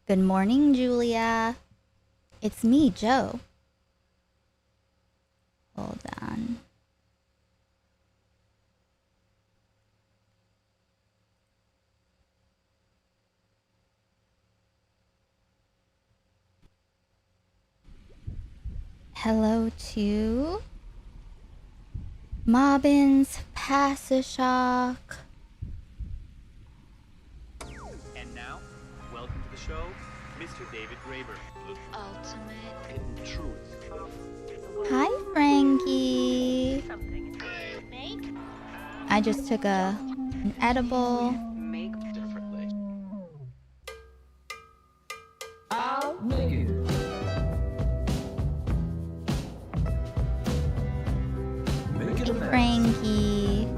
Good morning, Julia. It's me, Joe. Hold on. Hello to Mobbins, Passashock. And now, welcome to the show, Mr. David Graeber. The ultimate in truth. Hi, Frankie. I just took an edible. Make differently. I'll make it. Make it a mess. Frankie.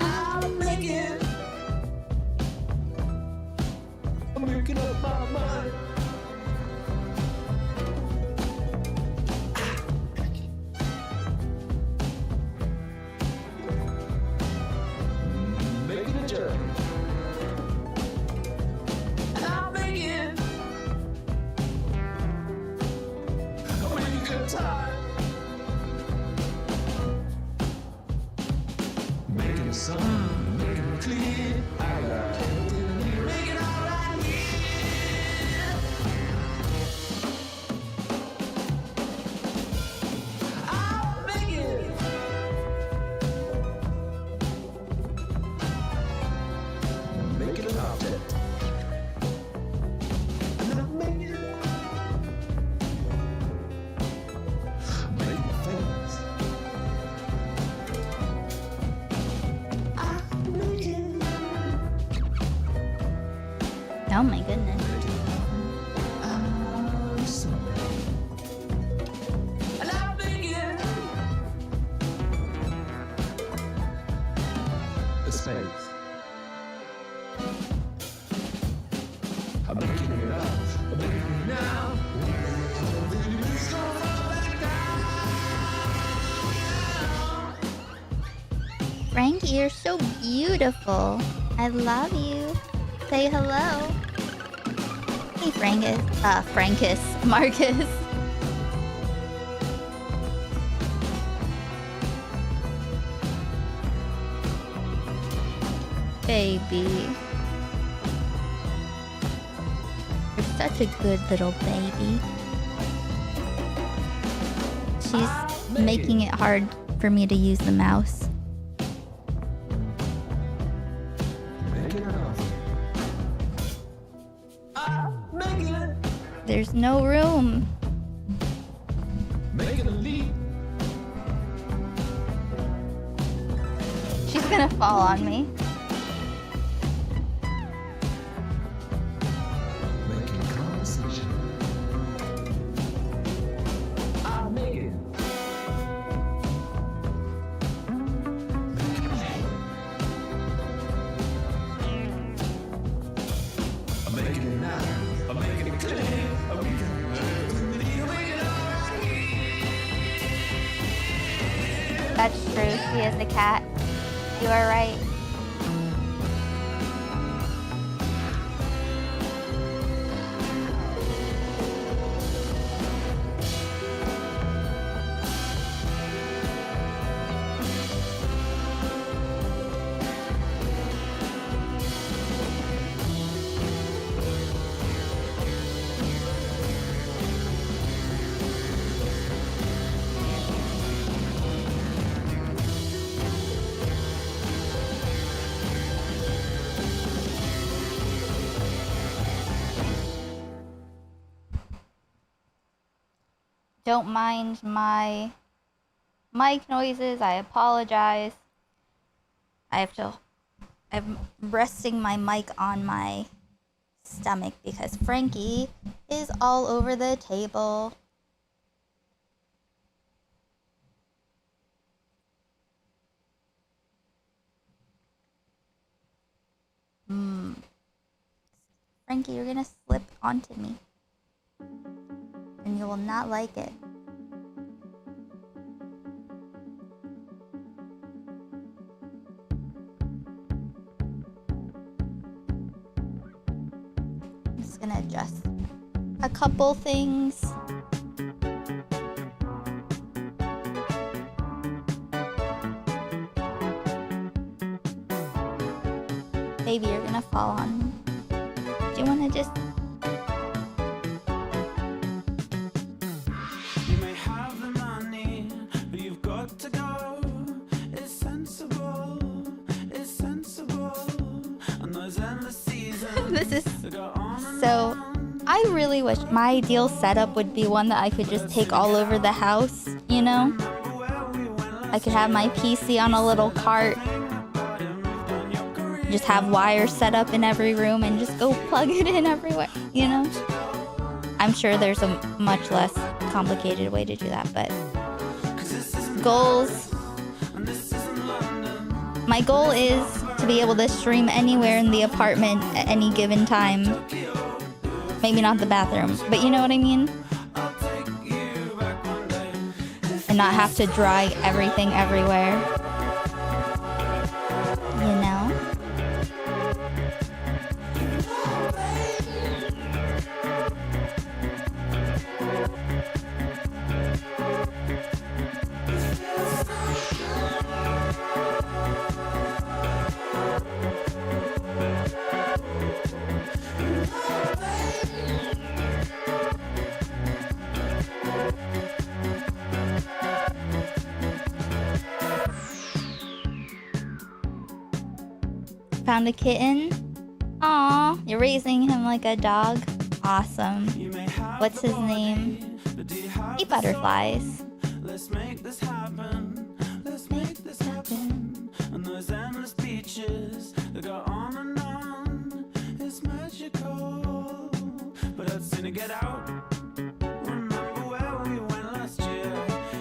I'll make it. I'm making up my mind. Making a journey. I'll make it. I'm making a good time. Making a song, making it clear. I got everything I need. Make it all right here. I'll make it. Make it an object. And I'll make it. Make it famous. I'll make it. Oh my goodness. Awesome. And I'll make it. The space. I'm making it up. I'm making it now. It's gonna fall back down. Frankie, you're so beautiful. I love you. Say hello. Hey, Marcus. Baby. You're such a good little baby. She's making it hard for me to use the mouse. Make it up. I'll make it. There's no room. Make it a leap. She's gonna fall on me. Making conversation. I'll make it. Make it late. I'm making it now. I'm making it clear. I'm making it all right. That's true. She is a cat. You are right. Don't mind my mic noises. I apologize. I'm resting my mic on my stomach because Frankie is all over the table. Frankie, you're gonna slip onto me. And you will not like it. couple things. Baby, you're gonna fall on me. Do you wanna just... You may have the money, but you've got to go. It's sensible, it's sensible. And those endless seasons This is that go on and so... on. I really wish my ideal setup would be one that I could just take all over the house, you know? Where we went I could have my PC on a little cart, just have wires set up in every room and just go plug it in everywhere, you know? I'm sure there's a much less complicated way to do that, but goals. My goal is to be able to stream anywhere in the apartment at any given time. Maybe not the bathroom, but you know what I mean? And not have to drag everything everywhere. You know? Found a kitten? Aw, you're raising him like a dog? Awesome. What's his name? He butterflies. Let's make this happen. Let's make this happen. And those endless beaches that go on and on. It's magical. But I'd sooner get out. Remember where we went last year?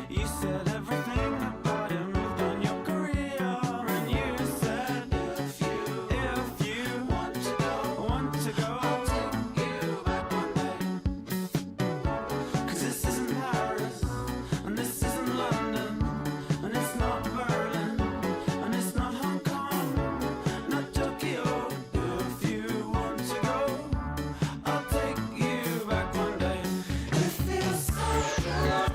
You said everything about improved on your career. And you said if you want to go, I'll take you back one day. 'Cause this isn't Paris, and this isn't London, and it's not Berlin, and it's not Hong Kong, not Tokyo. If you want to go, I'll take you back one day. It feels so good.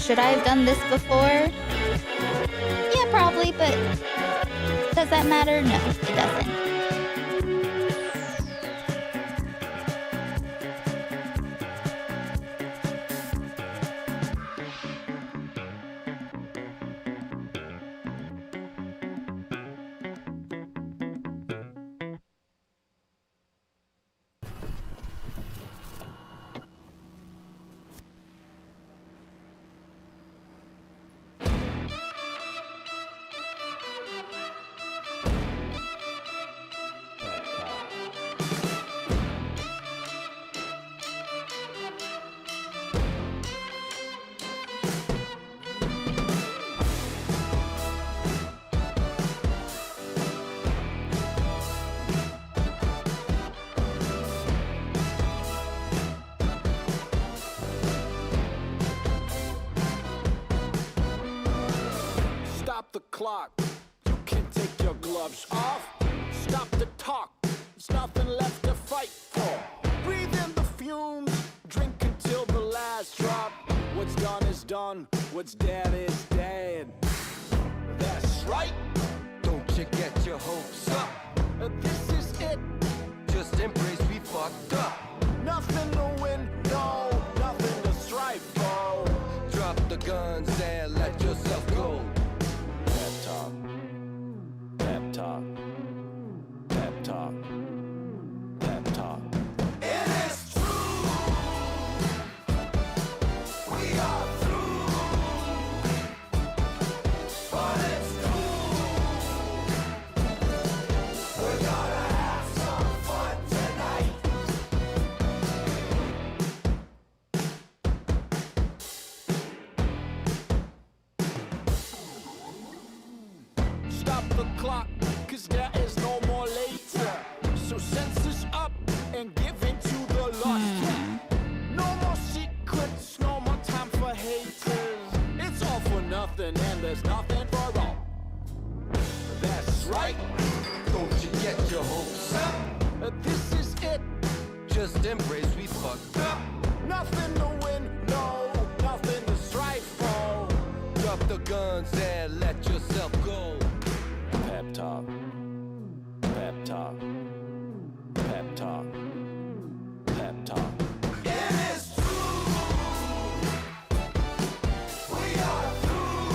Should I have done this before? Yeah, probably, but does that matter? No, it doesn't. Stop the clock. You can take your gloves off. Stop the talk. There's nothing left to fight for. Breathe in the fumes. Drink until the last drop. What's done is done. What's dead is dead. That's right. Don't you get your hopes up. This is it. Just embrace we fucked up. Nothing to win. No. Nothing to strive for. Drop the guns and let yourself go. Pep talk. Pep talk. Pep talk. Pep talk. It is true. We are through. stop the clock, cause there is no more later. So senses up and give in to the lust. No more secrets, no more time for haters. It's all for nothing and there's nothing for all. That's right. Don't you get your hopes up? This is it. Just embrace we fucked up. Nothing to win, no, nothing to strive for. Drop the guns and let yourself go. Pep talk. Pep talk. Pep talk. Pep talk. It is true. We are through.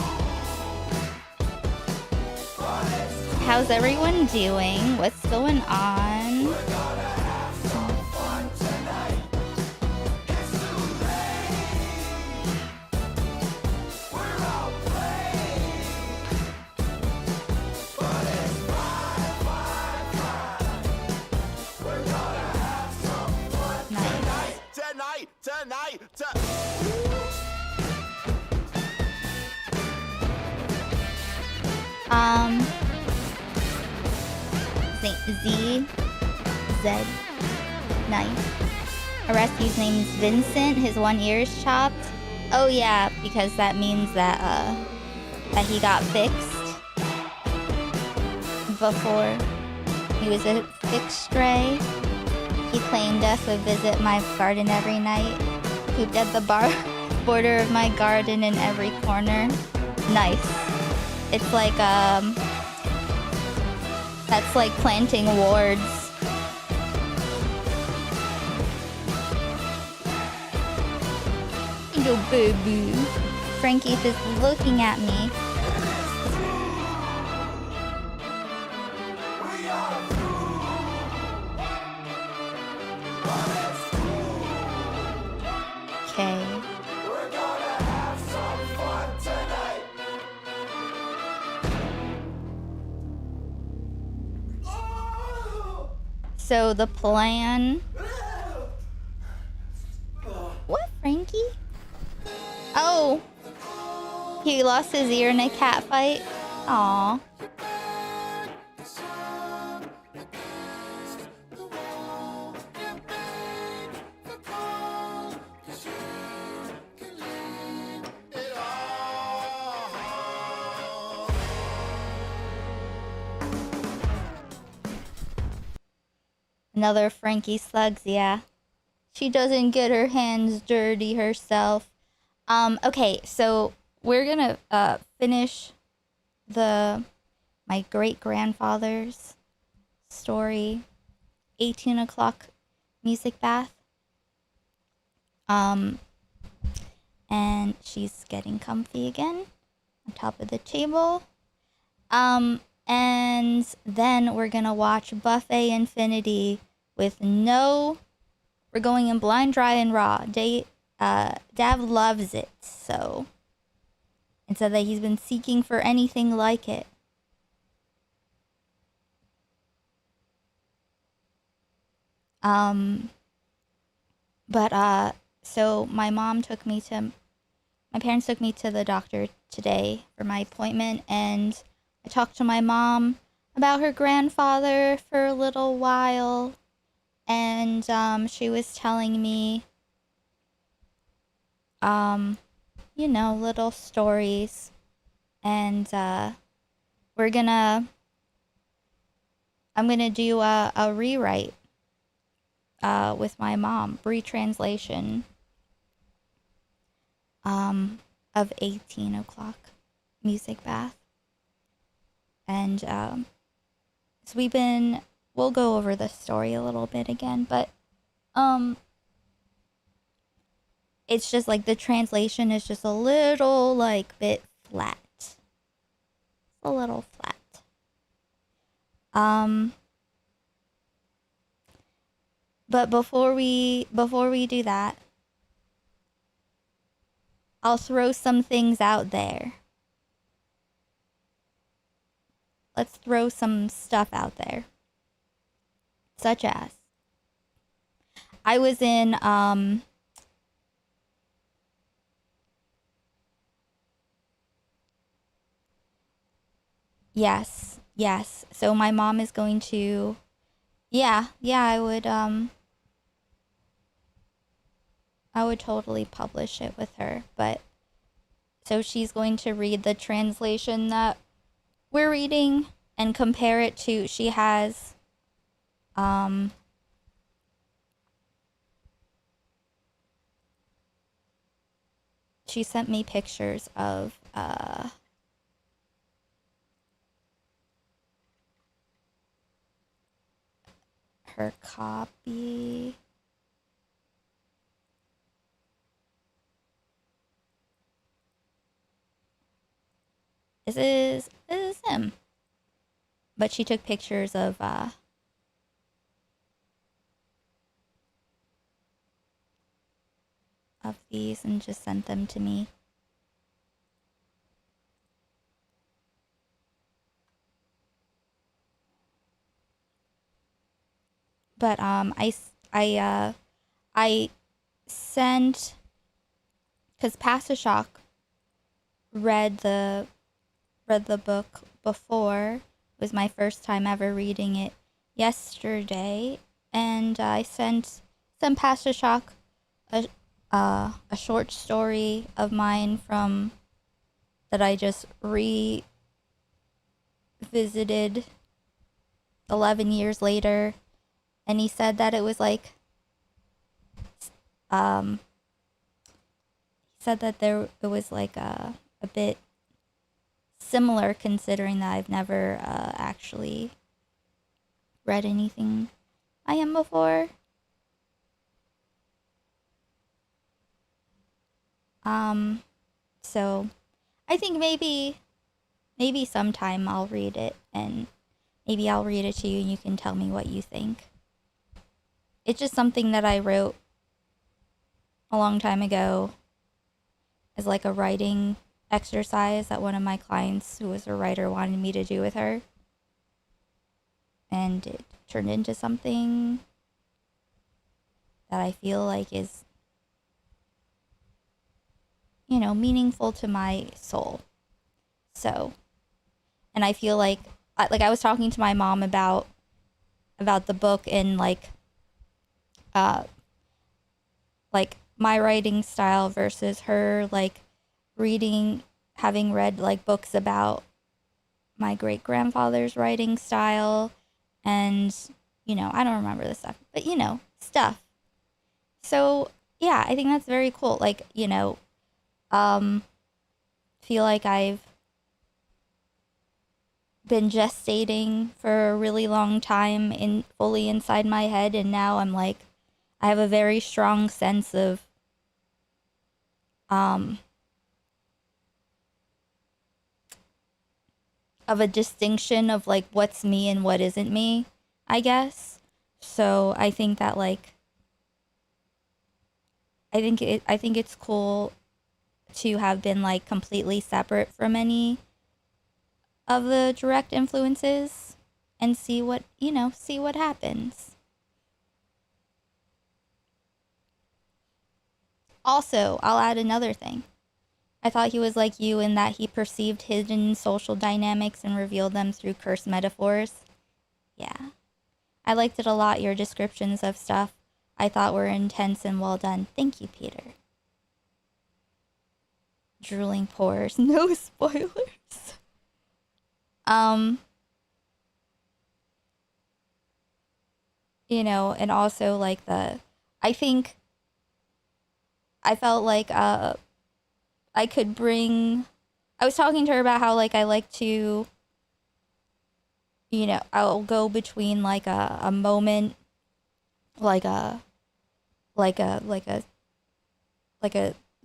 But it's How's everyone doing? What's going on? we're gonna have some fun tonight. It's too late. We're all playing. But it's fine, fine, fine. We're gonna have some fun Nice. Tonight. Z. Nice. A rescue's name's Vincent. His one ear is chopped. Oh yeah, because that means that that he got fixed before he was a fixed stray. He claimed death would visit my garden every night. Pooped at the border of my garden in every corner. Nice. It's like that's like planting wards. Yo, baby. Frankie is looking at me. Okay. We're gonna have some fun tonight. So the plan. What, Frankie? Oh, he lost his ear in a cat fight. Aw. Another Frankie Slugs, yeah. She doesn't get her hands dirty herself. Okay, so we're gonna finish my great-grandfather's story. 18 o'clock music bath. And she's getting comfy again on top of the table. And then we're gonna watch Buffet Infinity with we're going in blind, dry, and raw. Dav loves it, so. And said that he's been seeking for anything like it. So my parents took me to the doctor today for my appointment, and I talked to my mom about her grandfather for a little while, and she was telling me, little stories, and I'm gonna do a rewrite with my mom, retranslation of 18 o'clock music bath. And so we'll go over the story a little bit again, but it's just like the translation is just a little bit flat. It's a little flat. But before we do that, I'll throw some things out there. Let's throw some stuff out there. Such as, I was in Yes, yes. So my mom is going to, yeah, I would totally publish it with her. But so she's going to read the translation that we're reading and compare it to, she has, she sent me pictures of, her copy. This is him. But she took pictures of these and just sent them to me. But I sent, because Pasashok read the book before. It was my first time ever reading it yesterday, and I sent Pasashok a short story of mine from that I just revisited 11 years later, and he said that it was like he said that it was like a bit similar, considering that I've never actually read anything by him before. So I think maybe sometime I'll read it, and maybe I'll read it to you and you can tell me what you think. It's just something that I wrote a long time ago as like a writing exercise that one of my clients who was a writer wanted me to do with her. And it turned into something that I feel like is, meaningful to my soul. So, and I feel like I was talking to my mom about the book, and like my writing style versus her like having read like books about my great grandfather's writing style, and I don't remember the stuff, but stuff. So yeah, I think that's very cool. Like, feel like I've been gestating for a really long time fully inside my head, and now I'm like, I have a very strong sense of a distinction of like what's me and what isn't me, I guess. So I think that like I think it's cool to have been like completely separate from any of the direct influences and see what happens. Also, I'll add another thing. I thought he was like you in that he perceived hidden social dynamics and revealed them through curse metaphors. Yeah. I liked it a lot, your descriptions of stuff I thought were intense and well done. Thank you, Peter. Drooling pores. No spoilers. And also like I think I felt like I was talking to her about how like I like to, I'll go between like a moment, like a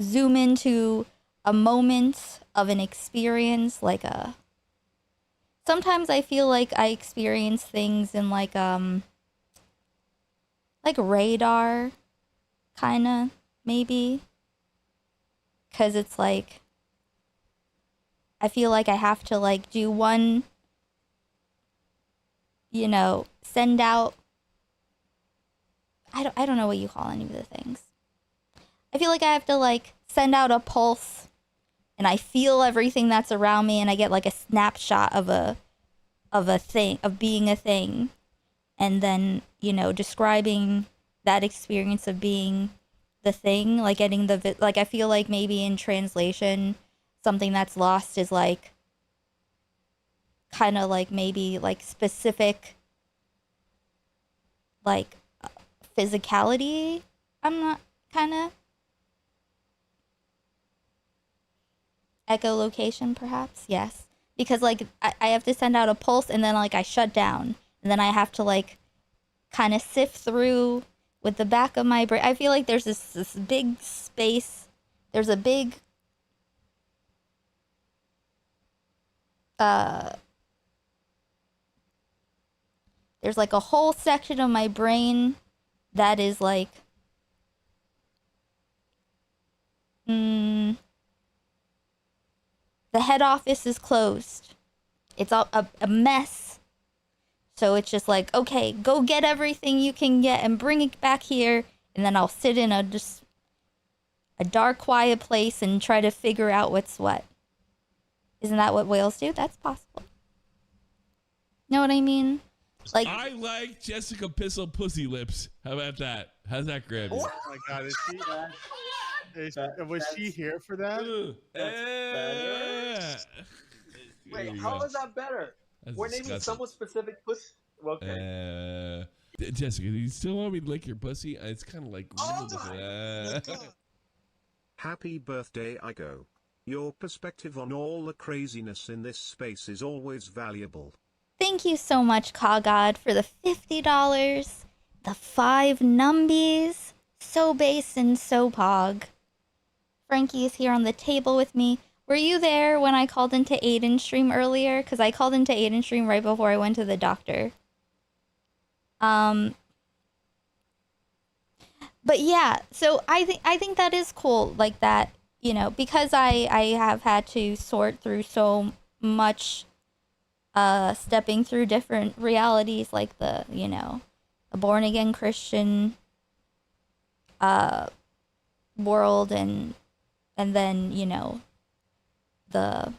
zoom into a moment of an experience, sometimes I feel like I experience things in like radar, kinda, maybe. 'Cause it's like, I feel like I have to like do one, send out, I don't know what you call any of the things. I feel like I have to like send out a pulse and I feel everything that's around me, and I get like a snapshot of a thing, of being a thing, and then, you know, describing that experience of being the thing, like getting like, I feel like maybe in translation something that's lost is like kind of like maybe like specific like physicality. I'm not kind of echolocation, perhaps. Yes, because like I have to send out a pulse, and then like I shut down, and then I have to like kind of sift through with the back of my brain. I feel like there's this big space. There's a big there's like a whole section of my brain that is like the head office is closed. It's all a mess. So it's just like, okay, go get everything you can get and bring it back here, and then I'll sit in a dark, quiet place and try to figure out what's what. Isn't that what whales do? That's possible. Know what I mean? Like, I like Jessica Pistol Pussy Lips. How about that? How's that grab you? Oh my God, was she here for that? Wait, how is that better? That's We're naming disgusting. someone specific pussy. Okay. Jessica, do you still want me to lick your pussy? It's kind of like. Happy birthday, Igo. Your perspective on all the craziness in this space is always valuable. thank you so much, Kagod, for the $50. The 5 numbies. So base and so pog. Frankie is here on the table with me. Were you there when I called into Aiden's stream earlier? Because I called into Aiden's stream right before I went to the doctor. But yeah, so I think that is cool, like that, you know, because I have had to sort through so much, stepping through different realities, like the, you know, a born again Christian world, and then, you know, the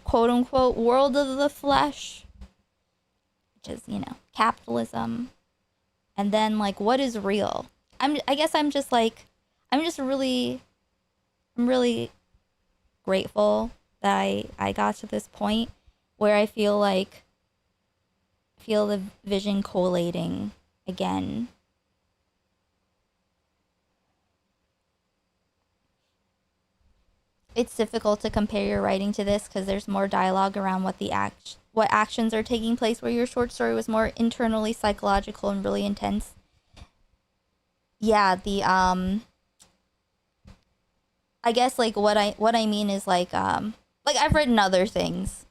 quote unquote world of the flesh, which is, you know, capitalism, and then like what is real. I'm really grateful that I got to this point where I feel the vision collating again. It's difficult to compare your writing to this because there's more dialogue around what actions are taking place, where your short story was more internally psychological and really intense. Yeah, I guess like what I mean is like I've written other things,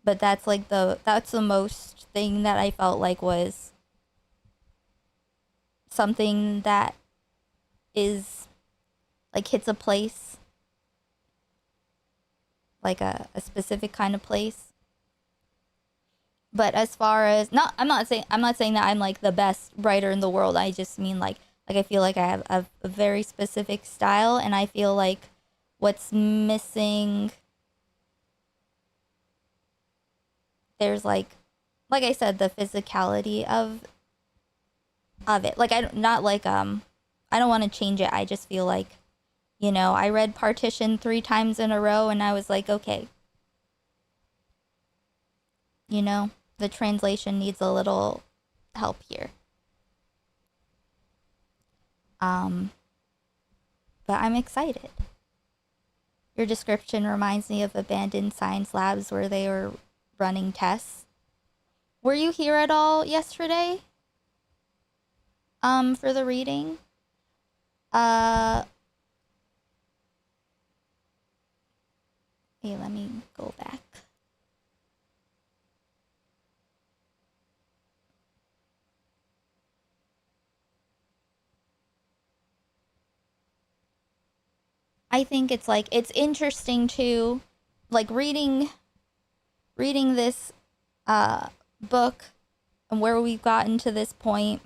but that's the most thing that I felt like was something that is like hits a place, like a specific kind of place. But as far as I'm not saying that I'm like the best writer in the world. I just mean like I feel like I have a very specific style, and I feel like what's missing, there's like I said, the physicality of it. Like I don't want to change it. I just feel like, you know, I read Partition 3 times in a row, and I was like, okay, you know, the translation needs a little help here. But I'm excited. Your description reminds me of abandoned science labs where they were running tests. Were you here at all yesterday? For the reading? Hey, let me go back. I think it's like, it's interesting to like reading this book and where we've gotten to this point.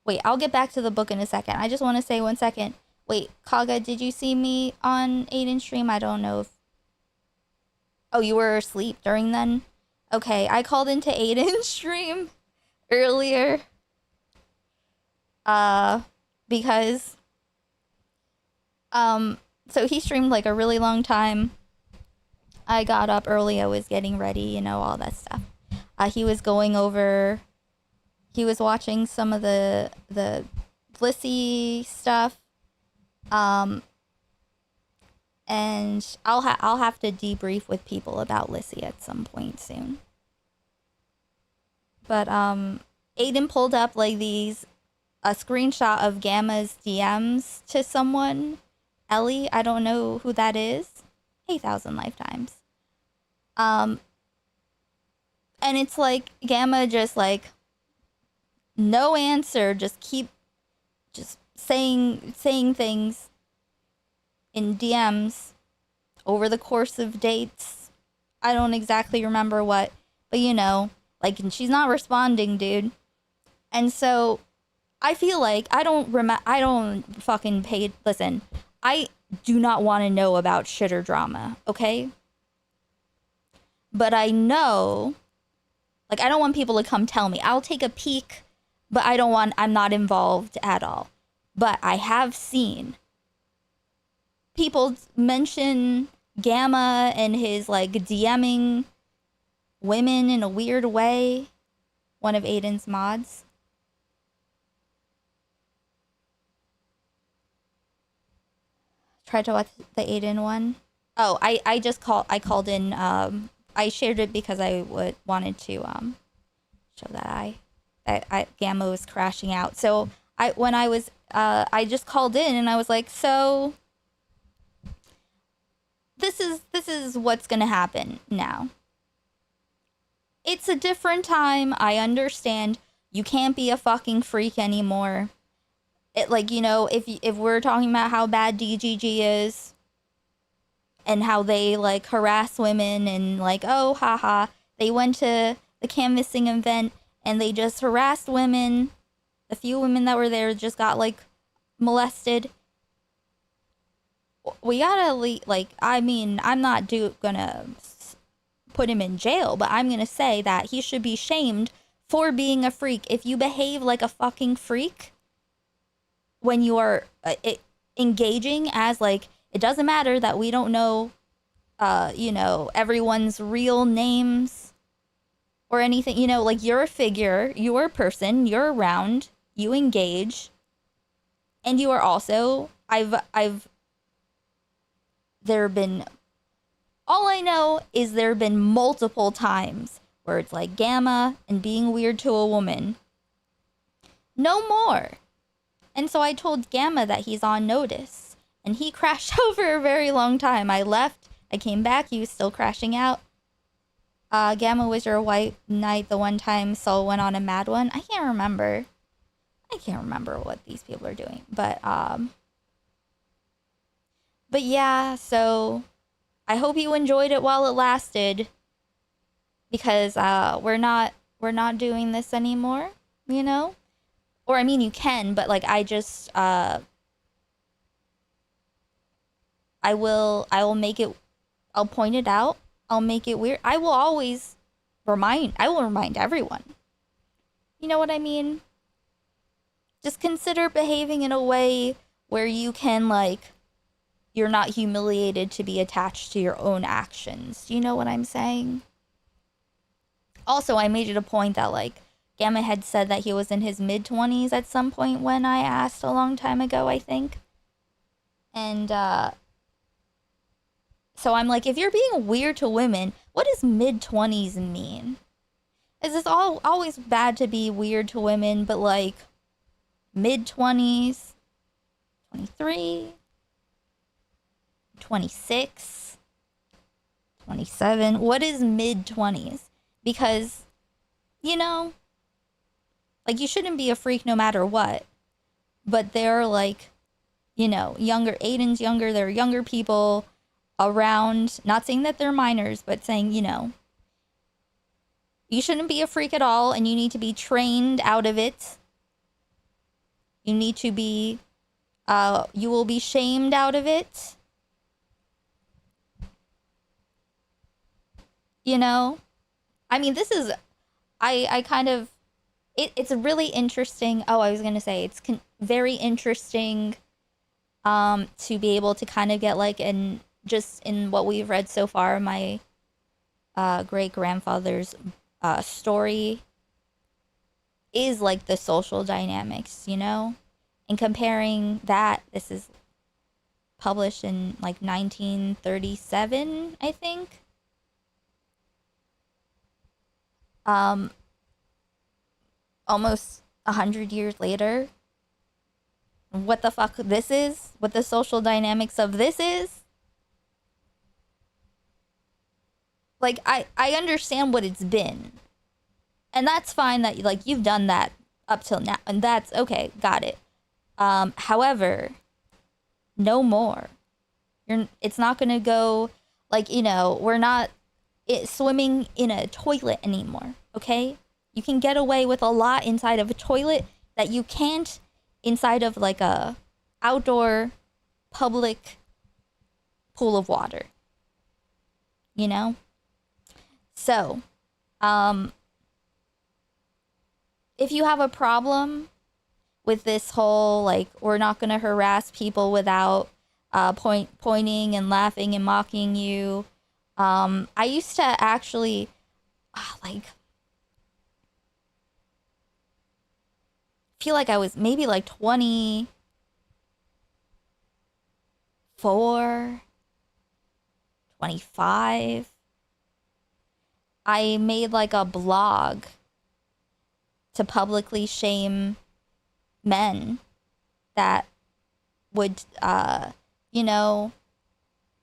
Wait, I'll get back to the book in a second. I just want to say 1 second. Wait, Kaga, did you see me on Aiden's stream? I don't know if... Oh, you were asleep during then? Okay, I called into Aiden's stream earlier. Because... So he streamed like a really long time. I got up early, I was getting ready, you know, all that stuff. He was going over... He was watching some of the Blissey stuff. And I'll have to debrief with people about Lissy at some point soon. But Aiden pulled up like a screenshot of Gamma's DMs to someone. Ellie, I don't know who that is. 8,000 lifetimes. And it's like Gamma just like no answer, just saying things in DMs over the course of dates. I don't exactly remember what, but you know, like, and she's not responding, dude. And so I feel like I don't fucking pay. Listen, I do not want to know about shit or drama, okay? But I know, like, I don't want people to come tell me. I'll take a peek, but I'm not involved at all. But I have seen people mention Gamma and his, like, DMing women in a weird way. One of Aiden's mods. Tried to watch the Aiden one. Oh, I called in, I shared it because I wanted to, show that Gamma was crashing out. So I just called in and I was like, so this is what's gonna happen now. It's a different time. I understand. You can't be a fucking freak anymore. It, like, you know, if we're talking about how bad DGG is and how they like harass women and like, oh haha, they went to the canvassing event and they just harassed women. The few women that were there just got like molested. We gotta like, I mean, I'm not gonna put him in jail, but I'm gonna say that he should be shamed for being a freak. If you behave like a fucking freak when you are engaging as, like, it doesn't matter that we don't know, you know, everyone's real names or anything, you know, like, you're a figure, you're a person, you're around, you engage, and you are also, there have been, all I know is there have been multiple times where it's like Gamma and being weird to a woman. No more. And so I told Gamma that he's on notice. And he crashed out for a very long time. I left. I came back. He was still crashing out. Gamma was your white knight the one time Sol went on a mad one. I can't remember. What these people are doing. But yeah, so I hope you enjoyed it while it lasted. Because we're not doing this anymore, you know? Or, I mean, you can, but, like, I just, I will make it, I'll point it out, I'll make it weird. I will remind everyone. You know what I mean? Just consider behaving in a way where you can, like, you're not humiliated to be attached to your own actions. Do you know what I'm saying? Also, I made it a point that, like, Gamma had said that he was in his mid-20s at some point when I asked a long time ago, I think. And, so I'm like, if you're being weird to women, what does mid-20s mean? Is this always bad to be weird to women, but, like, mid-20s, 23, 26, 27, what is mid-20s? Because, you know, like, you shouldn't be a freak no matter what. But they're, like, you know, younger. Aiden's younger. There are younger people around. Not saying that they're minors, but saying, you know, you shouldn't be a freak at all, and you need to be trained out of it. You need to be You will be shamed out of it. You know? I mean, this is... I kind of... It's really interesting. Oh, I was going to say, it's very interesting to be able to kind of get like just in what we've read so far, my great-grandfather's story is like the social dynamics, you know? And comparing that, this is published in like 1937, I think. Almost 100 years later. What the fuck this is? What the social dynamics of this is? Like, I understand what it's been. And that's fine that, like, you've done that up till now. And that's okay. Got it. However, no more. It's not going to go, like, you know, we're not swimming in a toilet anymore. Okay? You can get away with a lot inside of a toilet that you can't inside of, like, a outdoor public pool of water. You know? So, if you have a problem with this whole, like, we're not going to harass people without pointing and laughing and mocking you. I used to actually, like, feel like I was maybe like 24, 25. I made like a blog to publicly shame men that would, you know,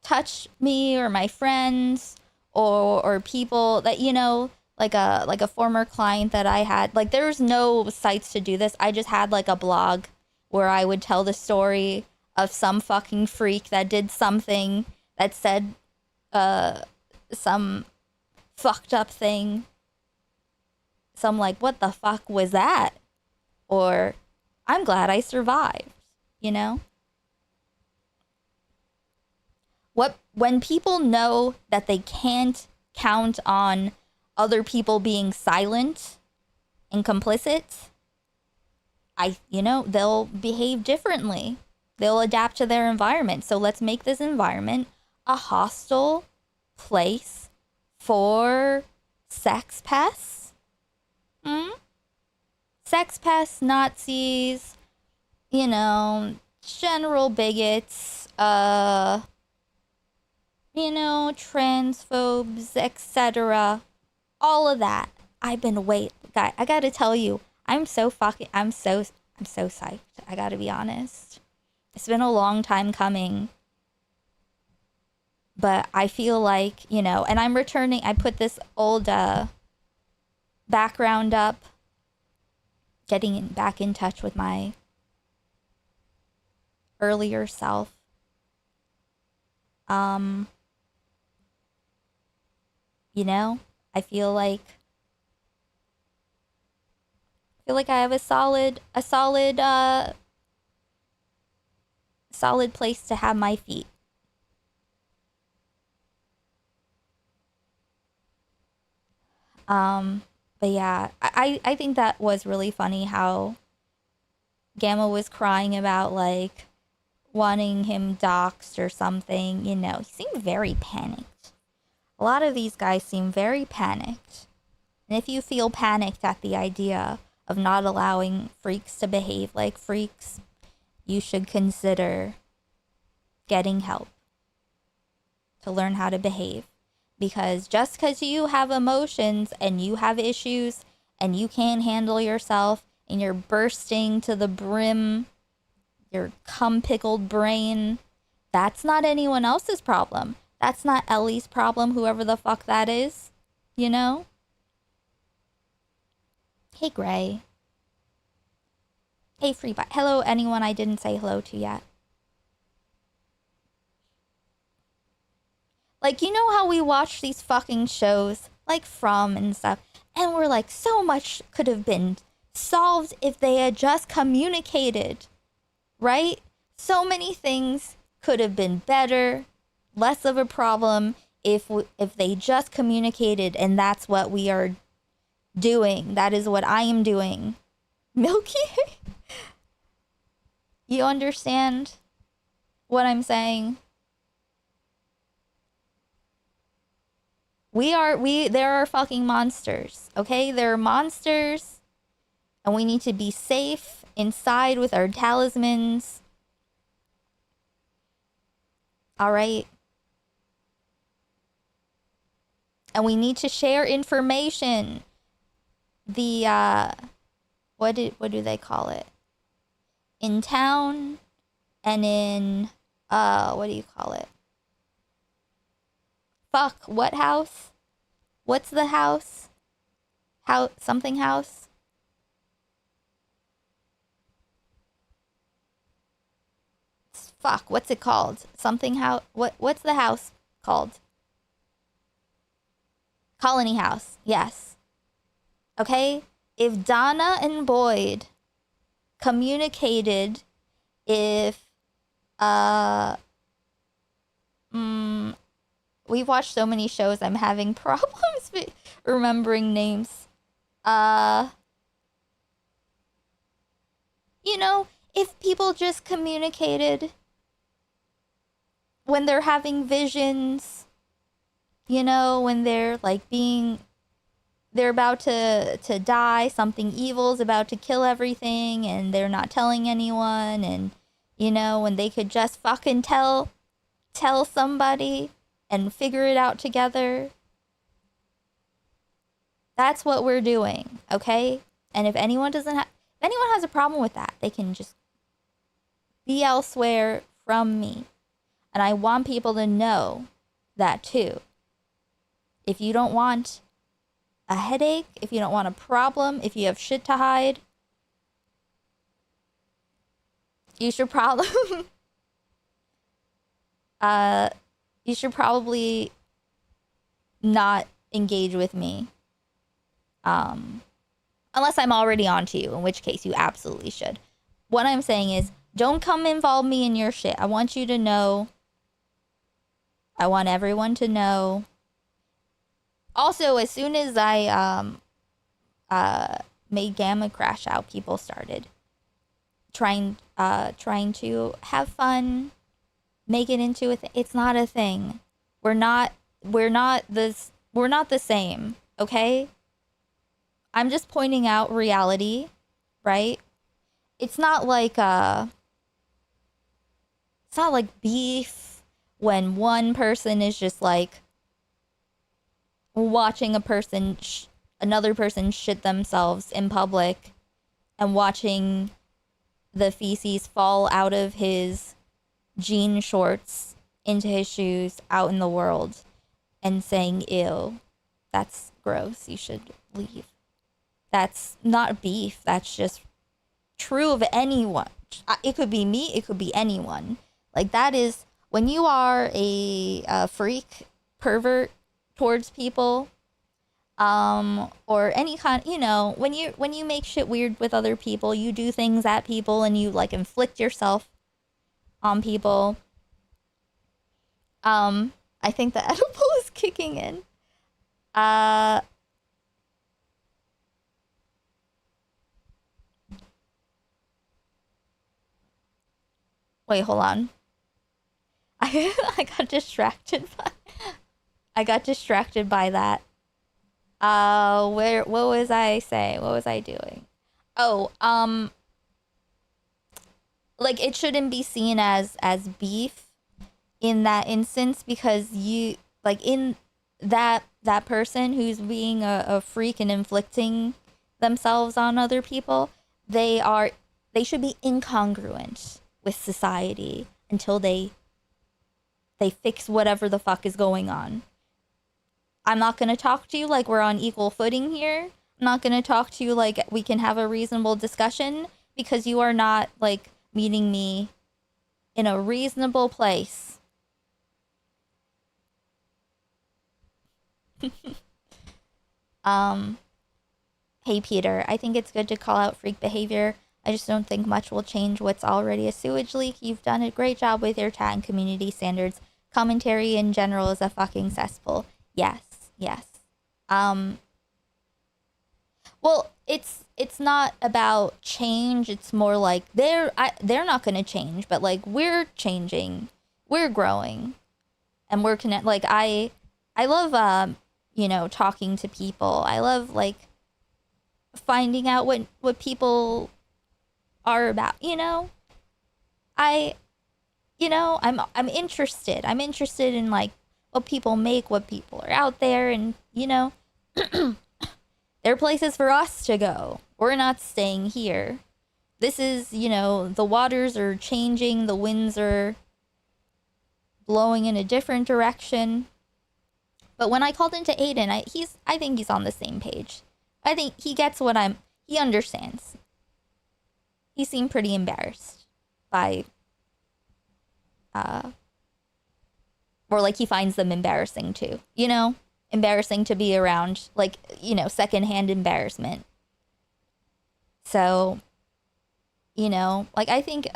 touch me or my friends or people that, you know, like a former client that I had. Like, there's no sites to do this. I just had like a blog where I would tell the story of some fucking freak that did something that said some fucked up thing. Some like, what the fuck was that? Or, I'm glad I survived, you know? When people know that they can't count on other people being silent and complicit, they'll behave differently. They'll adapt to their environment. So let's make this environment a hostile place for sex pests. Sex pests, Nazis, you know, general bigots, you know, transphobes, etc. All of that. Guy, I gotta tell you, I'm so psyched. I gotta be honest. It's been a long time coming. But I feel like, you know, and I'm returning, I put this old background up, getting back in touch with my earlier self. You know, I feel like I have a solid place to have my feet. But yeah, I think that was really funny how Gamma was crying about, like, wanting him doxxed or something, you know. He seemed very panicked. A lot of these guys seem very panicked. And if you feel panicked at the idea of not allowing freaks to behave like freaks, you should consider getting help to learn how to behave. Because just because you have emotions and you have issues and you can't handle yourself and you're bursting to the brim, your cum-pickled brain, that's not anyone else's problem. That's not Ellie's problem, whoever the fuck that is. You know? Hey, Gray. Hey, Freebot. Hello, anyone I didn't say hello to yet. Like, you know how we watch these fucking shows, like From and stuff, and we're like, so much could have been solved if they had just communicated, right? So many things could have been better, less of a problem if they just communicated, and that's what we are doing. That is what I am doing. Milky? You understand what I'm saying? There are fucking monsters, okay? There are monsters, and we need to be safe inside with our talismans. All right? And we need to share information. The, what do they call it? In town and in, what do you call it? Fuck, what house? What's the house? Something house? Fuck, what's it called? Something house? What's the house called? Colony house, yes. Okay? If Donna and Boyd communicated, if, we've watched so many shows, I'm having problems remembering names. You know, if people just communicated when they're having visions, you know, when they're like they're about to die, something evil's about to kill everything, and they're not telling anyone, and, you know, when they could just fucking tell somebody and figure it out together. That's what we're doing, okay? And if anyone has a problem with that, they can just be elsewhere from me. And I want people to know that too. If you don't want a headache, if you don't want a problem, if you have shit to hide, you should probably you should probably not engage with me. Unless I'm already on to you, in which case you absolutely should. What I'm saying is, don't come involve me in your shit. I want you to know. I want everyone to know. Also, as soon as I made Gamma crash out, people started trying to have fun, make it into a thing. It's not a thing. We're not the same, okay? I'm just pointing out reality, right? It's not like beef when one person is just like watching another person shit themselves in public and watching the feces fall out of his jean shorts into his shoes out in the world and saying, ew, that's gross, you should leave. That's not beef. That's just true of anyone. It could be me. It could be anyone. Like, that is, when you are a freak, pervert towards people, or any kind, you know, when you make shit weird with other people, you do things at people and you like inflict yourself on people. I think the edible is kicking in. Wait, hold on. I got distracted by that. What was I saying? What was I doing? Oh, like, it shouldn't be seen as beef in that instance, because you, like, in that person who's being a freak and inflicting themselves on other people, they should be incongruent with society until they fix whatever the fuck is going on. I'm not going to talk to you like we're on equal footing here. I'm not going to talk to you like we can have a reasonable discussion, because you are not, like, meeting me in a reasonable place. Hey Peter, I think it's good to call out freak behavior. I just don't think much will change what's already a sewage leak. You've done a great job with your chat and community standards. Commentary in general is a fucking cesspool. Yes, yes. Well, it's not about change. It's more like they're not gonna change, but like we're changing, we're growing, and we're like I love you know, talking to people. I love like finding out what people are about. You know, I'm interested. I'm interested in like what people make, what people are out there, and you know. There are places for us to go. We're not staying here. This is, you know, the waters are changing, the winds are blowing in a different direction. But when I called into Aiden, I think he's on the same page. I think he gets he understands. He seemed pretty embarrassed by, or like he finds them embarrassing too, you know? Embarrassing to be around, like, you know, secondhand embarrassment. So, you know, like I think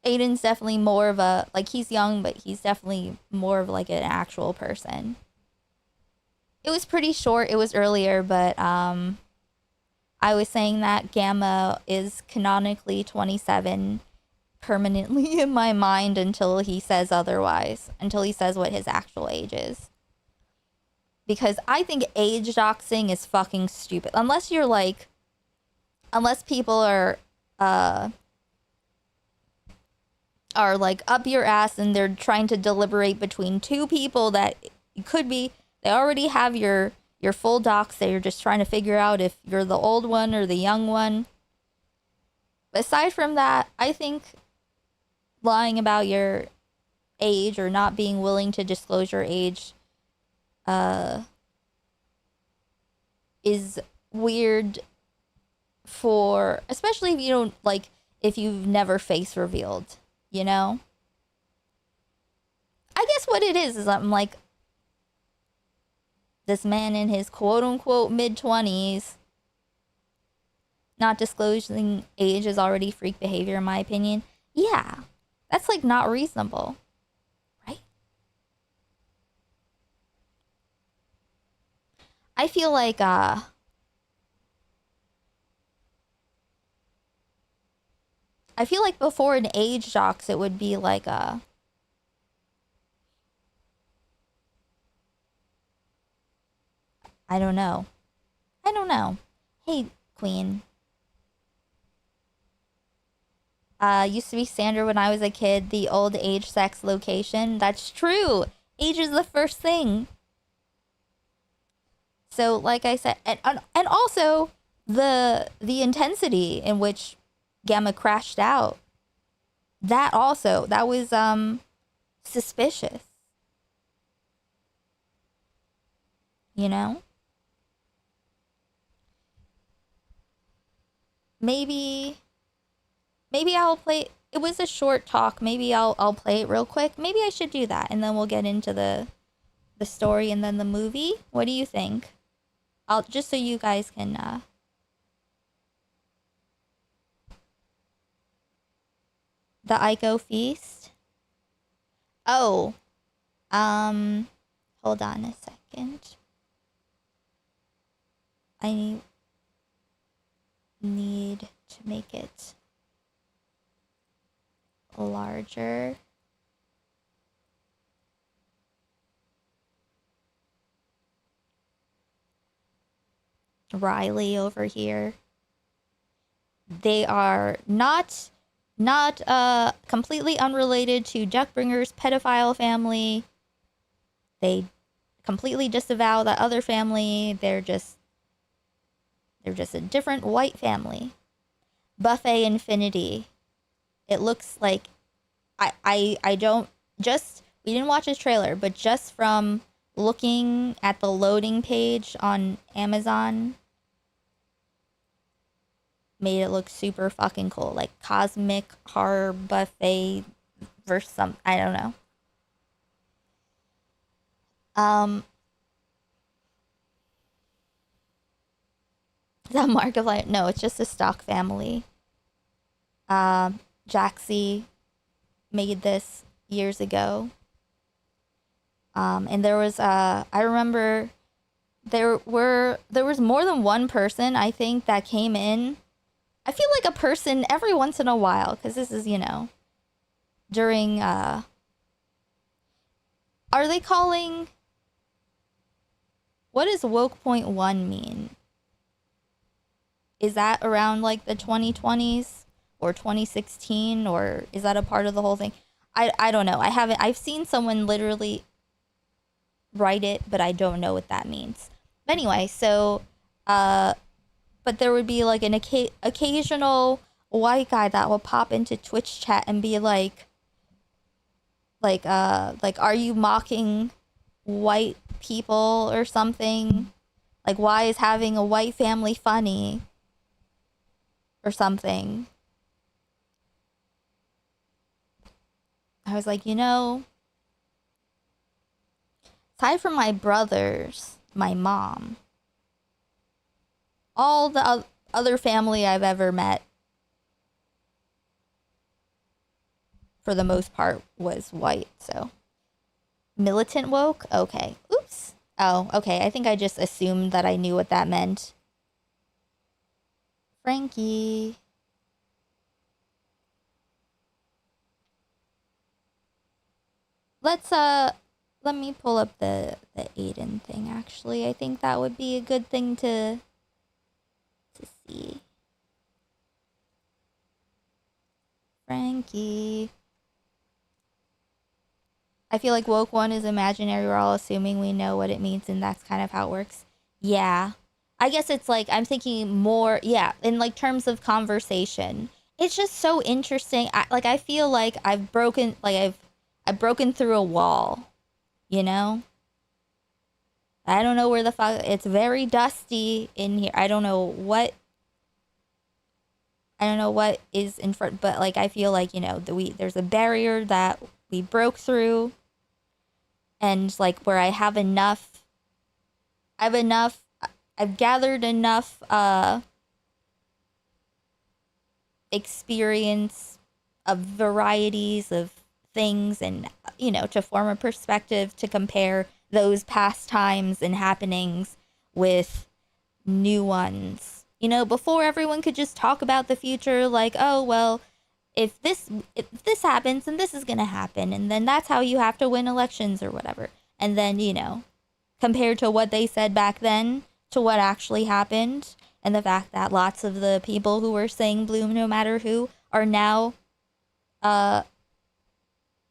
Aiden's definitely more of a, like, he's young, but he's definitely more of like an actual person. It was pretty short, it was earlier, but I was saying that Gamma is canonically 27 permanently in my mind until he says otherwise, until he says what his actual age is. Because I think age doxing is fucking stupid. Unless people are like up your ass and they're trying to deliberate between two people that could be, they already have your full docs, they're just trying to figure out if you're the old one or the young one. Aside from that, I think lying about your age or not being willing to disclose your age is weird for, especially if you don't, like, if you've never face revealed, you know? I guess what it is I'm like, this man in his quote-unquote mid-20s not disclosing age is already freak behavior in my opinion. Yeah. That's, like, not reasonable, right? I feel like, I feel like before an age dox, it would be like I don't know. Hey, Queen. Used to be standard when I was a kid, the old age, sex, location. That's true. Age is the first thing. So, like I said, and also the intensity in which Gamma crashed out. That was suspicious. You know? Maybe I'll play. It was a short talk. Maybe I'll play it real quick. Maybe I should do that, and then we'll get into the story and then the movie. What do you think? I'll just so you guys can the Ico feast. Oh, hold on a second. I need to make it larger. Riley over here. They are not completely unrelated to Duckbringer's pedophile family. They completely disavow that other family. They're just a different white family. Buffet Infinity. It looks like I don't just we didn't watch his trailer, but just from looking at the loading page on Amazon made it look super fucking cool. Like cosmic horror buffet versus some, I don't know. Is that Markiplier? No, it's just a stock family. Jaxie made this years ago. And there was I remember there was more than one person, I think, that came in. I feel like a person every once in a while, because this is, you know, during are they calling, what does woke point 1 mean? Is that around like the 2020s or 2016, or is that a part of the whole thing? I don't know. I've seen someone literally write it, but I don't know what that means. But anyway, so but there would be like an occasional white guy that will pop into Twitch chat and be like are you mocking white people or something? Like, why is having a white family funny? Or something. I was like, you know, aside from my brothers, my mom, all the other family I've ever met, for the most part, was white. So, militant woke? Okay. Oops. Oh, okay. I think I just assumed that I knew what that meant. Frankie. Let me pull up the Aiden thing, actually. I think that would be a good thing to see. Frankie. I feel like woke one is imaginary. We're all assuming we know what it means, and that's kind of how it works. Yeah. I guess it's like, I'm thinking more, yeah, in like terms of conversation. It's just so interesting. I feel like I've broken through a wall, you know? I don't know where the fuck, it's very dusty in here. I don't know what is in front, but like, I feel like, you know, there's a barrier that we broke through, and like where I've gathered enough experience of varieties of things, and, you know, to form a perspective to compare those past times and happenings with new ones. You know, before everyone could just talk about the future, like, oh, well, if this happens, then this is gonna happen, and then that's how you have to win elections or whatever. And then, you know, compared to what they said back then to what actually happened, and the fact that lots of the people who were saying bloom no matter who are now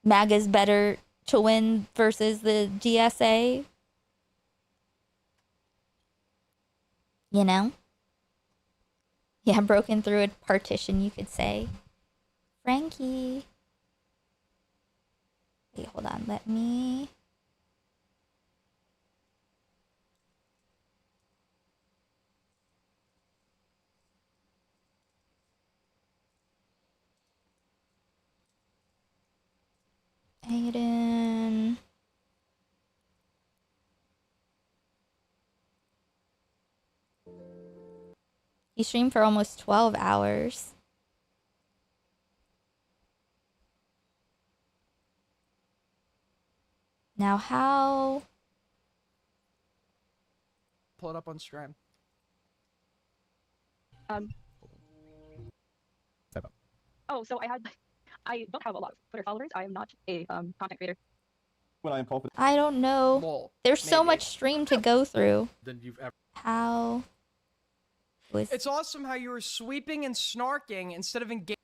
MAGA's better to win versus the GSA. You know? Yeah, broken through a partition, you could say. Frankie. Wait, hold on. Let me... Aiden. He streamed for almost 12 hours. Now how... Pull it up on stream. Oh, so I don't have a lot of Twitter followers. I am not a content creator. When I am confident. I don't know. Well, there's so much stream to go through. Than you've ever. How was... It's awesome how you were sweeping and snarking instead of engaging.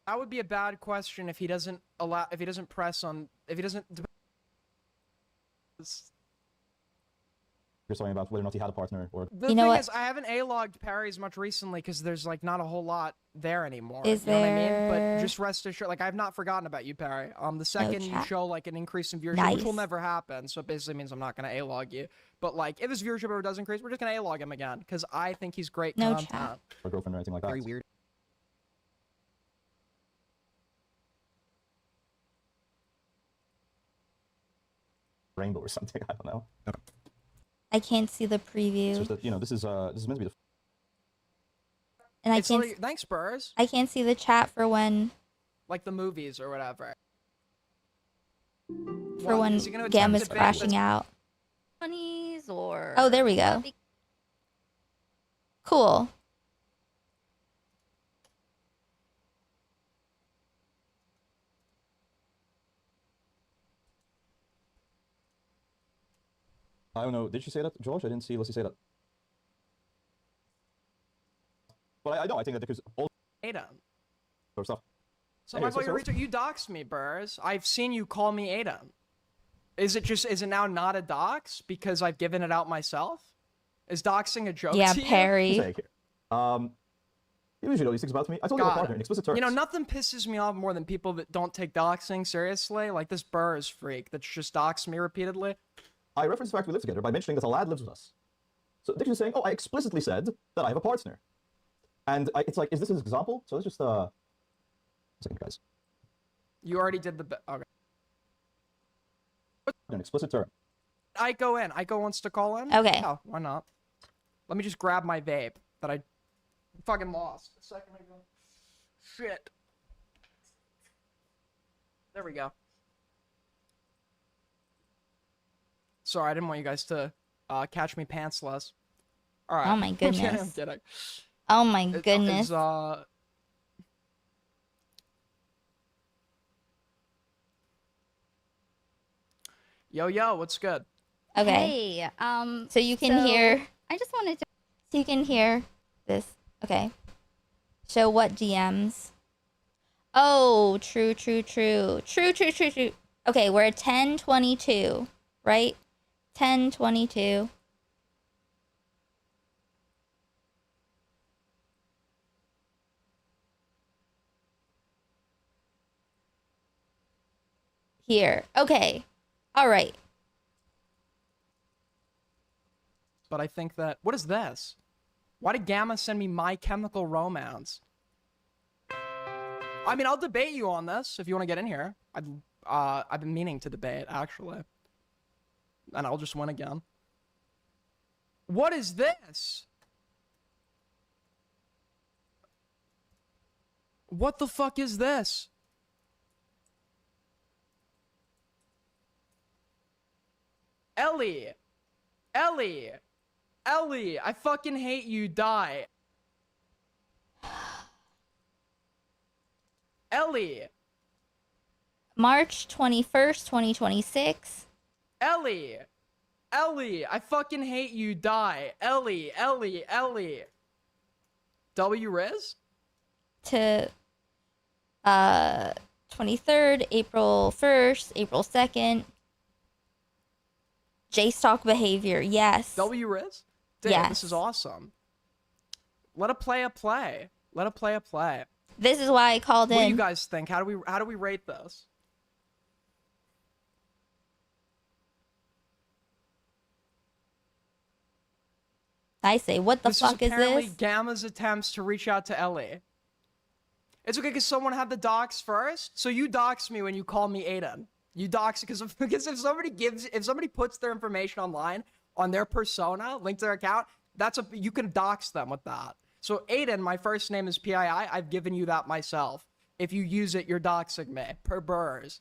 That would be a bad question if he doesn't press on, if he doesn't. You're talking about whether or not he had a partner, or The thing is, I haven't A-logged parries much recently because there's like not a whole lot there anymore. Is you know what I mean? there- But just rest assured, like I've not forgotten about you, Parry. The second you chat. show like an increase in viewership, Nice. which will never happen, so it basically means I'm not gonna A-log you. But like, if his viewership ever does increase, we're just gonna A-log him again because I think he's great No content. chat. or girlfriend or anything like that. Very weird. Rainbow or something. I don't know. I can't see the It's preview. just that, you know, this is meant to be the And It's like, thanks, Spurs. I can't see the chat for when Like the movies or whatever. for when Is he gonna attempt Gamma's to bait crashing the- out. Bunnies or Oh, there we go. Cool. I don't know. Did she say that, George? I didn't see Lucy say that. But I know. I think that there could all Adam. sort of stuff. So Anyway, my boy, so- you doxed me, Burrs. I've seen you call me Adam. Is it now not a dox because I've given it out myself? Is doxing a joke Yeah, to you? Perry. Say here. You usually know these things about me. I told you God. about partner in explicit terms. You know, nothing pisses me off more than people that don't take doxing seriously. Like this Burrs freak that's just doxed me repeatedly. I referenced the fact we live together by mentioning that a lad lives with us. So Dixie's saying, oh, I explicitly said that I have a partner. And it's like, is this an example? So let's just, a second, guys. You already did the... Okay. An explicit term. I go in. Iko wants to call in? Okay. Yeah, why not? Let me just grab my vape that I fucking lost a second ago. Shit. There we go. Sorry, I didn't want you guys to catch me pantsless. All right. Oh my I'm kidding, goodness. I'm kidding. Oh my goodness. Yo, what's good? Okay. Hey, So you can hear. I just wanted to. So you can hear this. Okay. Show what DMs. Oh, true. Okay, we're at 10:22, right? 10:22. Here. Okay. All right. But I think that... What is this? Why did Gamma send me My Chemical Romance? I mean, I'll debate you on this if you want to get in here. I've been meaning to debate, actually. And I'll just win again. What is this? What the fuck is this? Ellie! I fucking hate you, die. Ellie! March 21st, 2026. Ellie! I fucking hate you, die. Ellie! W Riz? To 23rd, April 1st, April 2nd. J-Stock behavior, yes. W Riz? Damn, Yes. this is awesome. Let a play. Let a play. This is why I called What do you in. guys think? How do we rate this? I say, what the This fuck is apparently this? Gamma's attempts to reach out to Ellie. It's okay because someone had the dox first. So you dox me when you call me Aiden. You dox because if somebody puts their information online on their persona linked to their account, you can dox them with that. So Aiden, my first name is PII. I've given you that myself. If you use it, you're doxing me per Burrs.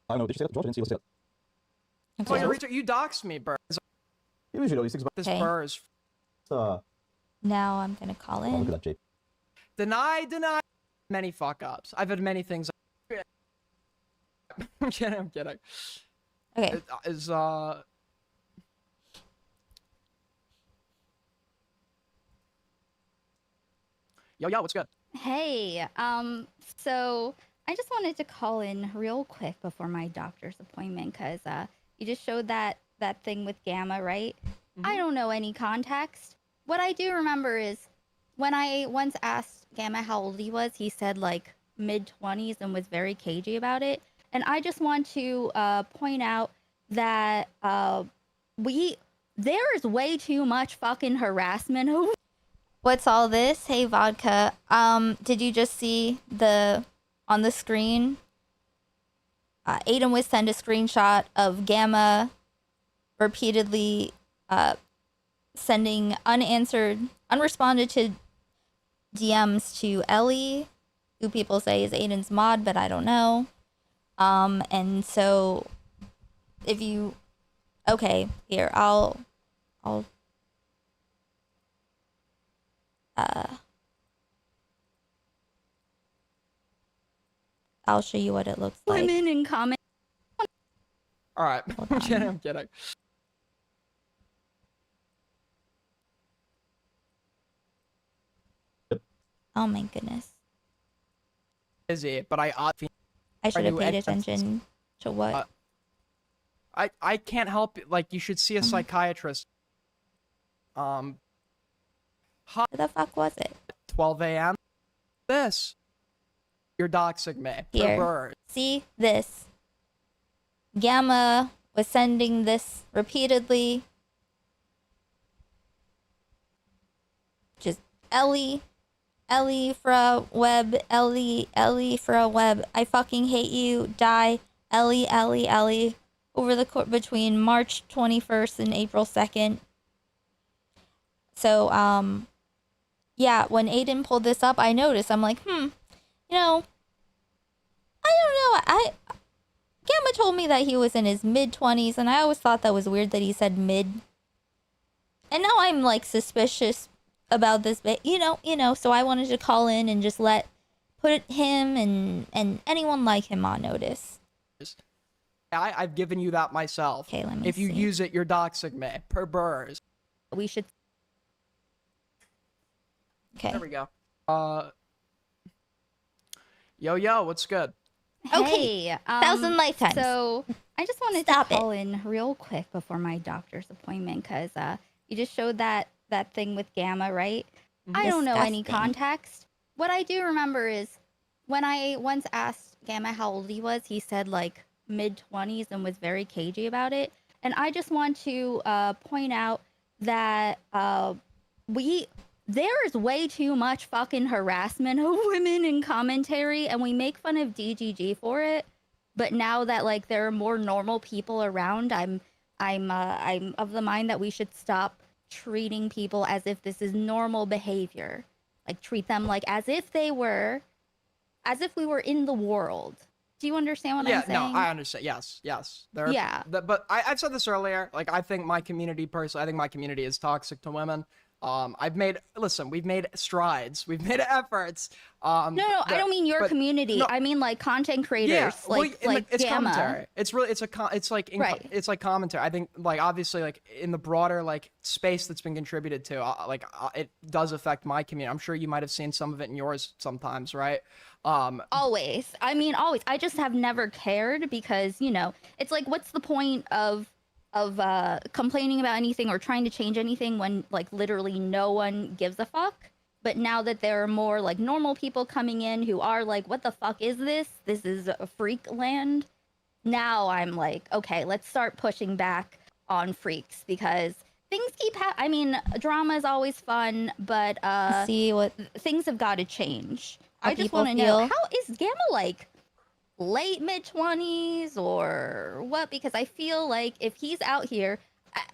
I don't know. Did you say that, George? I didn't see Lucy say that. Okay. Well, you doxed me, Burrs. You usually know these things about This Okay. Burrs. Now I'm gonna call Oh, look in. at that, Jake. Deny. Many fuck ups. I've had many things. I'm kidding. Okay. Yo, what's good? Hey, so I just wanted to call in real quick before my doctor's appointment because you just showed that thing with Gamma, right? I don't know any context. What I do remember is when I once asked Gamma how old he was, he said like mid-20s and was very cagey about it. And I just want to point out that there is way too much fucking harassment. What's all this? Hey, Vodka. Did you just see the on the screen, Aiden was sent a screenshot of Gamma repeatedly sending unresponded to DMs to Ellie, who people say is Aiden's mod, but I don't know. And so if you, okay, here, I'll show you what it looks like. Women in comment. All right. I'm kidding. I'm kidding. Oh my goodness. Busy, but I should have new paid ed- attention to what. I can't help it. Like, you should see a psychiatrist. Where the fuck was it? 12 a.m. This. You're doxing me. Here. Bird. See this. Gamma was sending this repeatedly. Just Ellie for a web, Ellie for a web. I fucking hate you. Die. Ellie. Over the course between March 21st and April 2nd. So, yeah, when Aiden pulled this up, I noticed. I'm like, you know, I don't know. Gamma told me that he was in his mid-20s, and I always thought that was weird that he said mid. And now I'm, like, suspicious about this bit, you know, so I wanted to call in and just put him and anyone like him on notice. I've given you that myself. Okay, let me If you see. use it, you're doxing me. Per burrs. We should. Okay. There we go. Yo, what's good? Okay, Hey, 1,000 lifetimes. So I just wanted Stop to call in real quick before my doctor's appointment because you just showed that thing with Gamma, right? I don't know any Disgusting. context. What I do remember is when I once asked Gamma how old he was, he said like mid-20s and was very cagey about it. And I just want to point out that there is way too much fucking harassment of women in commentary, and we make fun of DGG for it. But now that like there are more normal people around, I'm of the mind that we should stop treating people as if this is normal behavior. Like treat them like as if we were in the world. Do you understand what I'm saying? Yeah, no, I understand. Yes. Yeah. But I've said this earlier. Like, I think my community is toxic to women. We've made strides. We've made efforts. No, I don't mean your community. no. I mean like content creators, Yeah, it's Gamma. commentary. It's like commentary. I think like obviously like in the broader like space that's been contributed to, it does affect my community. I'm sure you might have seen some of it in yours sometimes, right? Always. I mean, always. I just have never cared because, you know, it's like, what's the point of complaining about anything or trying to change anything when like literally no one gives a fuck? But now that there are more like normal people coming in who are like, what the fuck is this? This is a freak land. Now I'm like, okay, let's start pushing back on freaks because things keep I mean, drama is always fun, but See what things have got to change. how I just people want to know, feel. how is Gamma like late mid-20s or what? Because I feel like if he's out here,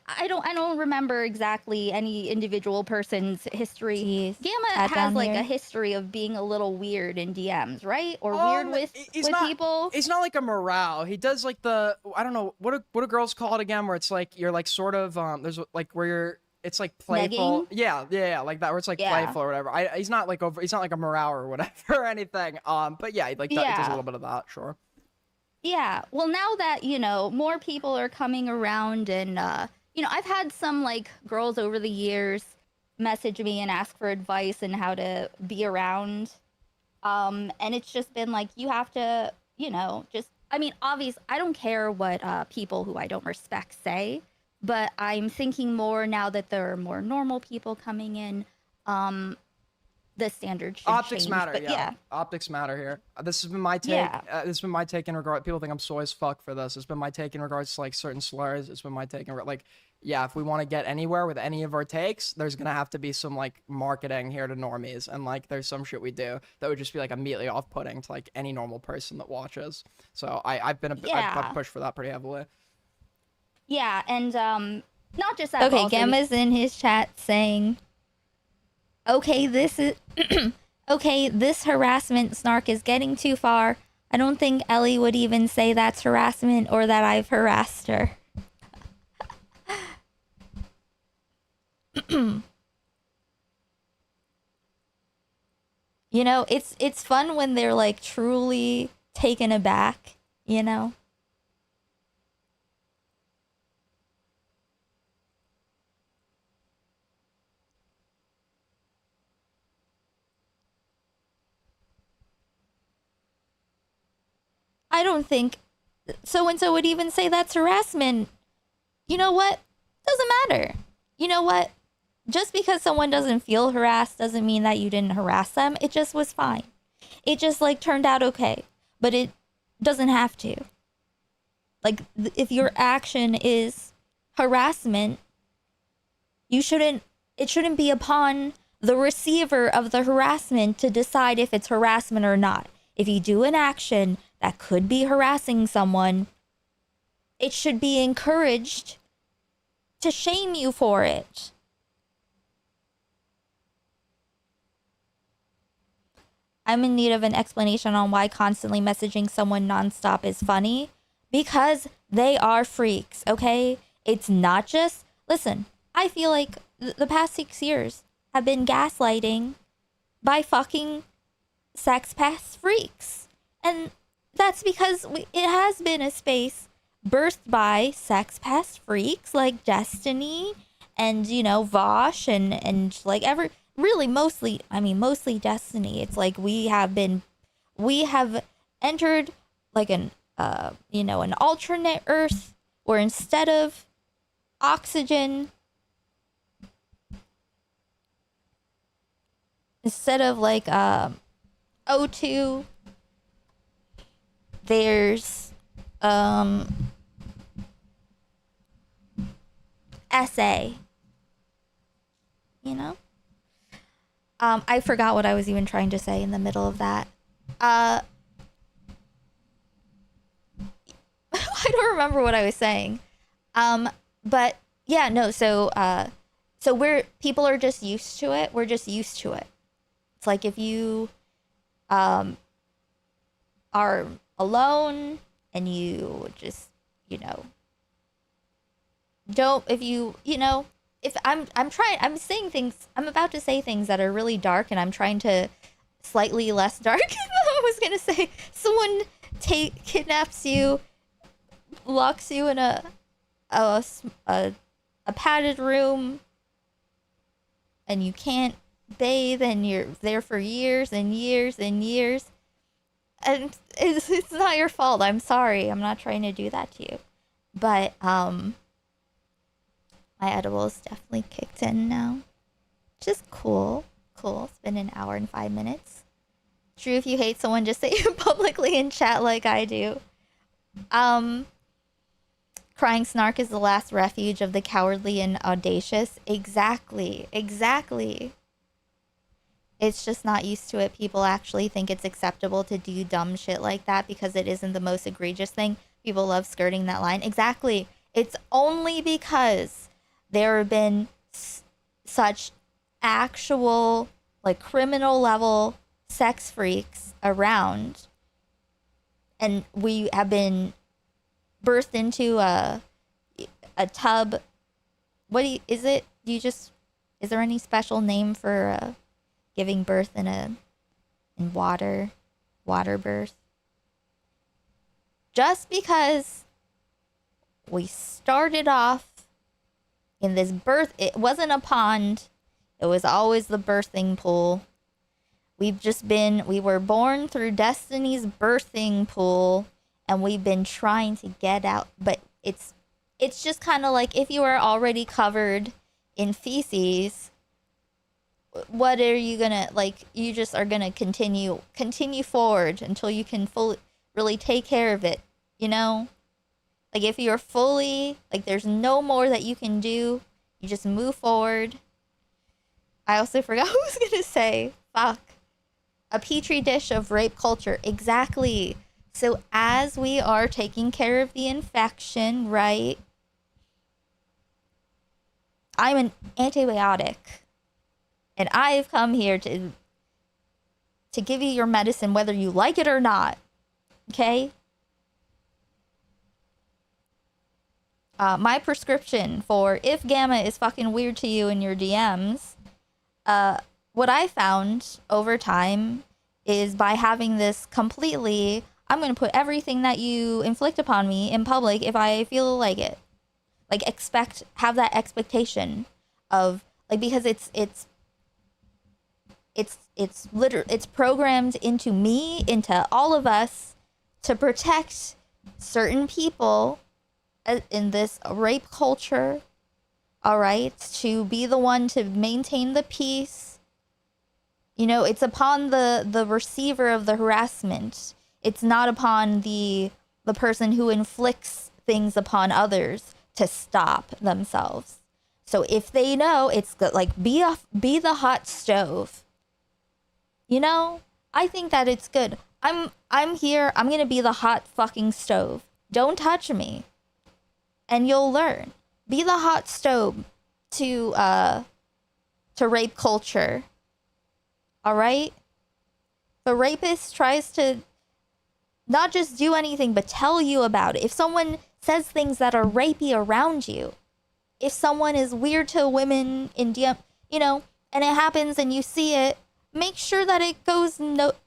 I don't remember exactly any individual person's history. Jeez, Gamma that has down like here. a history of being a little weird in DMs, right? Or weird with people. It's not like a morale. He does like I don't know what do girls call it again, where it's like you're like sort of there's like where you're. It's like playful. Negging? Yeah, like that, where it's like playful or whatever. He's not like he's not like a morale or whatever or anything. But yeah, like he does a little bit of that, sure. Yeah. Well, now that, you know, more people are coming around and, you know, I've had some like girls over the years message me and ask for advice and how to be around. And it's just been like, you have to, you know, I mean, obviously, I don't care what people who I don't respect say, but I'm thinking more now that there are more normal people coming in. the standard should Optics change. matter, But yeah. Optics matter here. This has been my take. Yeah. This has been my take in regard. People think I'm soy as fuck for this. It's been my take in regards to like certain slurs. It's been my take in like, yeah. If we want to get anywhere with any of our takes, there's gonna have to be some like marketing here to normies, and like there's some shit we do that would just be like immediately off-putting to like any normal person that watches. So I've pushed for that pretty heavily. Yeah, and not just that. but Okay, also Gamma's in his chat saying, okay, this is okay, this harassment snark is getting too far. I don't think Ellie would even say that's harassment or that I've harassed her. You know, it's fun when they're like truly taken aback, you know? I don't think so-and-so would even say that's harassment. You know what? Doesn't matter. You know what? Just because someone doesn't feel harassed doesn't mean that you didn't harass them. It just was fine. It just like turned out okay. But it doesn't have to. Like if your action is harassment, it shouldn't be upon the receiver of the harassment to decide if it's harassment or not. If you do an action that could be harassing someone, it should be encouraged to shame you for it. I'm in need of an explanation on why constantly messaging someone nonstop is funny. Because they are freaks, okay? It's not just... Listen, I feel like the past 6 years have been gaslighting by fucking sex past freaks. And that's because it has been a space birthed by sex past freaks like Destiny and, you know, Vosh and like mostly Destiny. It's like we have entered like an alternate Earth where instead of oxygen, instead of like O2, there's SA. You know? I forgot what I was even trying to say in the middle of that. I don't remember what I was saying. But yeah, no, so people are just used to it. We're just used to it. It's like if you are alone and you just, you know, if I'm about to say things that are really dark and I'm trying to slightly less dark. I was going to say someone kidnaps you, locks you in a padded room and you can't bathe and you're there for years and years and years. And it's not your fault. I'm sorry. I'm not trying to do that to you. But my edible is definitely kicked in now. Which is cool. Cool. It's been an hour and 5 minutes. True, if you hate someone, just say it publicly in chat like I do. Crying snark is the last refuge of the cowardly and audacious. Exactly. It's just not used to it. People actually think it's acceptable to do dumb shit like that because it isn't the most egregious thing. People love skirting that line. Exactly. It's only because there have been such actual, like, criminal level sex freaks around, and we have been birthed into a tub. Is there any special name for giving birth in water birth? Just because we started off in this it wasn't a pond, it was always the birthing pool. We were born through Destiny's birthing pool, and we've been trying to get out. But it's just kind of like if you are already covered in feces, what are you gonna, like, you just are gonna continue forward until you can fully really take care of it, you know? Like, if you're fully, like, there's no more that you can do, you just move forward. I also forgot what I was gonna say. Fuck. A petri dish of rape culture. Exactly. So as we are taking care of the infection, right? I'm an antibiotic. And I've come here to give you your medicine whether you like it or not. Okay? My prescription for if Gamma is fucking weird to you in your DMs, what I found over time is by having this completely, I'm going to put everything that you inflict upon me in public if I feel like it. Like, have that expectation of, like, because it's literally, it's programmed into me, into all of us, to protect certain people in this rape culture, all right, to be the one to maintain the peace. You know, it's upon the receiver of the harassment. It's not upon the person who inflicts things upon others to stop themselves. So if they know, it's good, like, be the hot stove. You know, I think that it's good. I'm here. I'm gonna be the hot fucking stove. Don't touch me, and you'll learn. Be the hot stove to rape culture. All right. The rapist tries to not just do anything, but tell you about it. If someone says things that are rapey around you, if someone is weird to women in DM, you know, and it happens and you see it, make sure that it goes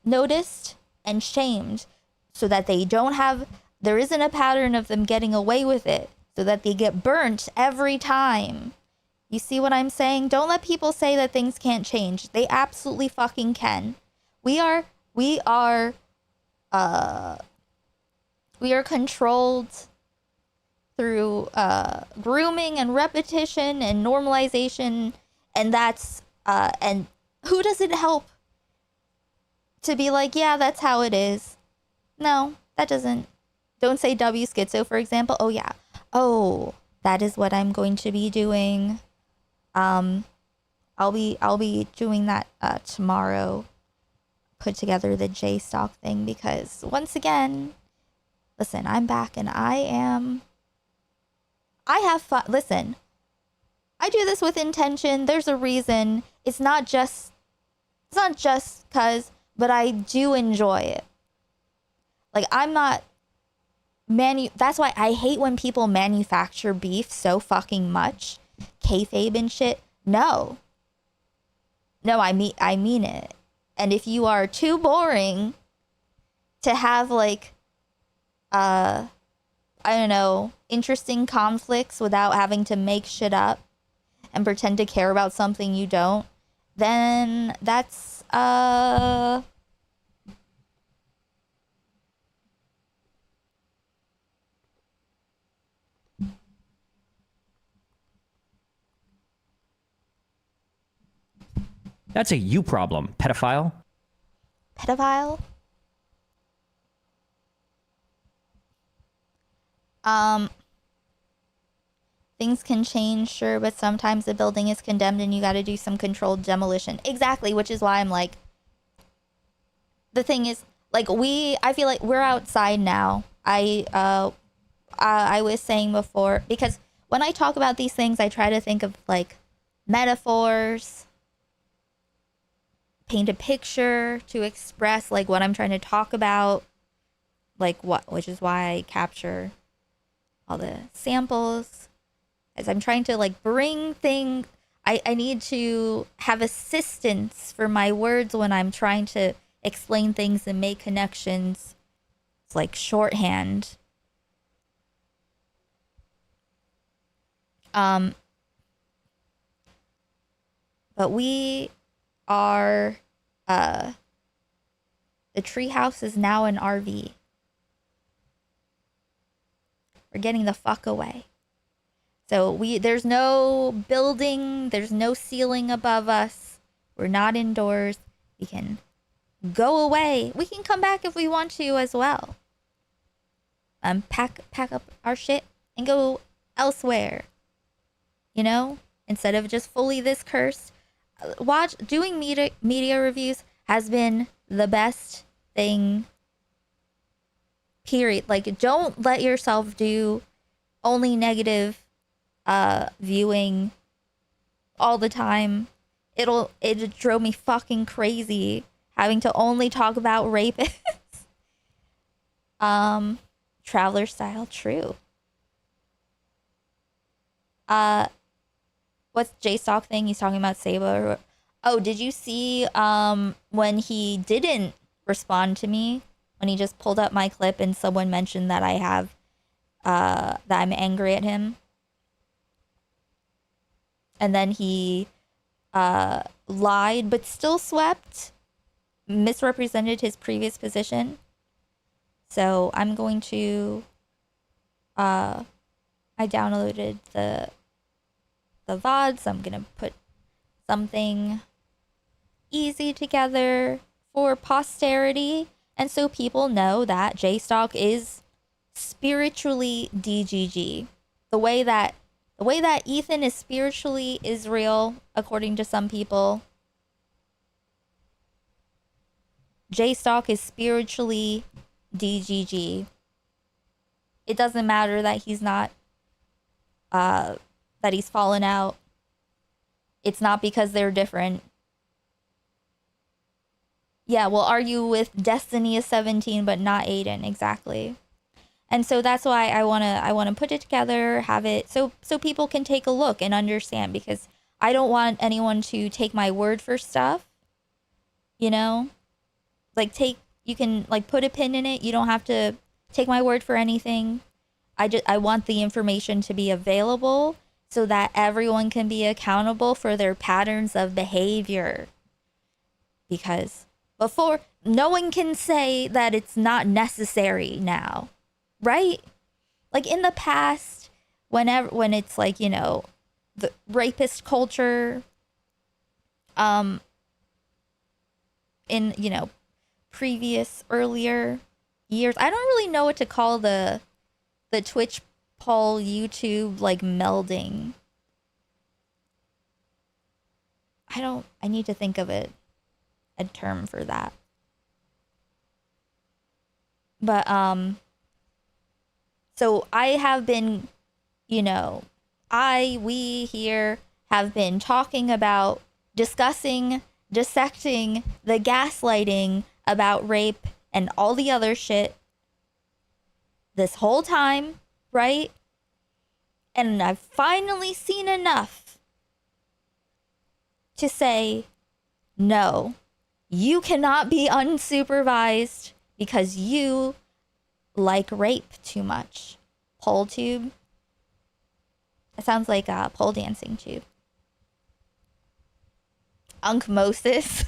noticed and shamed so that there isn't a pattern of them getting away with it, so that they get burnt every time. You see what I'm saying? Don't let people say that things can't change. They absolutely fucking can. We are controlled through grooming and repetition and normalization, and that's and who does it help to be like, yeah, that's how it is? No, that doesn't. Don't say W schizo, for example. Oh yeah. Oh, that is what I'm going to be doing. I'll be doing that tomorrow. Put together the J stock thing, because once again, listen, I'm back and I have fun. Listen, I do this with intention. There's a reason. It's not just cause, but I do enjoy it. Like, I'm not that's why I hate when people manufacture beef so fucking much. Kayfabe and shit. No, I mean it. And if you are too boring to have, like, I don't know, interesting conflicts without having to make shit up and pretend to care about something you don't, then that's That's a you problem, pedophile. Pedophile? Things can change, sure, but sometimes the building is condemned and you gotta do some controlled demolition. Exactly, which is why I'm like, the thing is, like, I feel like we're outside now. I was saying before, because when I talk about these things, I try to think of, like, metaphors, paint a picture to express, like, what I'm trying to talk about, like, which is why I capture all the samples, as I'm trying to, like, bring things. I need to have assistance for my words when I'm trying to explain things and make connections. It's like shorthand. But we are, the treehouse is now an RV. We're getting the fuck away. So there's no building, there's no ceiling above us. We're not indoors. We can go away. We can come back if we want to as well. Pack up our shit and go elsewhere. You know, instead of just fully this cursed. Doing media reviews has been the best thing. Period. Like, don't let yourself do only negative viewing all the time. It drove me fucking crazy having to only talk about rapists. Traveler style, true. What's J-Stock thing? He's talking about Saba. Oh, did you see when he didn't respond to me? When he just pulled up my clip and someone mentioned that I have that I'm angry at him. And then he lied but still swept, misrepresented his previous position. So I'm going to I downloaded the VOD, so I'm gonna put something easy together for posterity, and so people know that J-Stock is spiritually DGG. The way that Ethan is spiritually Israel, according to some people, J-Stock is spiritually DGG. It doesn't matter that he's not, that he's fallen out. It's not because they're different. Yeah, we'll argue with Destiny is 17, but not Aiden, exactly. And so that's why I wanna put it together, have it so people can take a look and understand, because I don't want anyone to take my word for stuff. You know? Like you can like put a pin in it. You don't have to take my word for anything. I want the information to be available so that everyone can be accountable for their patterns of behavior. Because before, no one can say that it's not necessary now, right? Like in the past, when it's like, you know, the rapist culture, in, you know, earlier years, I don't really know what to call the Twitch poll YouTube like melding. I need to think of a term for that. But so I have been, you know, we here have been talking about, discussing, dissecting the gaslighting about rape and all the other shit this whole time, right? And I've finally seen enough to say, no, you cannot be unsupervised because you like rape too much. Pole tube. It sounds like a pole dancing tube. Unkmosis.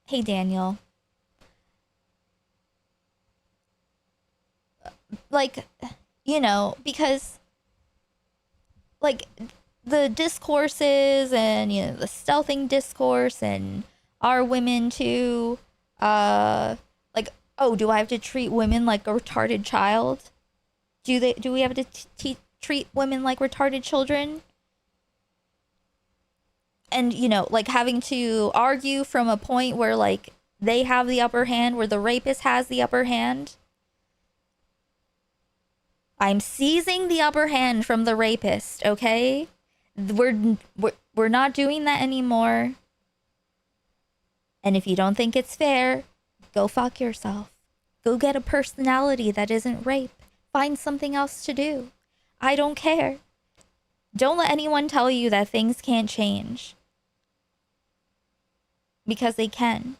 Hey Daniel. Like, you know, because like the discourses and, you know, the stealthing discourse and are women too, like, oh, do I have to treat women like a retarded child? Do we have to treat women like retarded children? And, you know, like having to argue from a point where like they have the upper hand, where the rapist has the upper hand. I'm seizing the upper hand from the rapist, okay? We're not doing that anymore. And if you don't think it's fair, go fuck yourself. Go get a personality that isn't rape. Find something else to do. I don't care. Don't let anyone tell you that things can't change. Because they can.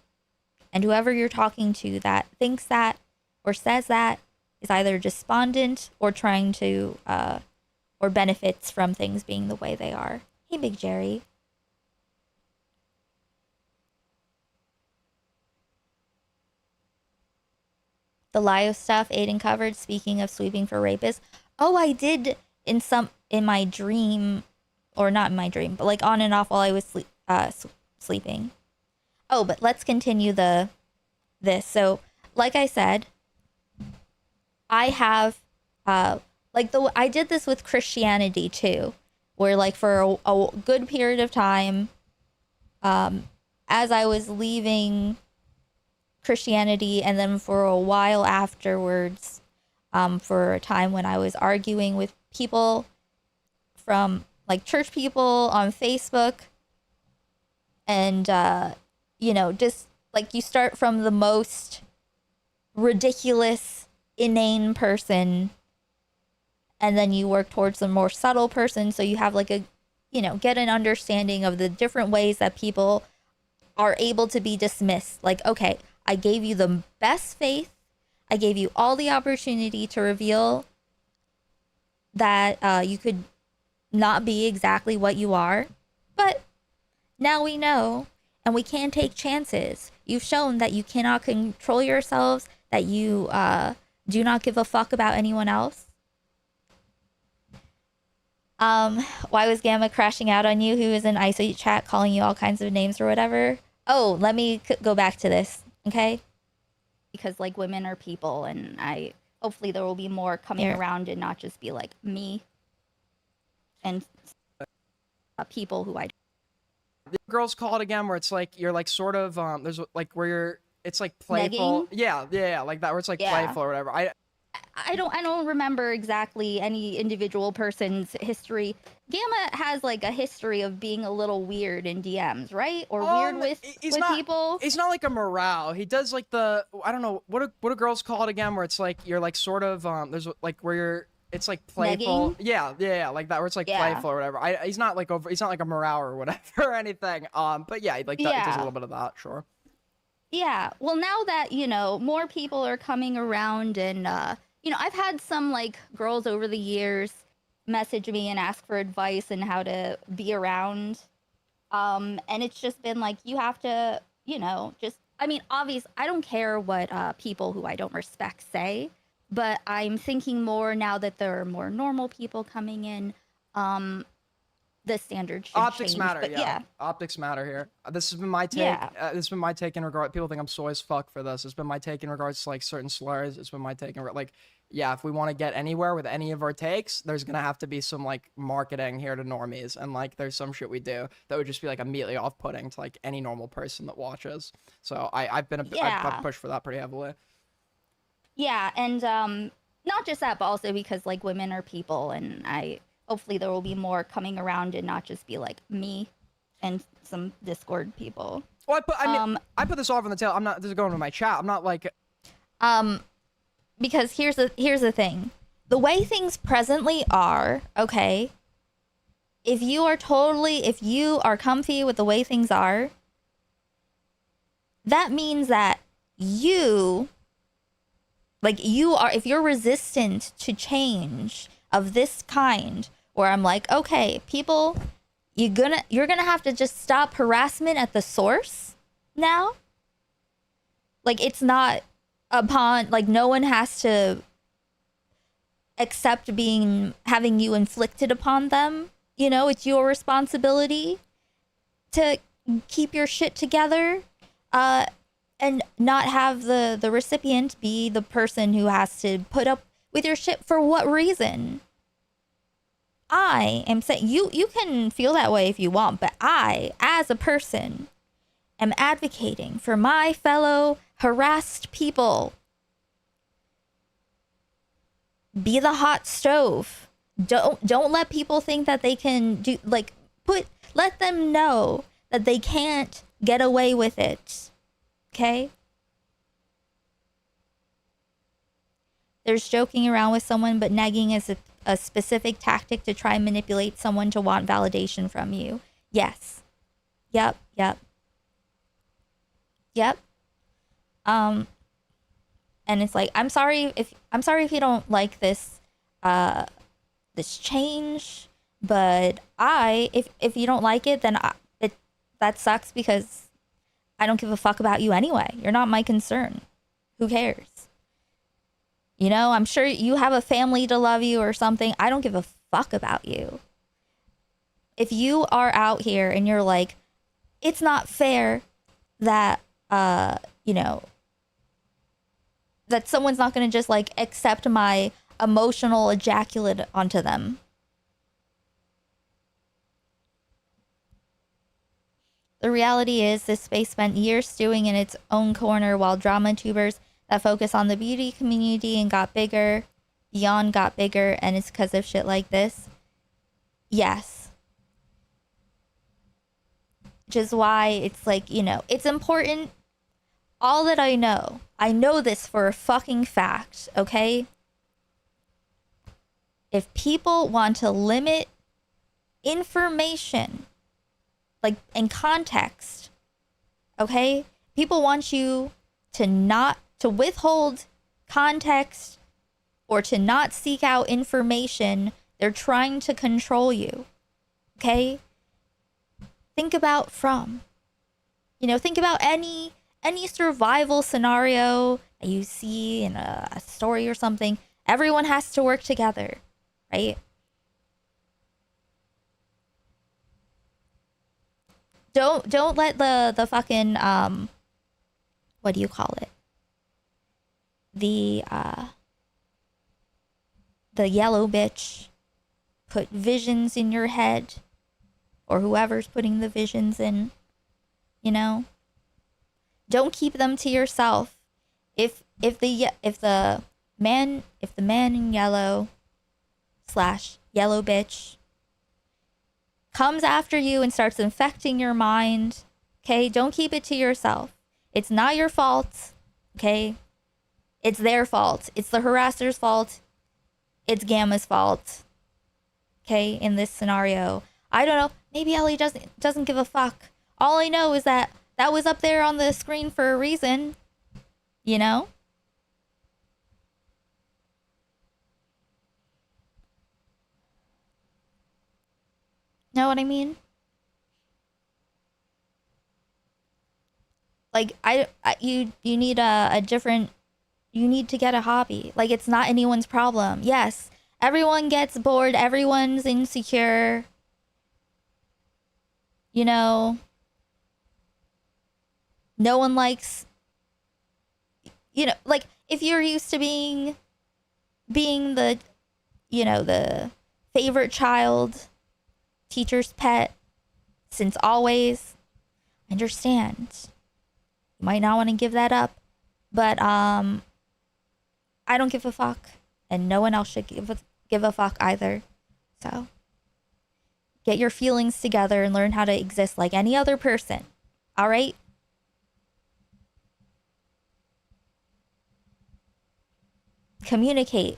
And whoever you're talking to that thinks that or says that is either despondent or trying to, or benefits from things being the way they are. Hey, Big Jerry. The Lio stuff Aiden covered, speaking of sweeping for rapists. Oh, I did in my dream or not in my dream, but like on and off while I was sleeping. Oh, but let's continue this. So, like I said, I have I did this with Christianity too, where like for a good period of time, as I was leaving Christianity, and then for a while afterwards, for a time when I was arguing with people from like church people on Facebook, and just like you start from the most ridiculous, inane person, and then you work towards the more subtle person, so you have like a get an understanding of the different ways that people are able to be dismissed. Like, okay, I gave you the best faith, I gave you all the opportunity to reveal that you could not be exactly what you are, but now we know, and we can take chances. You've shown that you cannot control yourselves, that you do not give a fuck about anyone else. Why was Gamma crashing out on you? Who is in ISO chat calling you all kinds of names or whatever? Oh, let me go back to this, okay? Because like women are people, and hopefully there will be more coming around and not just be like me and people who I. The girls call it again, where it's like you're like sort of there's like where you're it's like playful. Negging? Yeah, like that, where it's like playful or whatever. I don't remember exactly any individual person's history. Gamma has like a history of being a little weird in DMs, right? Or weird with people. He's not like a morale. He does like the I don't know what do girls call it again, where it's like you're like sort of there's like where you're it's like playful. Negging? Yeah, like that, where it's like playful or whatever. He's not like he's not like a morale or whatever or anything. But yeah, like that, he does a little bit of that, sure. Yeah. Well, now that more people are coming around, and I've had some like girls over the years message me and ask for advice and how to be around. And it's just been like, you have to, obviously I don't care what people who I don't respect say, but I'm thinking more now that there are more normal people coming in, the standard should Optics change. matter, But yeah. Optics matter here. This has been my take. Yeah. This has been my take in regard. People think I'm soy as fuck for this. It's been my take in regards to like certain slurs. It's been my take in like, yeah, if we want to get anywhere with any of our takes, there's gonna have to be some like marketing here to normies, and like there's some shit we do that would just be like immediately off-putting to like any normal person that watches. So I've pushed for that pretty heavily. Yeah, and not just that, but also because like women are people, and hopefully there will be more coming around and not just be like me and some Discord people. Well, I put this off on the tail. I'm not. This is going to my chat. I'm not like. Because here's the thing. The way things presently are, okay, if you are comfy with the way things are, that means that if you're resistant to change of this kind, where I'm like, okay, people, you're gonna have to just stop harassment at the source now. Like, it's not no one has to accept having you inflicted upon them. It's your responsibility to keep your shit together, and not have the recipient be the person who has to put up with your shit. For what reason? I am saying, you can feel that way if you want, but I, as a person, am advocating for my fellow harassed people. Be the hot stove. Don't let people think that they can let them know that they can't get away with it. Okay? There's joking around with someone, but nagging is a specific tactic to try and manipulate someone to want validation from you. Yes. Yep. And it's like, I'm sorry if you don't like this change, but if you don't like it, then that sucks, because I don't give a fuck about you anyway. You're not my concern. Who cares? I'm sure you have a family to love you or something. I don't give a fuck about you. if you are out here and you're like, it's not fair that you know, that someone's not going to just like accept my emotional ejaculate onto them. The reality is this space spent years stewing in its own corner while drama tubers that focus on the beauty community and got bigger, beyond got bigger, and it's because of shit like this. Yes. Which is why it's like, you know, it's important. All that I know this for a fucking fact, okay? If people want to limit information, like in context, okay? People want you to withhold context or to not seek out information. They're trying to control you, okay? Think about think about any survival scenario that you see in a story or something. Everyone has to work together, right? Don't let the fucking what do you call it? The yellow bitch put visions in your head, or whoever's putting the visions in, you know? Don't keep them to yourself. If the man in yellow / yellow bitch comes after you and starts infecting your mind, okay, don't keep it to yourself. It's not your fault, okay? It's their fault. It's the harasser's fault. It's Gamma's fault, okay, in this scenario. I don't know. Maybe Ellie doesn't give a fuck. All I know is that was up there on the screen for a reason, you know? Know what I mean? Like you need a different, you need to get a hobby. Like, it's not anyone's problem. Yes, everyone gets bored, everyone's insecure. You know, no one likes, you know, like if you're used to being the, you know, the favorite child, teacher's pet since always, I understand. You might not want to give that up, but I don't give a fuck, and no one else should give a fuck either. So get your feelings together and learn how to exist like any other person. All right? Communicate,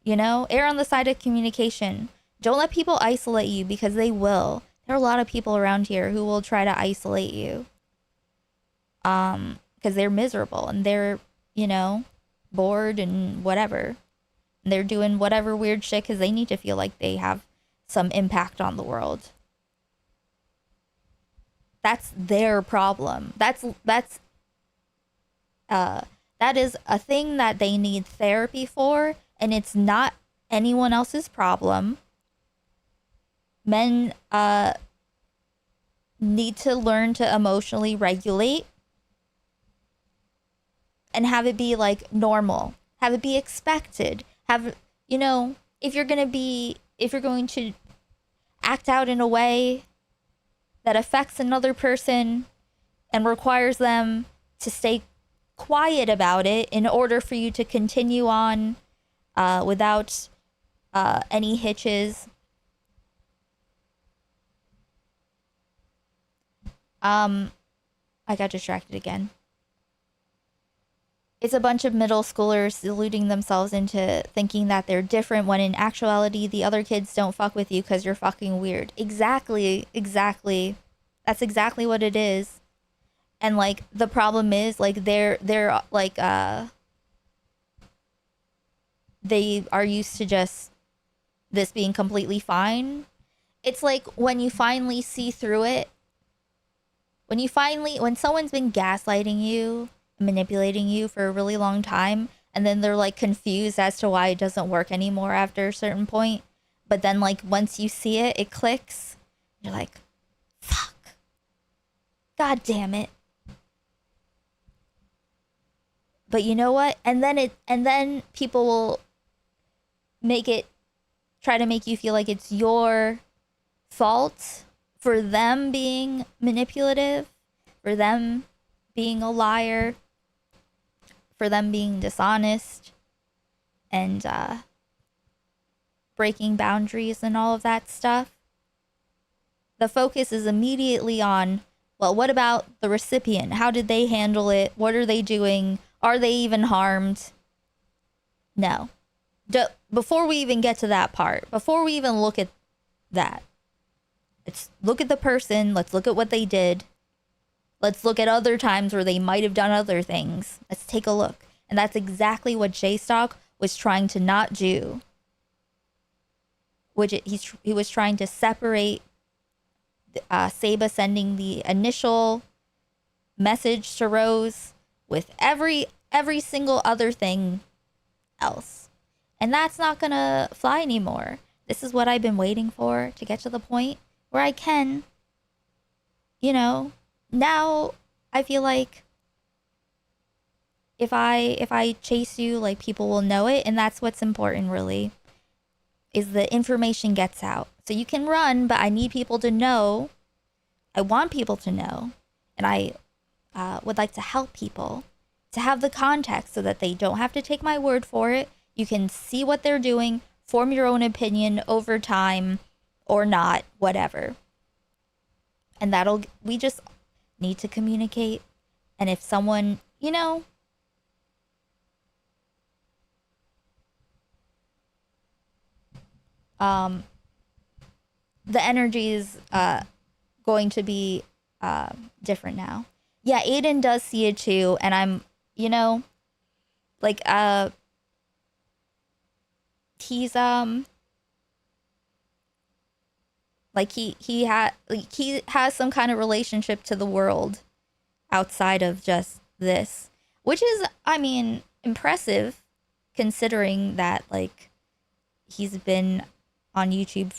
you know? Err on the side of communication. Don't let people isolate you, because they will. There are a lot of people around here who will try to isolate you. Because they're miserable and they're, you know, bored and whatever. And they're doing whatever weird shit because they need to feel like they have some impact on the world. That's their problem. That is a thing that they need therapy for, and it's not anyone else's problem. Men need to learn to emotionally regulate and have it be like normal, have it be expected, have, you know, if you're going to act out in a way that affects another person and requires them to stay quiet about it in order for you to continue on without any hitches. I got distracted again. It's a bunch of middle schoolers deluding themselves into thinking that they're different when in actuality the other kids don't fuck with you because you're fucking weird. Exactly. That's exactly what it is. And like the problem is like they're like they are used to just this being completely fine. It's like when you finally see through it, when someone's been gaslighting you, manipulating you for a really long time, and then they're like confused as to why it doesn't work anymore after a certain point, but then like once you see it, it clicks. You're like, fuck. God damn it. But you know what? And then people will try to make you feel like it's your fault for them being manipulative, for them being a liar, for them being dishonest, and breaking boundaries and all of that stuff. The focus is immediately on, well, what about the recipient? How did they handle it? What are they doing? Are they even harmed? No. Before we even get to that part, before we even look at that, let's look at the person. Let's look at what they did. Let's look at other times where they might have done other things. Let's take a look. And that's exactly what J-Stock was trying to not do. He was trying to separate Saba sending the initial message to Rose with every single other thing else. And that's not gonna fly anymore. This is what I've been waiting for, to get to the point where I can, now I feel like if I chase you, like, people will know it, and that's what's important, really, is the information gets out. So you can run, but I need people to know. I want people to know, and I would like to help people to have the context so that they don't have to take my word for it. You can see what they're doing, form your own opinion over time or not, whatever. And we just need to communicate. And if someone, the energy is going to be different now. Yeah, Aiden does see it too, and I'm, like, he's like he has some kind of relationship to the world outside of just this, which is, I mean, impressive considering that, like, he's been on YouTube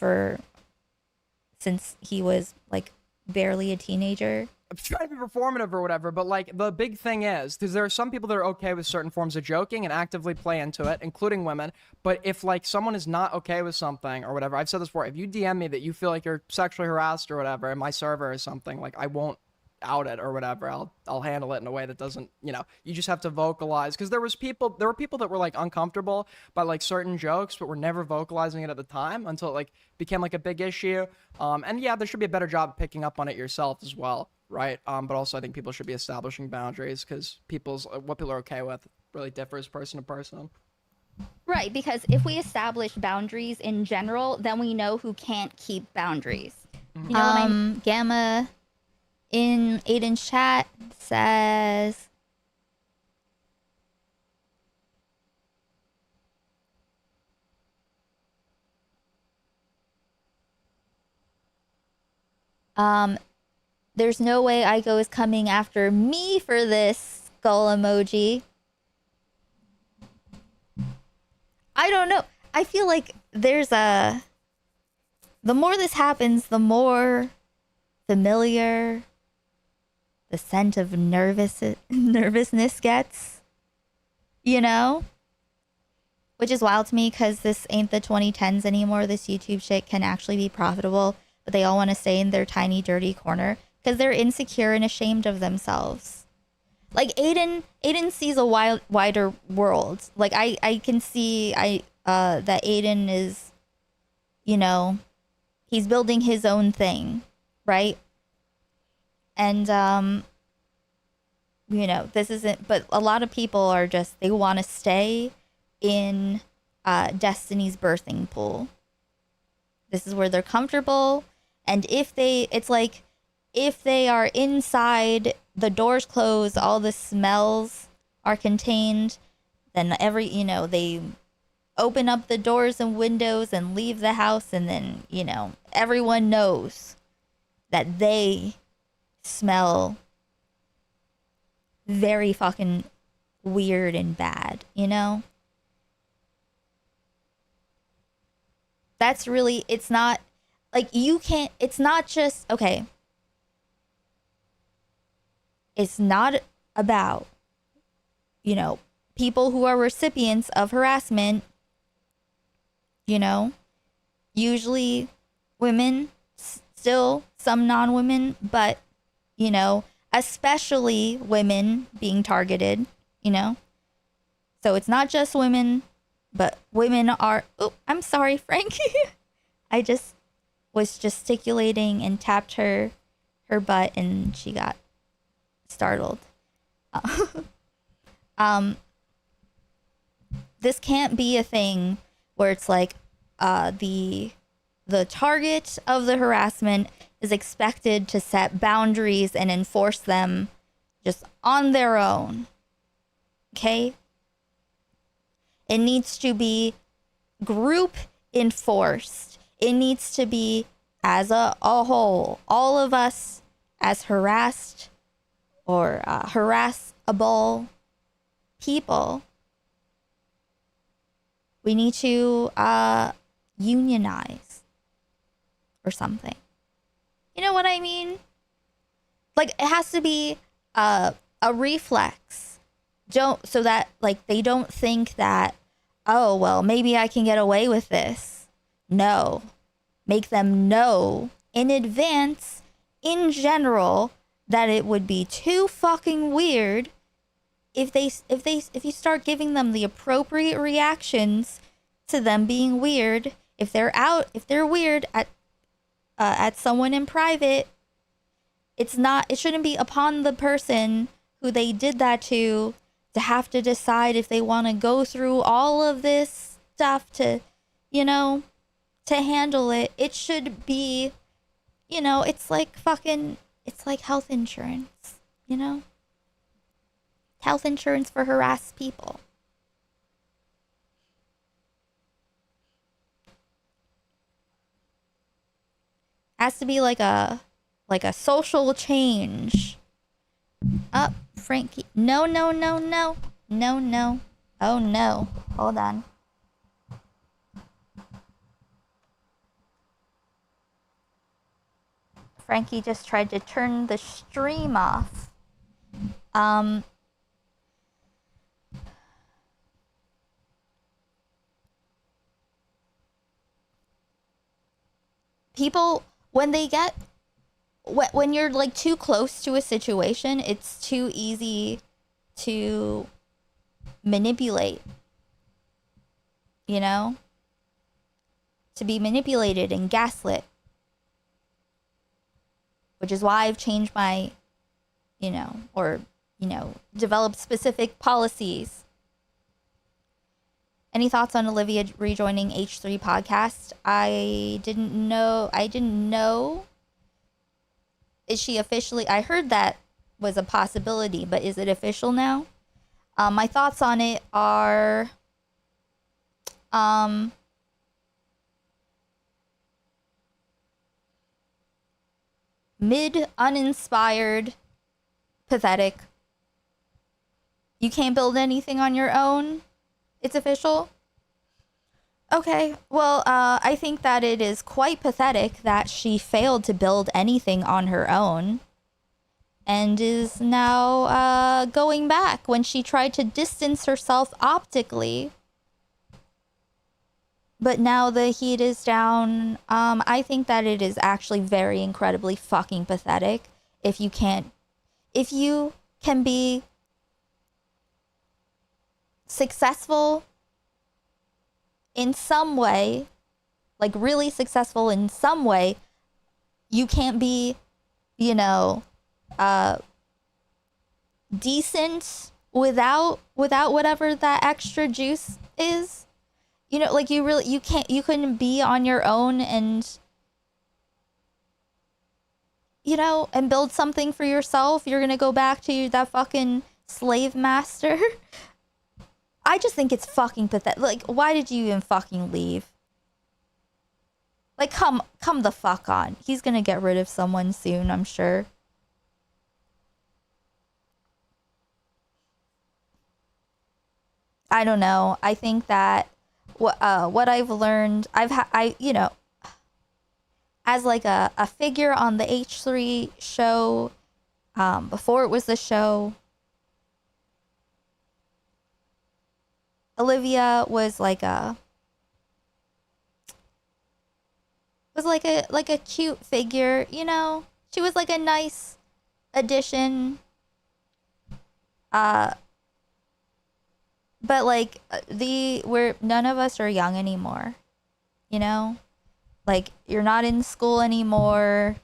since he was, like, barely a teenager. I'm trying to be performative or whatever, but, like, the big thing is, because there are some people that are okay with certain forms of joking and actively play into it, including women. But if, like, someone is not okay with something or whatever, I've said this before, if you DM me that you feel like you're sexually harassed or whatever in my server or something, like, I won't out it or whatever. I'll handle it in a way that doesn't, you just have to vocalize. Because there were people that were, like, uncomfortable by, like, certain jokes, but were never vocalizing it at the time until it, like, became, like, a big issue. And yeah, there should be a better job picking up on it yourself as well. Right. But also I think people should be establishing boundaries, because what people are okay with really differs person to person. Right. Because if we establish boundaries in general, then we know who can't keep boundaries. You know what I mean? Gamma in Aiden's chat says, there's no way Aiko is coming after me for this skull emoji. I don't know. I feel like the more this happens, the more familiar the scent of nervousness gets, Which is wild to me, because this ain't the 2010s anymore. This YouTube shit can actually be profitable, but they all want to stay in their tiny, dirty corner because they're insecure and ashamed of themselves. Like, Aiden sees a wider world. Like, I can see that Aiden is, he's building his own thing, right? And, this isn't, but a lot of people are just, they want to stay in Destiny's birthing pool. This is where they're comfortable. And if they are inside, the doors closed, all the smells are contained, then they open up the doors and windows and leave the house, and then, everyone knows that they smell very fucking weird and bad, That's really, it's not, like, you can't, it's not just, okay, it's not about, you know, people who are recipients of harassment, you know, usually women, still some non-women, but, you know, especially women being targeted, you know. So it's not just women, but women are, oh, I'm sorry, Frankie. I just was gesticulating and tapped her butt and she got startled. This can't be a thing where it's like the target of the harassment is expected to set boundaries and enforce them just on their own. Okay? It needs to be group enforced. It needs to be as a whole. All of us as harassed or harassable people, we need to unionize or something. You know what I mean? Like, it has to be a reflex. So that, like, they don't think that, oh, well, maybe I can get away with this. No. Make them know in advance, in general, that it would be too fucking weird if you start giving them the appropriate reactions to them being weird. If they're weird at someone in private, it shouldn't be upon the person who they did that to have to decide if they want to go through all of this stuff to, you know, to handle it. It should be, you know, it's like health insurance, you know? Health insurance for harassed people. Has to be like a social change. Up, Frankie. No. Oh no. Hold on. Frankie just tried to turn the stream off. People, when you're like too close to a situation, it's too easy to manipulate, you know, to be manipulated and gaslit, which is why I've changed my, developed specific policies. Any thoughts on Olivia rejoining H3 podcast? I didn't know. Is she officially? I heard that was a possibility, but is it official now? My thoughts on it are, mid, uninspired, pathetic. You can't build anything on your own. It's official? Okay, well, I think that it is quite pathetic that she failed to build anything on her own and is now going back when she tried to distance herself optically. But now the heat is down. I think that it is actually very incredibly fucking pathetic if you can be successful in some way, like really successful in some way, you can't be, decent without whatever that extra juice is. You know, like you couldn't be on your own and, and build something for yourself. You're gonna go back to that fucking slave master. I just think it's fucking pathetic. Like, why did you even fucking leave? Like, come the fuck on. He's gonna get rid of someone soon, I'm sure. I don't know. I think that what I've learned, I as like a figure on the H3 show, before it was the show. Olivia was like a cute figure, you know? She was like a nice addition. But like none of us are young anymore. You know? Like, you're not in school anymore.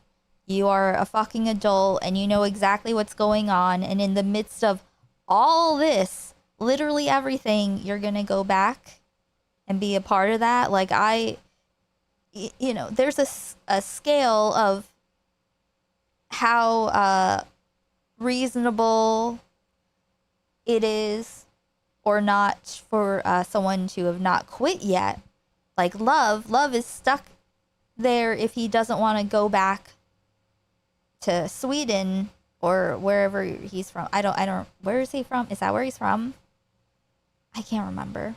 You are a fucking adult and you know exactly what's going on, and in the midst of all this, literally everything, you're gonna go back and be a part of that. Like, you know, there's a scale of how reasonable it is or not for someone to have not quit yet. Like, love is stuck there if he doesn't want to go back to Sweden or wherever he's from. I don't, where is he from? Is that where he's from? I can't remember.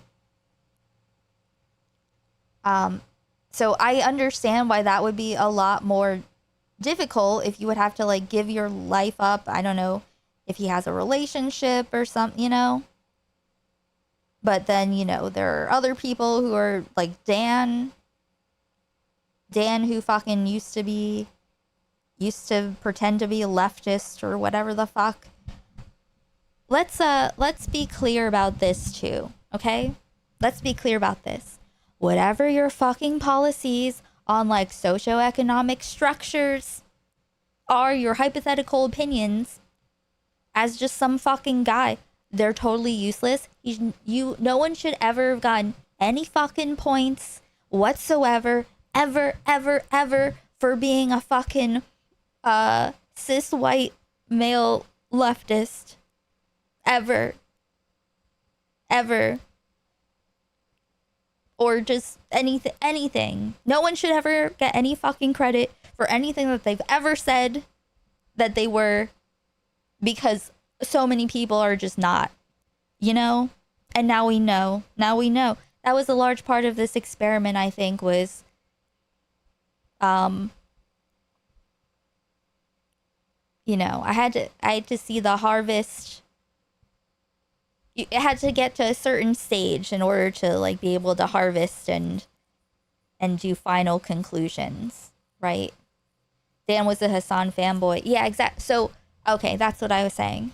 So I understand why that would be a lot more difficult if you would have to like give your life up. I don't know if he has a relationship or something, you know. But then, you know, there are other people who are like Dan who fucking used to pretend to be a leftist or whatever the fuck. Let's be clear about this too, okay? Let's be clear about this. Whatever your fucking policies on like socioeconomic structures are, your hypothetical opinions as just some fucking guy, they're totally useless. No one should ever have gotten any fucking points whatsoever, ever, for being a fucking cis white male leftist. Ever. Or just anything. No one should ever get any fucking credit for anything that they've ever said that they were, because so many people are just not, you know? And now we know. That was a large part of this experiment, I think, was you know, I had to see the harvest. It had to get to a certain stage in order to like be able to harvest and do final conclusions, right? Dan was a Hassan fanboy. Yeah, exactly. So, okay, that's what I was saying.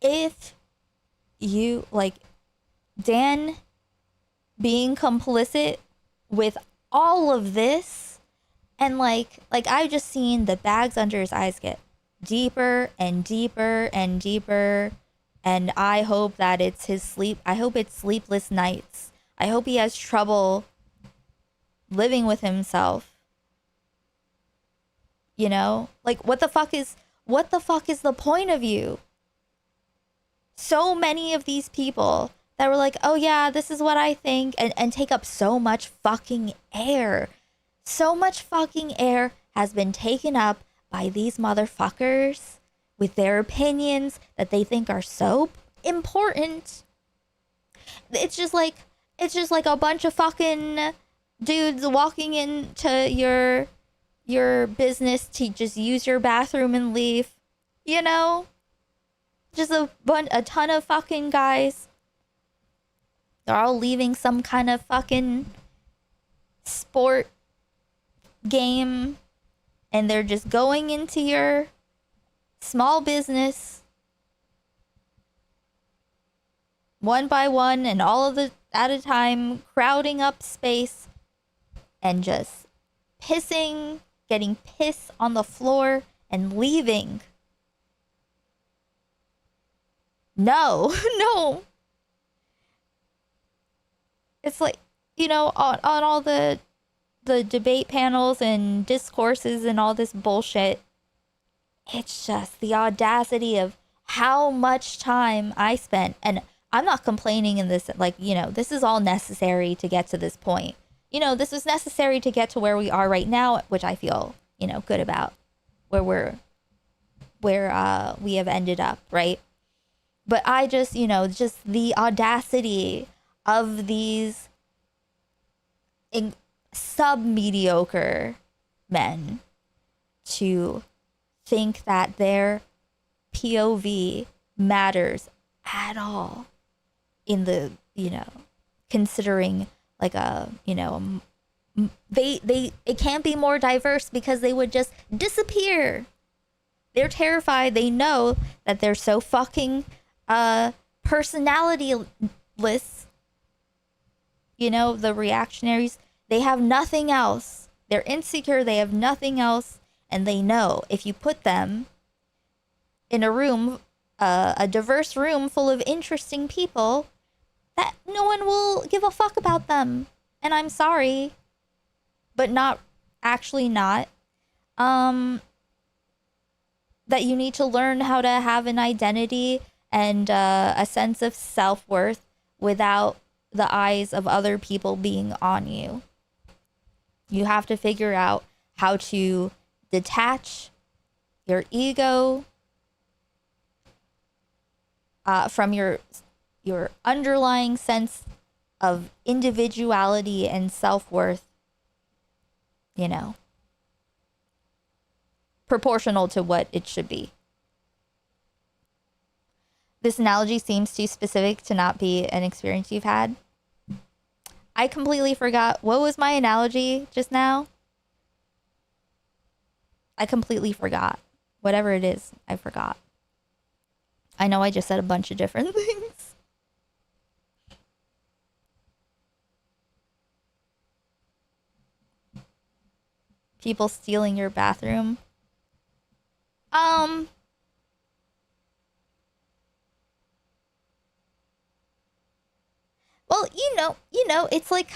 If you like Dan being complicit with all of this, and like I've just seen the bags under his eyes get deeper and deeper and deeper, and I hope that it's I hope it's sleepless nights. I hope he has trouble living with himself. You know? Like, what the fuck is the point of you? So many of these people that were like, oh yeah, this is what I think, and take up so much fucking air. So much fucking air has been taken up by these motherfuckers with their opinions that they think are so important. It's just like a bunch of fucking dudes walking into your business to just use your bathroom and leave. You know? Just a ton of fucking guys. They're all leaving some kind of fucking sport game, and they're just going into your small business one by one, and all of the at a time, crowding up space and just pissing, getting piss on the floor and leaving. No. It's like, you know, on all the debate panels and discourses and all this bullshit, it's just the audacity of how much time I spent. And I'm not complaining in this, like, you know, this is all necessary to get to this point. You know, this is necessary to get to where we are right now, which I feel, you know, good about where we have ended up, right? But I just, you know, just the audacity of these sub-mediocre men to think that their POV matters at all in the, considering like it can't be more diverse because they would just disappear. They're terrified. They know that they're so fucking personalityless. The reactionaries, they have nothing else. They're insecure. They have nothing else. And they know if you put them in a room, a diverse room full of interesting people, that no one will give a fuck about them. And I'm sorry, but not. That you need to learn how to have an identity and a sense of self-worth without the eyes of other people being on you. You have to figure out how to detach your ego from your underlying sense of individuality and self-worth, proportional to what it should be. This analogy seems too specific to not be an experience you've had. I completely forgot. What was my analogy just now? I completely forgot. Whatever it is, I forgot. I know I just said a bunch of different things. People stealing your bathroom. Well, it's like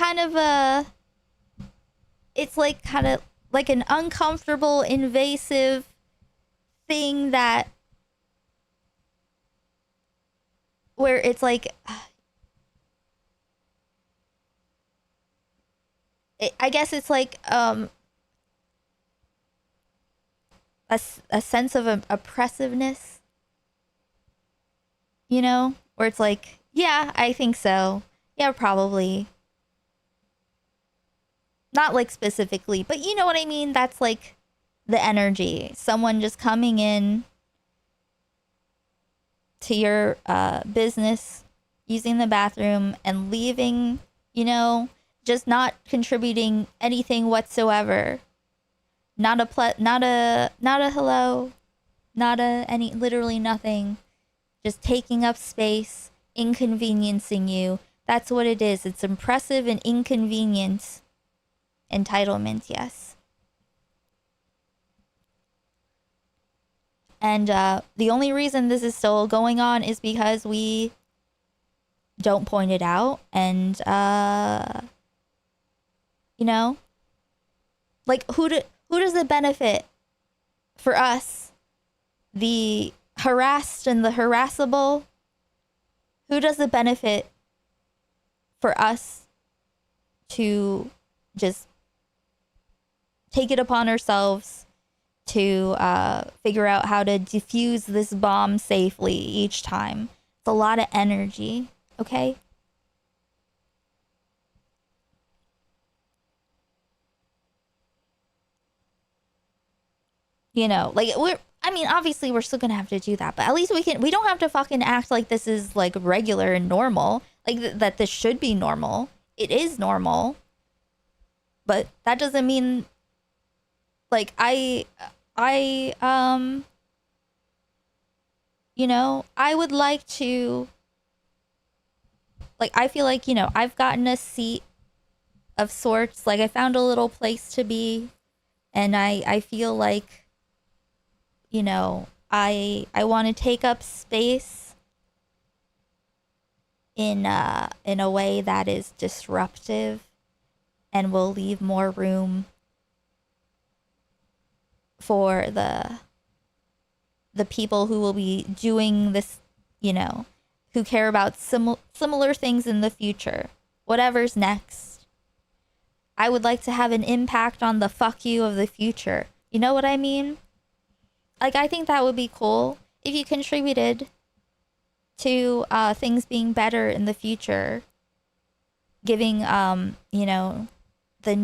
kind of like an uncomfortable, invasive thing that where it's like I guess it's like a sense of oppressiveness, where it's like, yeah, I think so. Yeah, probably. Not like specifically, but you know what I mean? That's like the energy. Someone just coming in to your business, using the bathroom and leaving, just not contributing anything whatsoever. Not a hello, literally nothing. Just taking up space, inconveniencing you. That's what it is. It's impressive and inconvenience. Entitlement, yes. And the only reason this is still going on is because we don't point it out. And, like, who does it benefit? For us, the harassed and the harassable? Who does it benefit for us to just take it upon ourselves to figure out how to defuse this bomb safely each time? It's a lot of energy, okay? Obviously we're still gonna have to do that, but at least we don't have to fucking act like this is like regular and normal, like that this should be normal. It is normal, but that doesn't mean like I would like to, like, I feel like, I've gotten a seat of sorts, like I found a little place to be, and I feel like, I want to take up space in a way that is disruptive and will leave more room for the people who will be doing this, who care about similar things in the future, whatever's next. I would like to have an impact on the fuck you of the future. You know what I mean? Like, I think that would be cool if you contributed to things being better in the future. Giving, the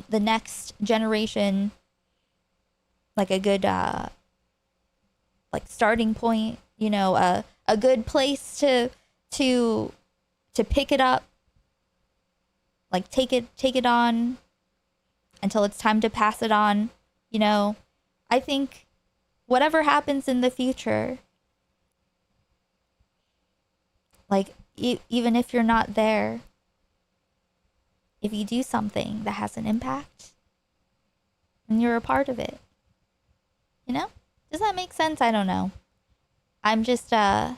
the next generation, like a good like starting point, you know, a good place to pick it up, like take it on until it's time to pass it on, you know. I think whatever happens in the future, like even if you're not there, if you do something that has an impact, and you're a part of it, you know? Does that make sense? I don't know. I'm just, aw,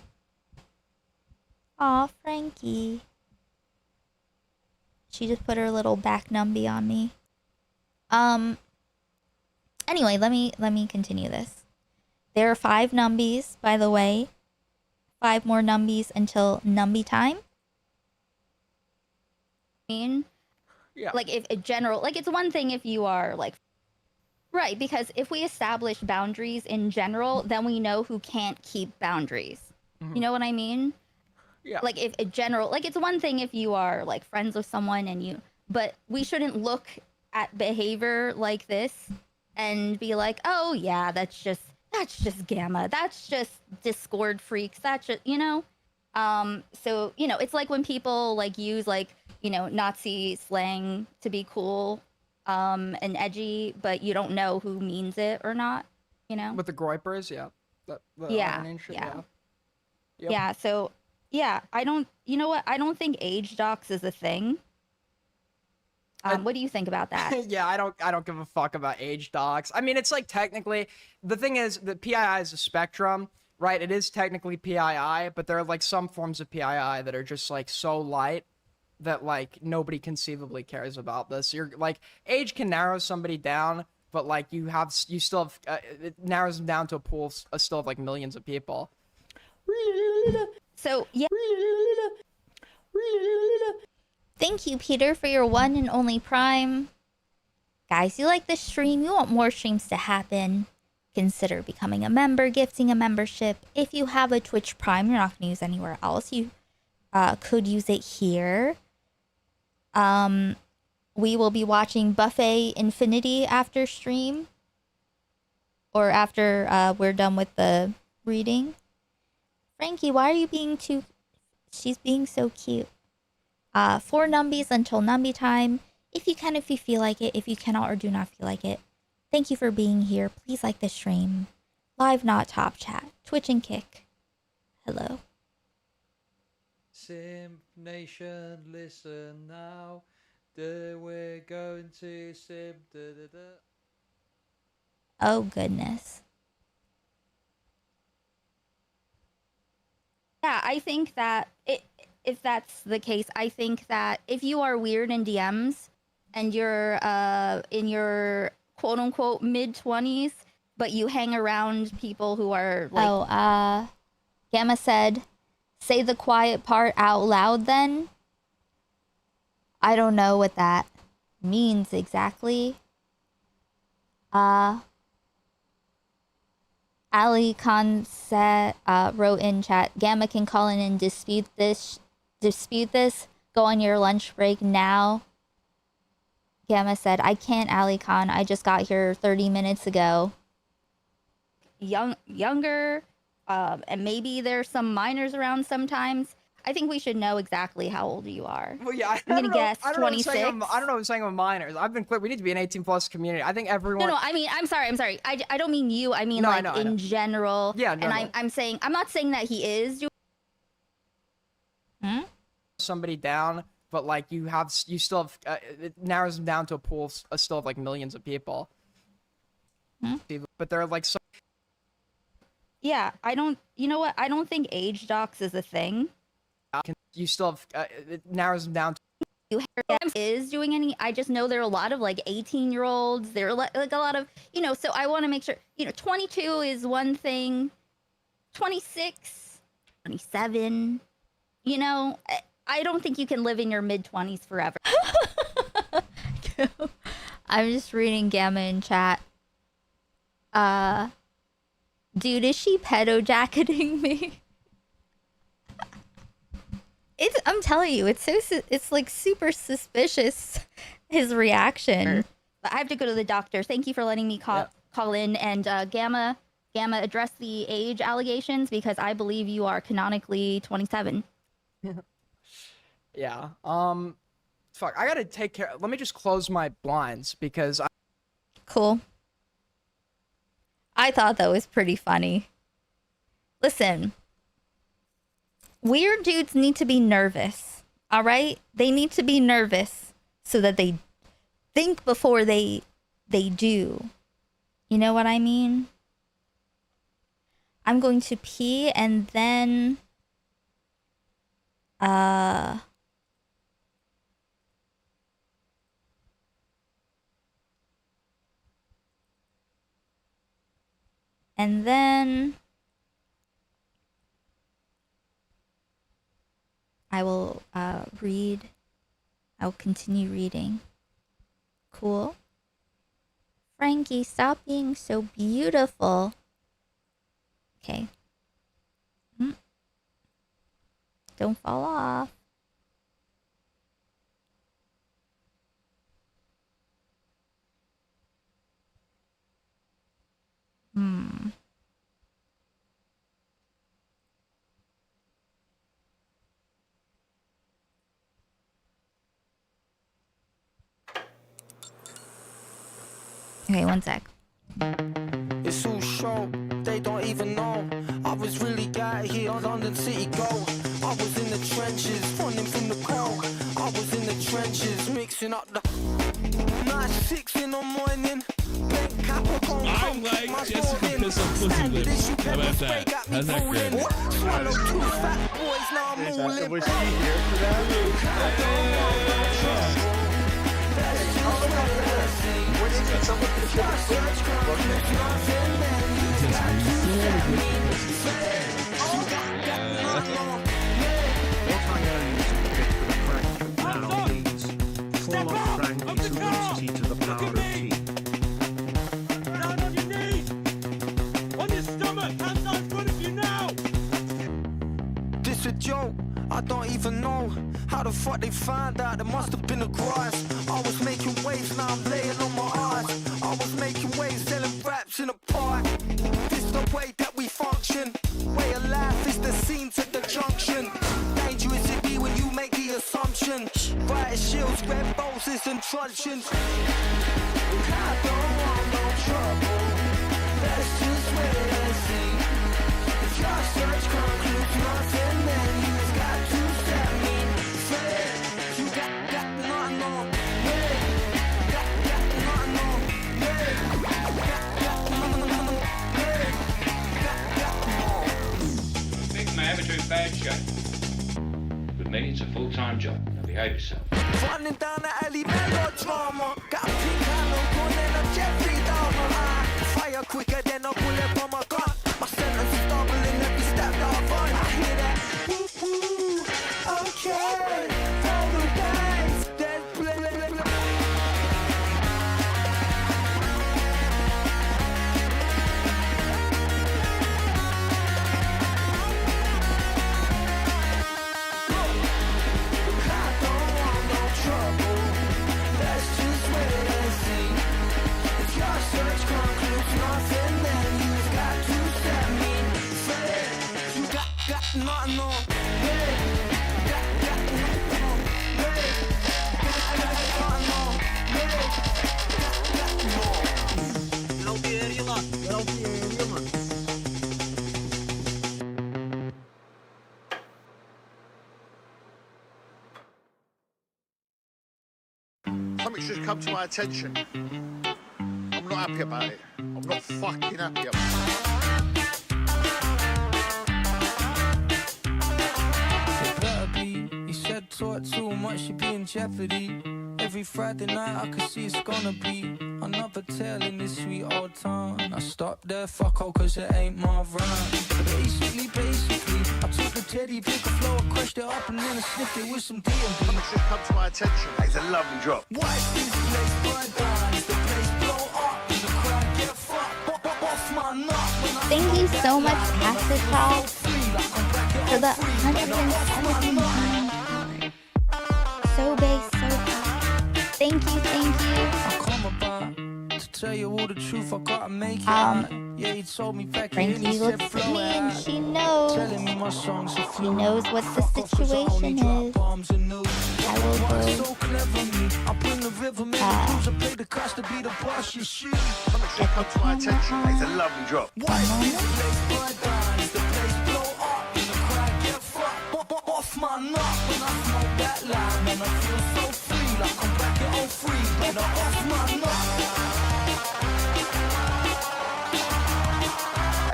Frankie. She just put her little back numbie on me. Anyway, let me continue this. There are 5 numbies, by the way. 5 more numbies until numbie time. Yeah. Like if in general, like it's one thing if you are like, right, because if we establish boundaries in general, then we know who can't keep boundaries. You know what I mean? Yeah. Like if in general, like it's one thing if you are like friends with someone and you, but we shouldn't look at behavior like this and be like, oh yeah, that's just gamma. That's just Discord freaks. That's just, you know? So, you know, it's like when people like use like, you know, Nazi slang to be cool and edgy, but you don't know who means it or not, you know? With the groypers, yeah. Yeah, Iron shit, yeah. Yep. Yeah, so, yeah, I don't, you know what? I don't think age docs is a thing. What do you think about that? Yeah, I don't give a fuck about age docs. I mean, it's like technically, the thing is that PII is a spectrum, right? It is technically PII, but there are like some forms of PII that are just like so light that like nobody conceivably cares about this. You're like, age can narrow somebody down, but like you still have, it narrows them down to a pool still of like millions of people. So, yeah. Thank you, Peter, for your one and only Prime. Guys, you like this stream? You want more streams to happen? Consider becoming a member, gifting a membership. If you have a Twitch Prime you're not going to use anywhere else, you could use it here. We will be watching Buffet Infinity after stream. Or after we're done with the reading. Frankie, why are you being too... She's being so cute. 4 numbies until numbie time. If you can, if you feel like it. If you cannot or do not feel like it. Thank you for being here. Please like the stream. Live, not top chat. Twitch and Kick. Hello. Simp Nation, listen now. We're going to Simp. Oh, goodness. Yeah, I think that if that's the case, I think that if you are weird in DMs and you're in your quote unquote mid-20s, but you hang around people who are like... Gamma said, say the quiet part out loud then. I don't know what that means exactly. Ali Khan said, wrote in chat, Gamma can call in and dispute this. Go on your lunch break now. Gamma said, I can't, Ali Khan. I just got here 30 minutes ago. Younger, and maybe there's some minors around sometimes. I think we should know exactly how old you are. Well, yeah, I'm gonna guess 26. I don't know what I'm saying about minors. I've been clear. We need to be an 18+ community. I think everyone. No, I mean, I'm sorry. I don't mean you. I mean, No, like, I know. in general. Yeah, no, and I'm saying, I'm not saying that he is doing... somebody down, but like you still have, it narrows them down to a pool still of like millions of people. But there are like some... Yeah, I don't, you know what? I don't think age docs is a thing. You still have, it narrows them down to... is doing any... I just know there are a lot of like 18-year-olds. There are like a lot of, you know, so I want to make sure, you know, 22 is one thing. 26, 27, you know, I don't think you can live in your mid-20s forever. I'm just reading Gamma in chat. Dude, is she pedo jacketing me? I'm telling you, it's like super suspicious, his reaction. But I have to go to the doctor. Thank you for letting me call in and Gamma address the age allegations because I believe you are canonically 27. Yeah. Fuck. I gotta take care. Let me just close my blinds because Cool. I thought that was pretty funny. Listen, weird dudes need to be nervous. All right, they need to be nervous so that they think before they do. You know what I mean? I'm going to pee and then I will read. I'll continue reading. Cool. Frankie, stop being so beautiful. Okay. Don't fall off. Okay, one sec. It's all show, they don't even know. I was really out here on London City Go. I was in the trenches, running from the cold. I was in the trenches, mixing up the 9-6 in the morning. I like Jessica Piss on Pussy Lips. How about that? How's that great? Swallow 2 fat boys, now I'm all in. Was she here for that? This a joke, I don't even know how the fuck they find out. There must have been a grass. I was making waves, now I'm laying on my eyes. I was making waves, selling raps in a park. This the way that we function. Way of life is the scenes at the junction. Dangerous it be when you make the assumption. Riot shields, red roses and truncheons. I don't want no trouble. Let's just wait and see. If your search concludes nothing, then you've got to set me free. You got nothing on me. Got nothing on me. Think may have it in bad shape. With me, it's a full-time job. Now behave yourself. Running down the alley, melodrama. Got a pink handle, gun and a Jeffrey Dahmer. Fire quicker than a bullet from a gun. My sentence is doubling every step that I run. I hear that. Woo woo. Okay. Roll the dice. Then play. Nothing on. Something's just come to my attention. I'm not happy about it. I'm not fucking happy about it. He said talk too much, you'd be in jeopardy. Every Friday night I could see it's gonna be another tale in this sweet old town. I stopped there, fuck all, cause it ain't my rhyme. Basically, I took the teddy, pick a flow, I crushed it up and then I sniffed it with some D&B. Something's just come to my attention. It's a lovely drop. Watch this place burn down, the place blow up, the crowd get fucked, off my nut. Thank you so much, Acid Talk, for the 117 So bass, so thank you, thank you. Tell you all the truth, I gotta make it out. Yeah, he told me back in, Frankie he said looks flow at me it and out. she knows. Telling me my songs are She knows what the situation is. I will go. So clever me. I bring the rhythm in the blues, I play the cost to be the boss, you see. Come to my attention, it's a lovely drop. Why is this place burn down? Is the place blow up? Is the crowd get fucked? Off my nut when I smoke that line. And I feel so free, like I'm back at 03. Better off my nut.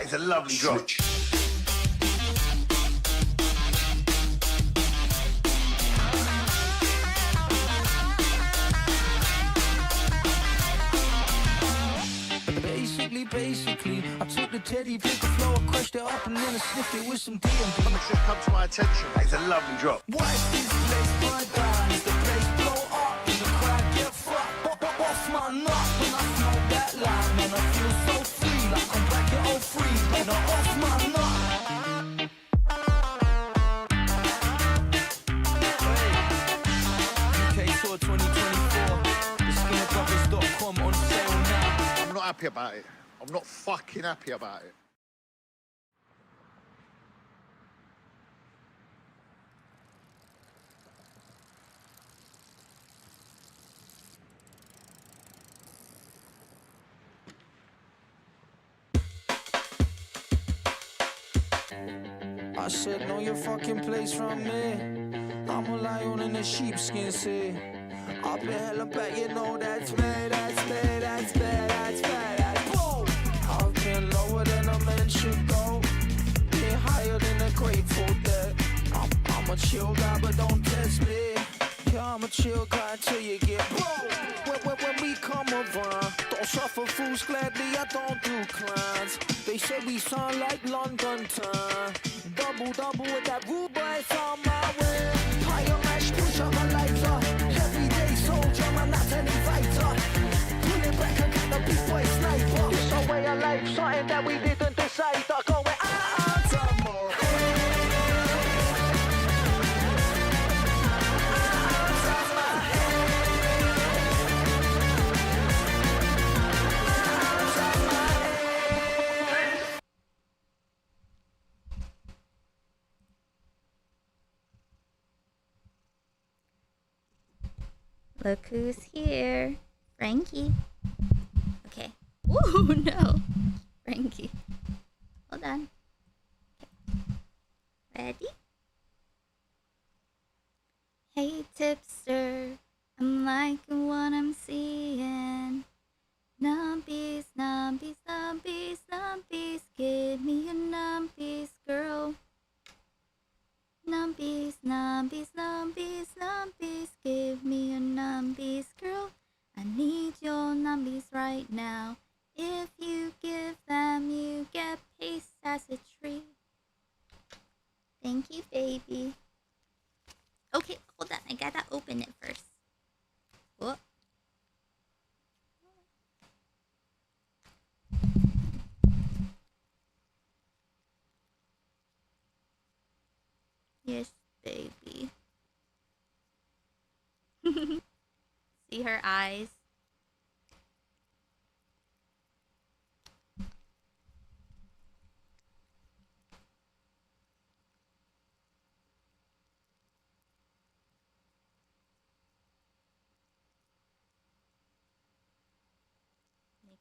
It's a lovely drop. Basically, I took the teddy, picked the flow, crushed it up, and then I sniffed it with some DMB. Come to my attention. It's a lovely drop. Why is this place burn down? Is the place blow up? Is the crowd get fucked? Off my nut when I smoke that line. And I feel so free, like I'm back at 03. Better off my nut. Hey, UK Tour 2024. TheSkinnerBrothers.com on sale now. I'm not happy about it. I'm not fucking happy about it. I said, know your fucking place from me. I'm a lion in a sheepskin, see. I've been hella back, you know that's me, that's me, that's me, that's me, that's boom. I've been lower than a man should go. Been higher than a Grateful Dead. I'm a chill guy, but don't test me. Yeah, I'm a chill guy until you get boom. When we come around, don't suffer fools gladly, I don't do clients. They say we sound like London time. Double with that rude boy on my way. Higher mash, push up my lighter. Everyday soldier, man, not any fighter. Pulling back and got the big boy sniper. It's a way of life, something that we didn't decide. I go some more. Look who's here. Frankie. Okay. Ooh, no. Frankie. Hold on. Okay. Ready? Hey, tipster. I'm liking what I'm seeing. Numbies, numbies, numbies, numbies. Give me a numbies, girl. Numbies, numbies, numbies, numbies. Give me a numbies, girl. I need your numbies right now. If you give them, you get paste as a tree. Thank you, baby. Okay, hold on. I gotta open it first. Whoop. Yes, baby. See her eyes?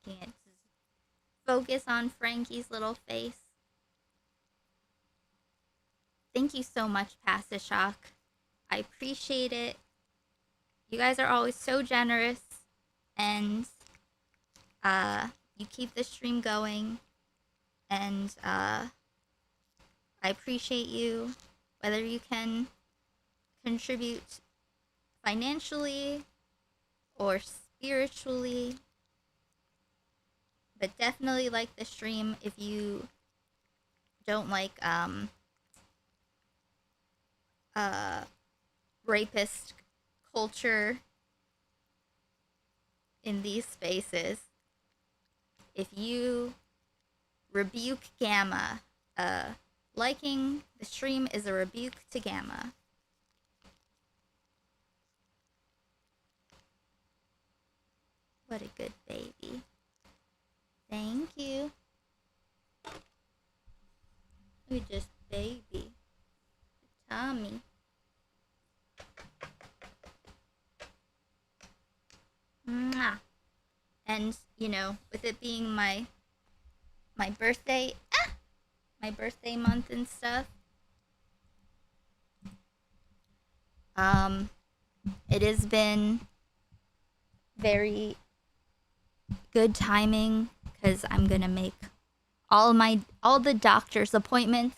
Making it focus on Frankie's little face. Thank you so much, Passashock. I appreciate it. You guys are always so generous, and you keep the stream going, and I appreciate you, whether you can contribute financially or spiritually, but definitely like the stream if you don't like rapist culture in these spaces. If you rebuke Gamma, liking the stream is a rebuke to Gamma. What a good baby. Thank you. You just baby. Tommy. Mwah. And, you know, with it being my birthday, my birthday month and stuff, it has been very good timing because I'm gonna make all the doctor's appointments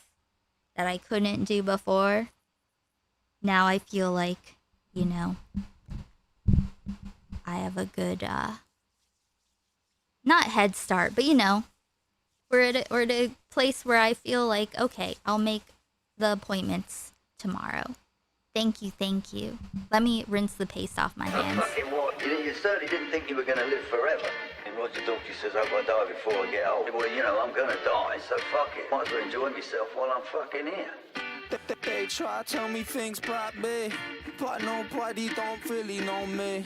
that I couldn't do before. Now I feel like, you know, I have a good not head start, but you know, we're at a place where I feel like, okay, I'll make the appointments tomorrow. Thank you. Let me rinse the paste off my hands. Fucking what? You certainly didn't think you were going to live forever. And Roger Daltrey says I've got to die before I get old. Well, you know, I'm going to die, so fuck it. Might as well enjoy myself while I'm fucking here. They try to tell me things about me, but nobody don't really know me.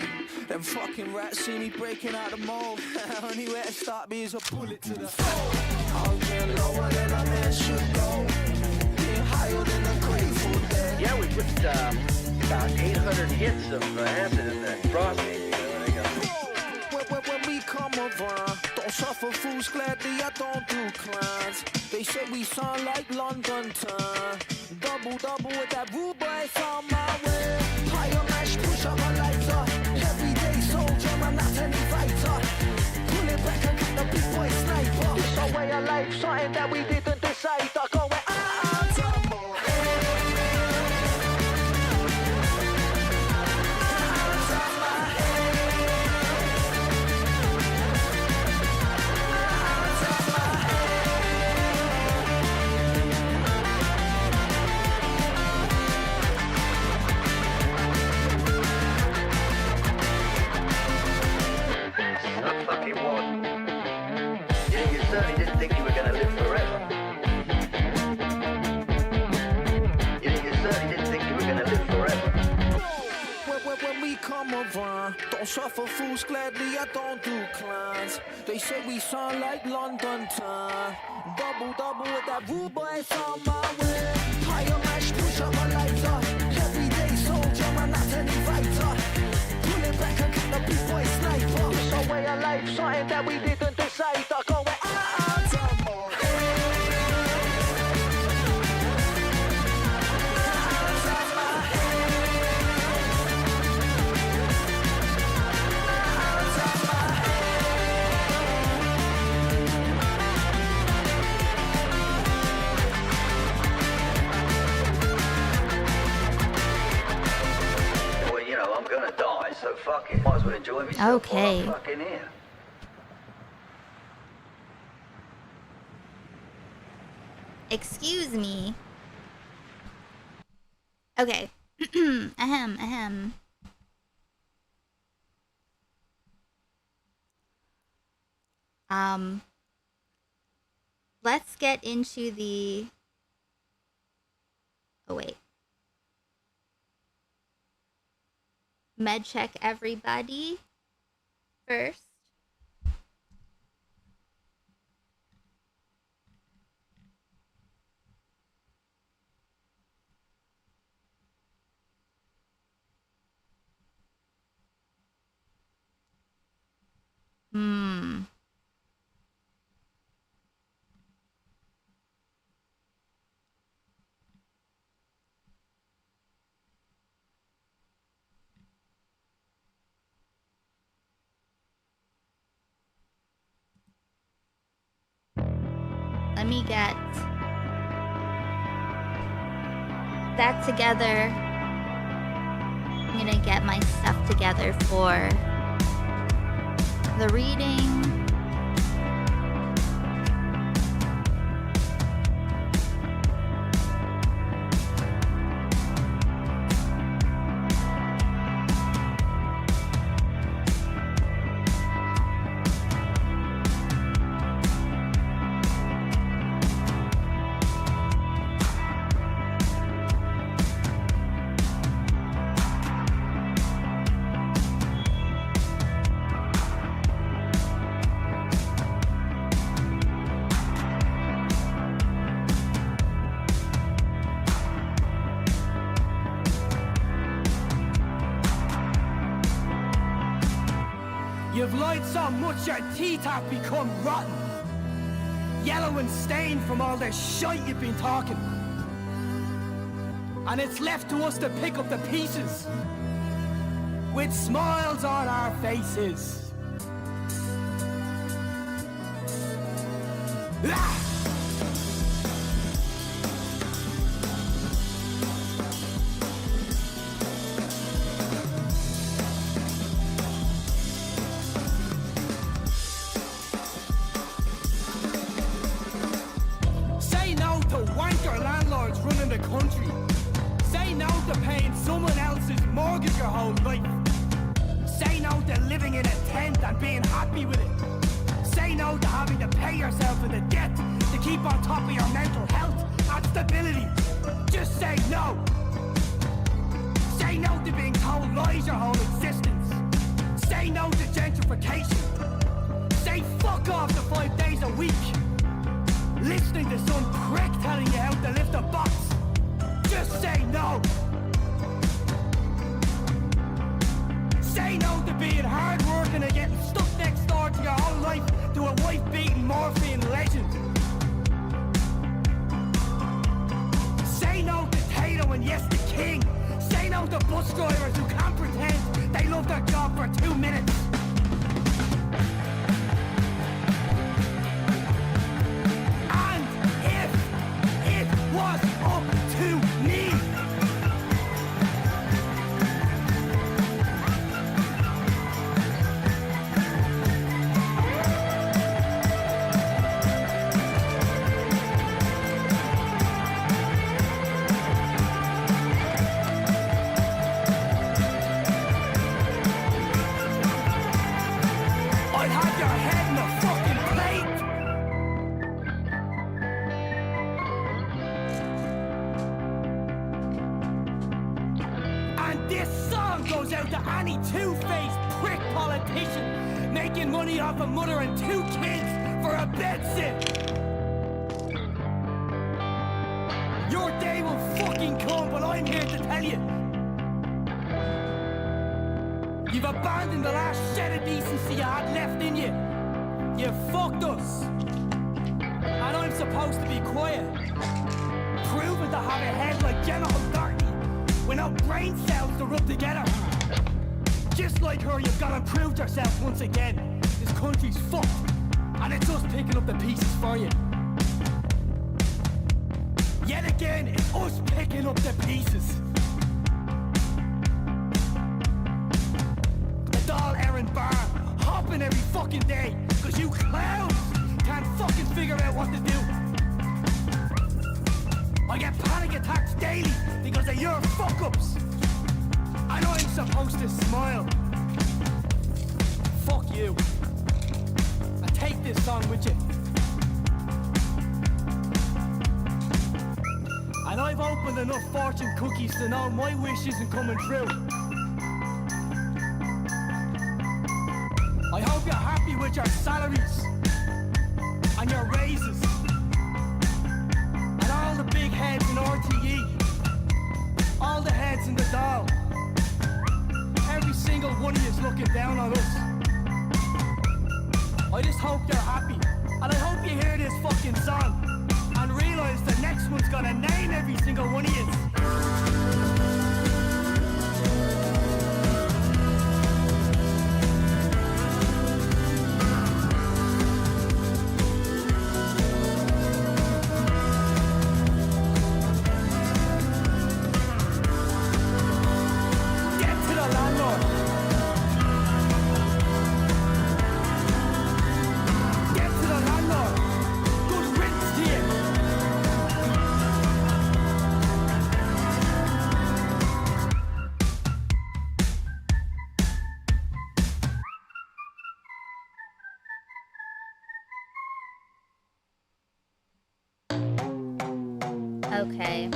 Them fucking rats see me breaking out the mold. Only way to start me is a bullet to the face. I'll get lower than a man should go. Get higher than a Grateful Dead. Yeah, we put about 800 hits of acid in that prostate. You know, they got... When we come around, don't suffer fools gladly, I don't do clans. They say we sound like London town. Double with that rude boy on my way. Higher mash, push up my lighter. Everyday soldier, man, not any fighter. Pull it back and get the big boy sniper. It's a way of life, something that we didn't decide. I go where fucking what? You certainly didn't think you were going to live forever. You certainly didn't think you were going to live forever. When we come around, don't suffer fools gladly, I don't do clans. They say we sound like London town. Double with that rude boy on my way. Higher mash, push up my lighter. Everyday soldier, man, not any fighter. Pull it back and get the big boy sniper. It's a way of life, something that we didn't decide. I go where I'm gonna die, so fuck it. Might as well enjoy myself while I'm fucking here. Excuse me. Okay. Ahem. Let's get into the... Oh, wait. Med check everybody first. Let me get that together. I'm gonna get my stuff together for the reading. You've lied so much your teeth have become rotten. Yellow and stained from all the shite you've been talking. And it's left to us to pick up the pieces with smiles on our faces. Ah! Say no to wanker landlords running the country. Say no to paying someone else's mortgage your whole life. Say no to living in a tent and being happy with it. Say no to having to pay yourself in the debt to keep on top of your mental health and stability. Just say no. Say no to being told lies your whole existence. Say no to gentrification. Say fuck off to 5 days a week. Listening to some prick telling you how to lift a box. Just say no. Say no to being hard working and getting stuck next door to your whole life to a wife-beating morphine legend. Say no to Tato and yes the king. Say no to bus drivers who can't pretend they love their job for 2 minutes. And if it was up to me, I'd have your head in a fucking plate. And this song goes out to any two-faced prick politician making money off a mother and 2 kids for a bedsit. Your day will fucking come, but I'm here to tell you. You've abandoned the last shed of decency you had left in you. You fucked us. And I'm supposed to be quiet. Proven to have a head like Gemma O'Doherty with no brain cells to rub together. Just like her, you've got to prove yourself once again. This country's fucked. And it's us picking up the pieces for you. Yet again, it's us picking up the pieces. Doll errand bar, hopping every fucking day, cause you clowns can't fucking figure out what to do. I get panic attacks daily because of your fuck-ups. I know I'm supposed to smile. Fuck you. And take this song with you. And I've opened enough fortune cookies to know my wish isn't coming true. I hope you're happy with your salaries and your raises and all the big heads in RTE, all the heads in the doll. Every single one of you is looking down on us. I just hope you're happy, and I hope you hear this fucking song and realize the next one's gonna name every single one of you. Okay.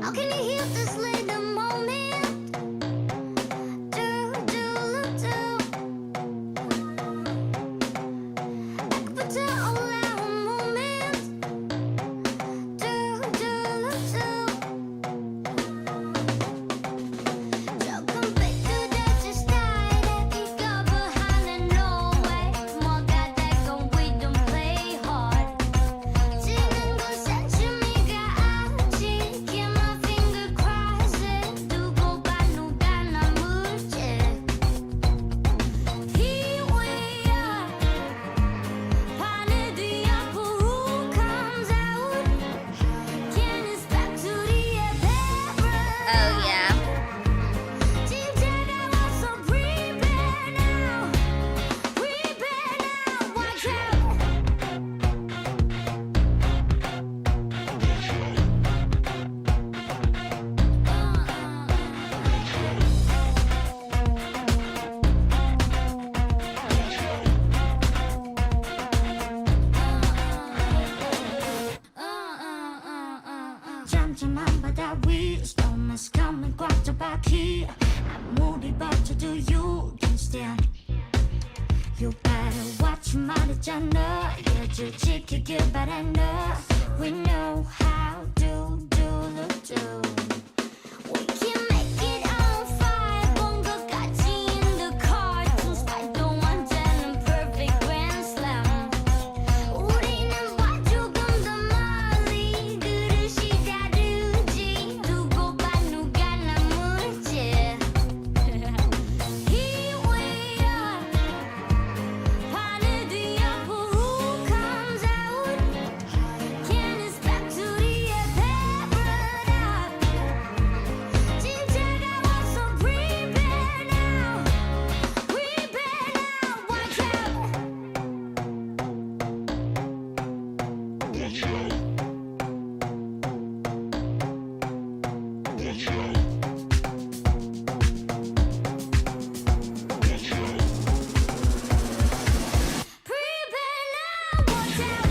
How can you heal this little moment? Do, look, do. I could pretend all our moments. Do, look, do. get better. We know how to do the do. We can make it on fire. 뭔가 같이 in the car. 좀 스타일도 완전한 perfect grand slam. 우리는 봐 조금 더 멀리. 그릇이 다르지. 두고 봐 누가 남을지. Here we are. 하늘 뒤엎어 who comes out. Can this back to the paradise. 진짜가 왔어 prepare now. Prepare now. Watch out. Watch out. Watch out. Watch out. Prepare now. Watch out.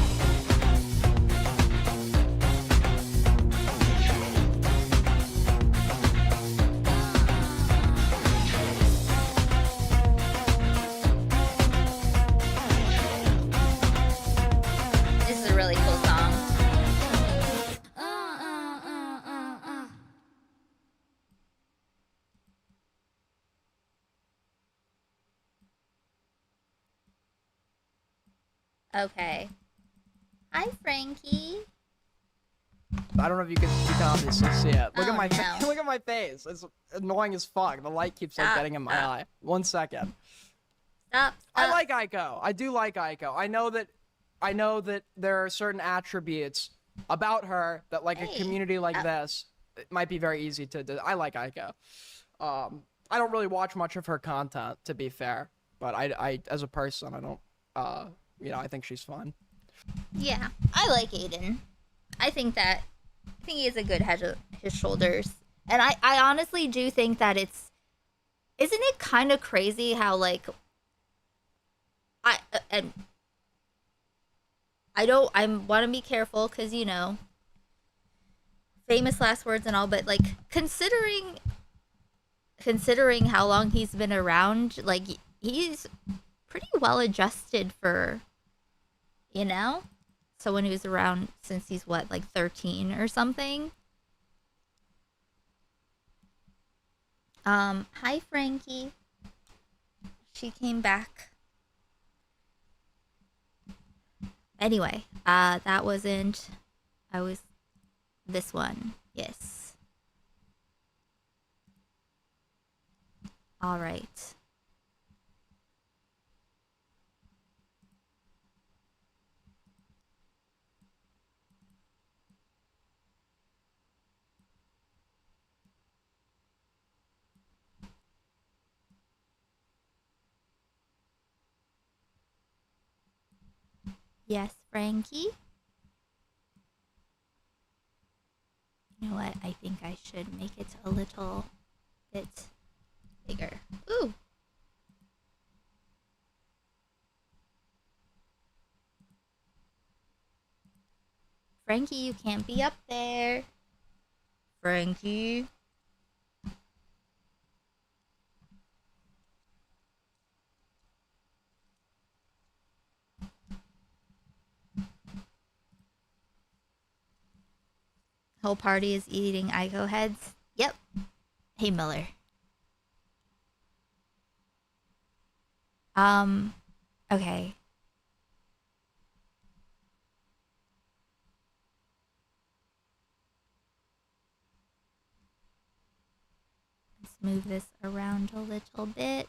This is a really cool song. Okay. Hi, Frankie. I don't know if you can obviously see it. Look Oh, at my no. look at my face. It's annoying as fuck. The light keeps like Stop, getting in my stop. eye. 1 second. Stop. I like Aiko. I do like Aiko. I know that there are certain attributes about her that like a community like this, it might be very easy to do. I like Aiko. I don't really watch much of her content, to be fair, but I as a person, I don't I think she's fun. Yeah, I like Aiden. I think he has a good head of his shoulders. And I honestly do think that isn't it kind of crazy how like I want to be careful because famous last words and all, but like considering how long he's been around, like he's pretty well adjusted for someone who's around since he's like 13 or something. Hi Frankie. She came back. Anyway, that wasn't this one. Yes. All right. Yes, Frankie. You know what? I think I should make it a little bit bigger. Ooh. Frankie, you can't be up there. Frankie. Whole party is eating Ico heads. Yep. Hey, Miller. Okay. Let's move this around a little bit.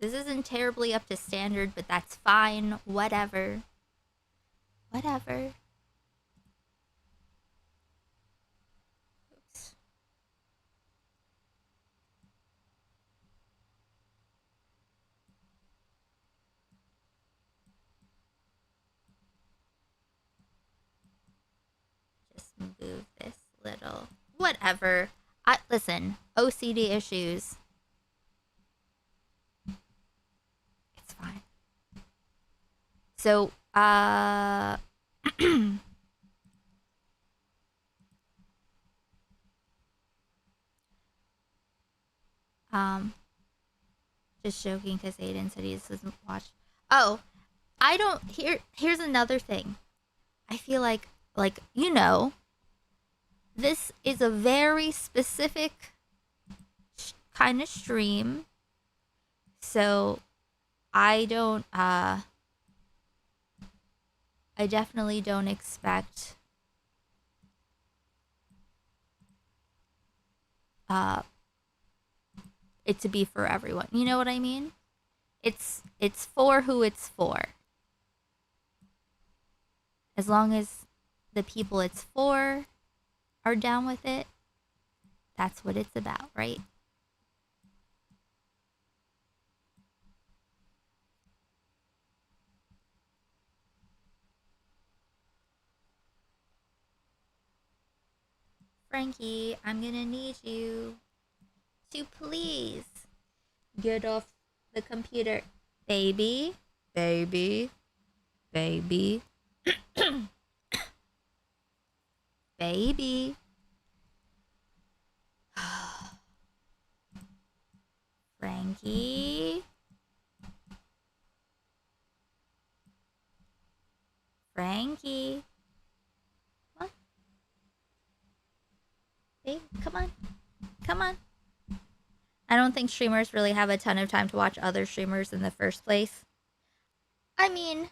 This isn't terribly up to standard, but that's fine. Whatever. Whatever. Oops. Just move this little. Whatever. Listen, OCD issues. It's fine. So, Just joking, because Aiden said he doesn't watch. Oh, I don't. Here's another thing. I feel like this is a very specific kind of stream, so I don't. I definitely don't expect. It to be for everyone. You know what I mean? It's for who it's for. As long as the people it's for are down with it, that's what it's about, right? Frankie, I'm gonna need you to please get off the computer. Baby, baby, baby, baby. Frankie. Frankie. Come on. Babe, come on. Come on. I don't think streamers really have a ton of time to watch other streamers in the first place. I mean,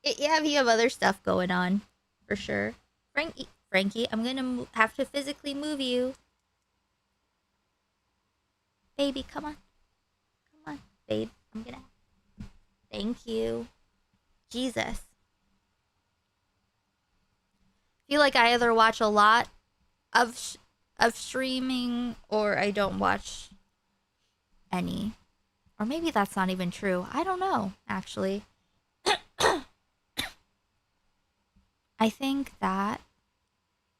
yeah, if you have other stuff going on, for sure. Frankie, I'm gonna have to physically move you. Baby, come on. Come on, babe. I'm gonna. Thank you. Jesus. I feel like I either watch a lot of streaming or I don't watch any. Or maybe that's not even true. I don't know, actually. I think that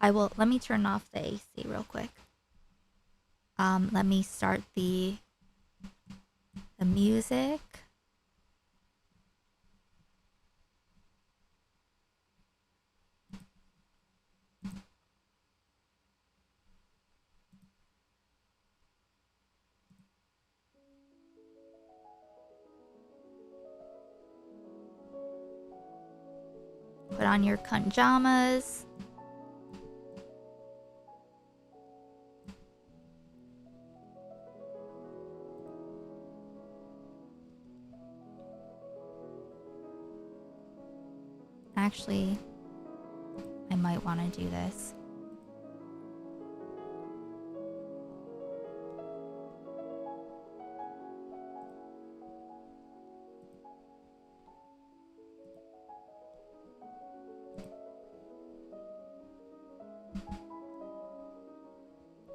I will. Let me turn off the AC real quick. Let me start the music. Put on your pajamas. Actually, I might want to do this.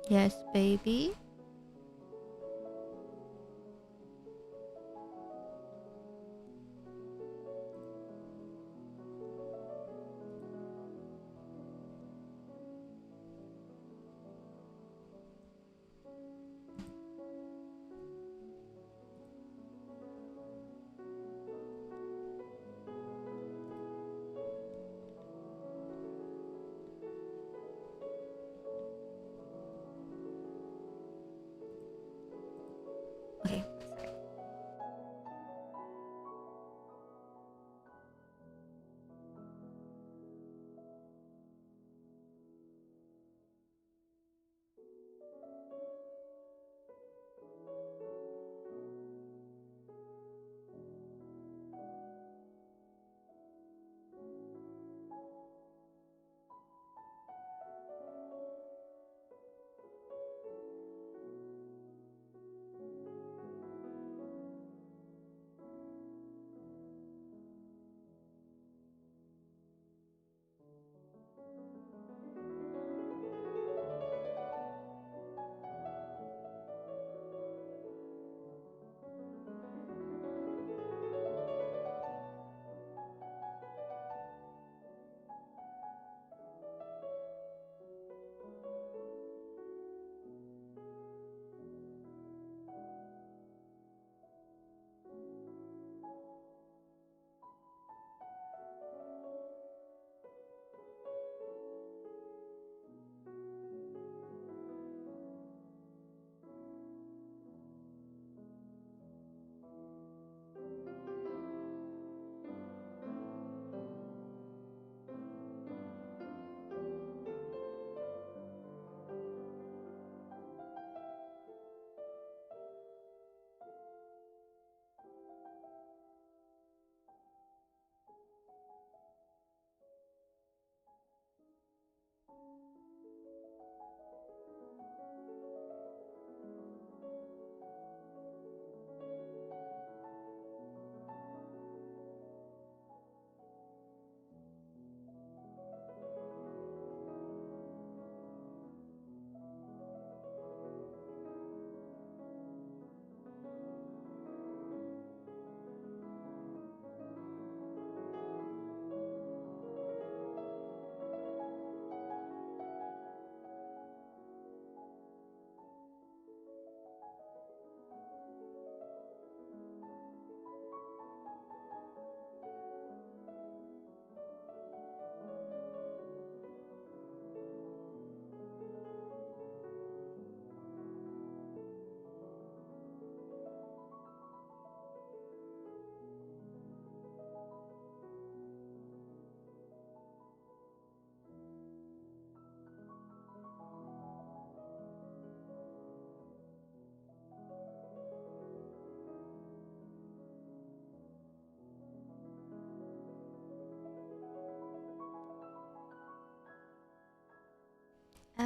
Yes, baby.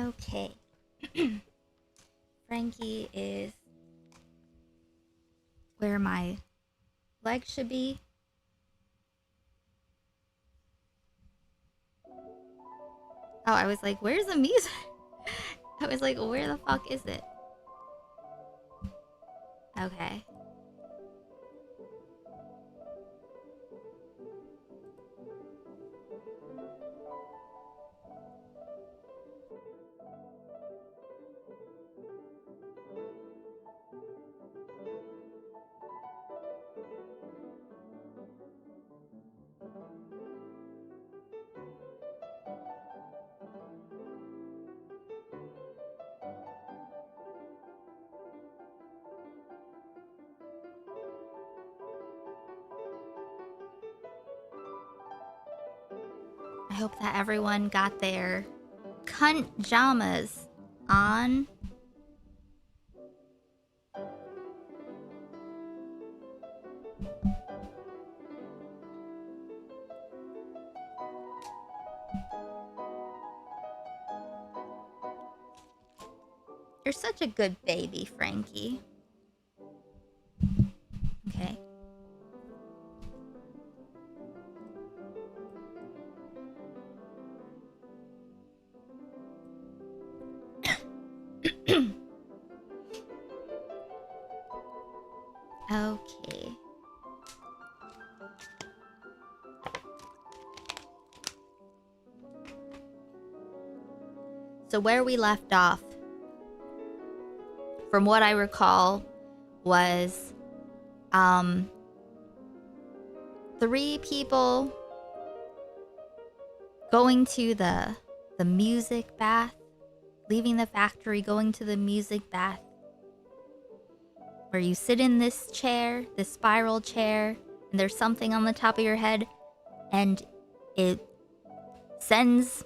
Okay. Frankie is where my leg should be. Oh, I was like, where's the music? I was like, where the fuck is it? Okay. I hope that everyone got their cunt jamas on. You're such a good baby, Frankie. Okay. Okay. So where we left off, from what I recall, was 3 people going to the music bath, leaving the factory, going to the music bath, where you sit in this chair, this spiral chair, and there's something on the top of your head, and it sends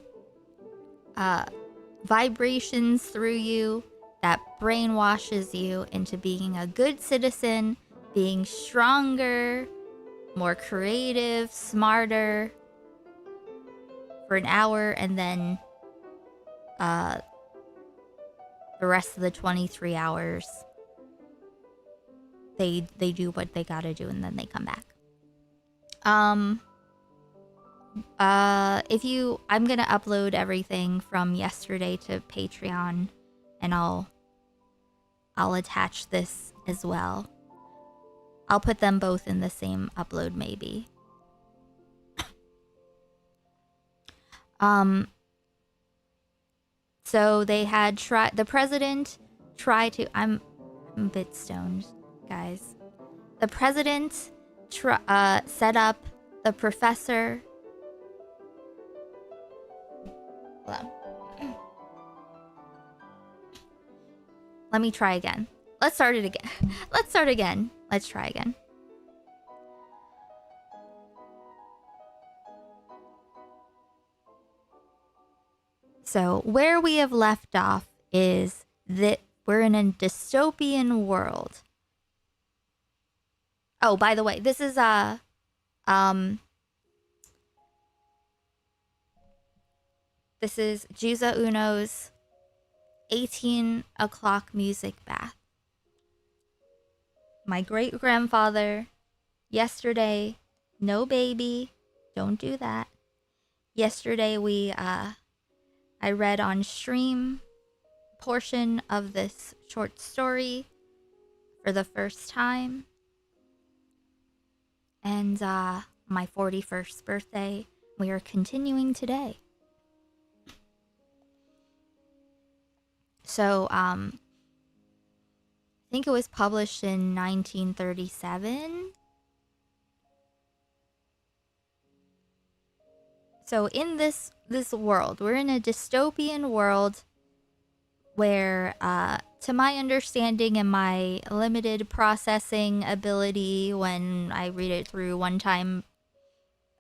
vibrations through you that brainwashes you into being a good citizen, being stronger, more creative, smarter for an hour, and then the rest of the 23 hours they do what they gotta do, and then they come back. I'm gonna upload everything from yesterday to Patreon, and I'll attach this as well. I'll put them both in the same upload, maybe. So they had the president try to, I'm a bit stoned, guys. The president set up the professor. Hold on. Let me try again. Let's start it again. Let's start again. Let's try again. So where we have left off is that we're in a dystopian world. Oh, by the way, this is this is Juza Unno's 18 o'clock music bath. My great grandfather, yesterday, no baby, don't do that. Yesterday I read on stream portion of this short story for the first time. And my 41st birthday, we are continuing today. So, I think it was published in 1937. So in this world, we're in a dystopian world where, to my understanding and my limited processing ability when I read it through one time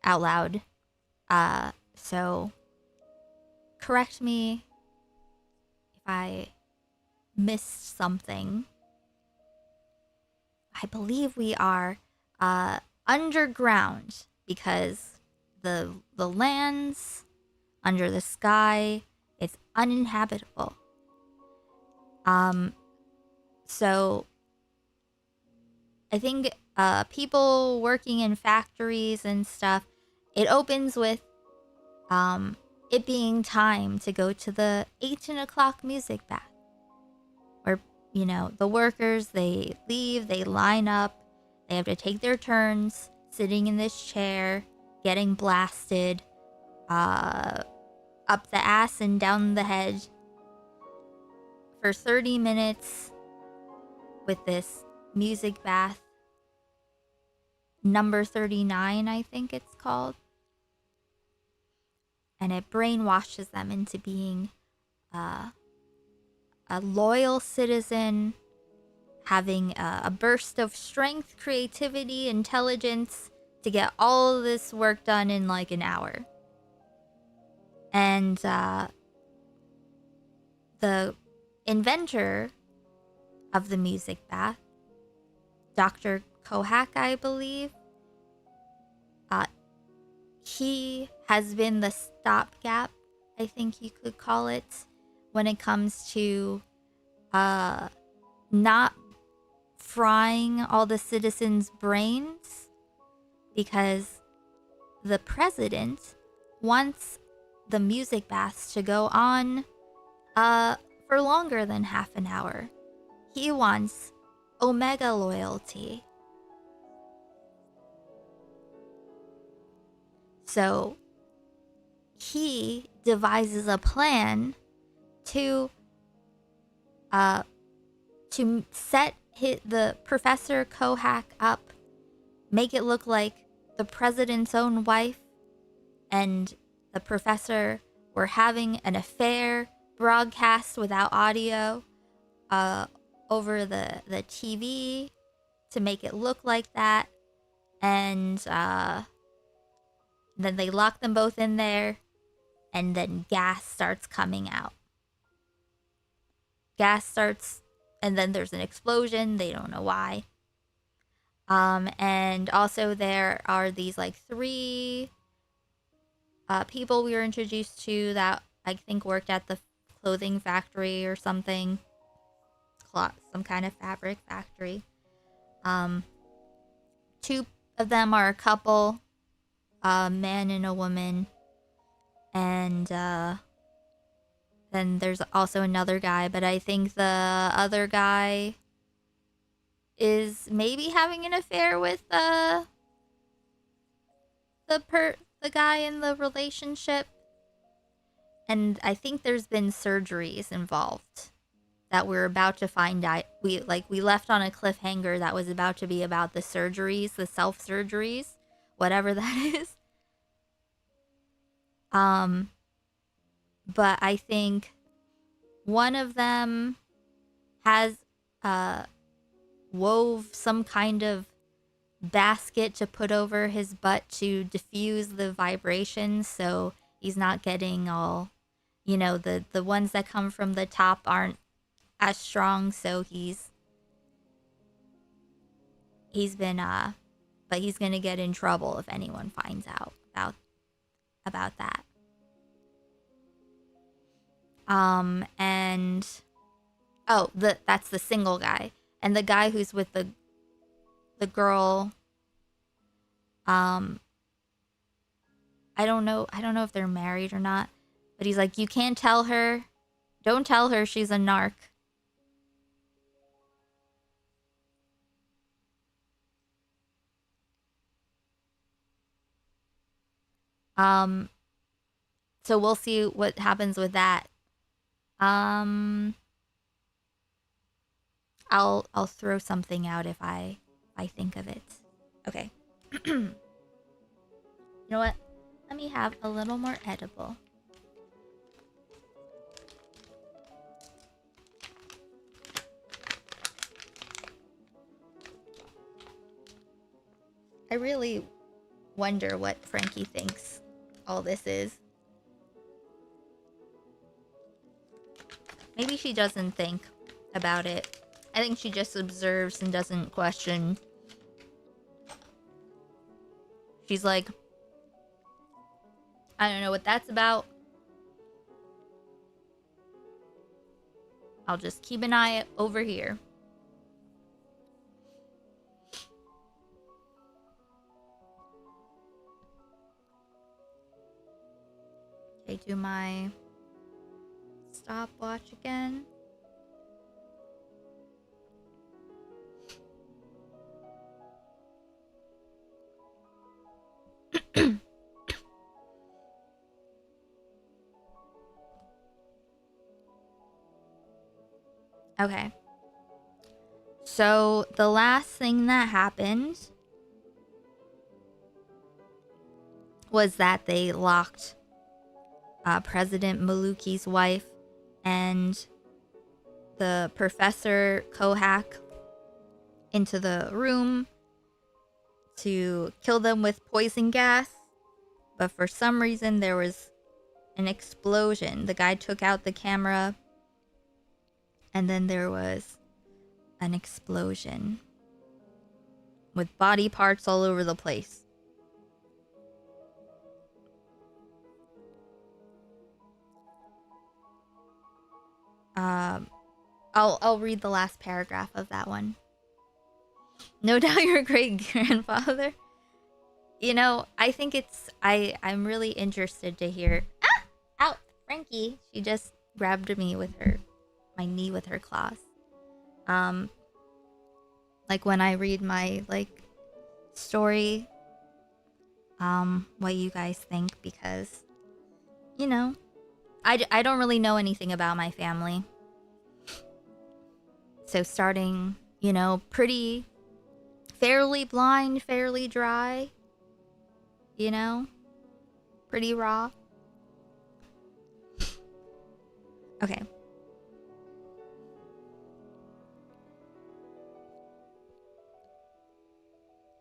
out loud, so correct me if I missed something. I believe we are underground because the lands under the sky, it's uninhabitable. So I think people working in factories and stuff, it opens with it being time to go to the 18 o'clock music bath. Where, you know, the workers, they leave, they line up, they have to take their turns sitting in this chair, getting blasted up the ass and down the head for 30 minutes with this music bath. Number 39, I think it's called. And it brainwashes them into being a loyal citizen, having a burst of strength, creativity, intelligence to get all of this work done in like an hour. And the inventor of the music bath, Dr. Kohak, I believe, he has been the stopgap, I think you could call it, when it comes to not frying all the citizens' brains, because the president wants the music baths to go on for longer than half an hour. He wants Omega loyalty. So he devises a plan to set the Professor Kohak up, make it look like the president's own wife and the professor were having an affair, broadcast without audio over the TV to make it look like that. And then they lock them both in there, and then gas starts coming out. Gas starts, and then there's an explosion. They don't know why. And also there are these like 3 people we were introduced to that I think worked at the clothing factory or something. Some kind of fabric factory. 2 of them are a couple, a man and a woman. And then there's also another guy, but I think the other guy is maybe having an affair with the guy in the relationship. And I think there's been surgeries involved that we're about to find out. We left on a cliffhanger that was about to be about the surgeries, the self surgeries, whatever that is. But I think one of them has wove some kind of basket to put over his butt to diffuse the vibrations, so he's not getting all, you know, the ones that come from the top aren't as strong, so he's been but he's gonna get in trouble if anyone finds out about that. And that's the single guy, and the guy who's with the girl, I don't know if they're married or not, but he's like, you can't tell her, don't tell her she's a narc. So we'll see what happens with that. I'll throw something out if I think of it. Okay. You know what? Let me have a little more edible. I really wonder what Frankie thinks all this is. Maybe she doesn't think about it. I think she just observes and doesn't question. She's like, I don't know what that's about. I'll just keep an eye over here. Okay, do my stopwatch again. Okay. So the last thing that happened was that they locked President Maluki's wife and the Professor Kohak into the room to kill them with poison gas. But for some reason, there was an explosion. The guy took out the camera, and then there was an explosion with body parts all over the place. I'll read the last paragraph of that one. No doubt your great grandfather. You know, I think I'm really interested to hear. Out, Frankie. She just grabbed me with my knee with her claws. Like when I read my story, what you guys think, because, you know, I don't really know anything about my family. So starting, you know, fairly blind, fairly dry, you know, pretty raw. Okay.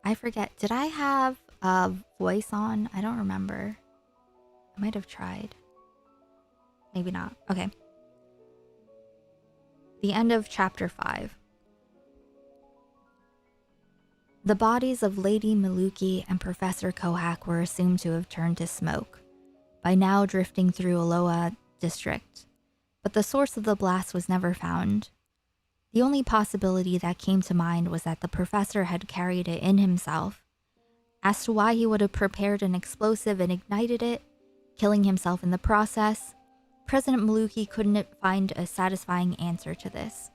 I forget, did I have a voice on? I don't remember. I might have tried. Maybe not. Okay. The end of chapter 5. The bodies of Lady Maluki and Professor Kohak were assumed to have turned to smoke, by now drifting through Aloha district. But the source of the blast was never found. The only possibility that came to mind was that the professor had carried it in himself. As to why he would have prepared an explosive and ignited it, killing himself in the process, President Maluki couldn't find a satisfying answer to this.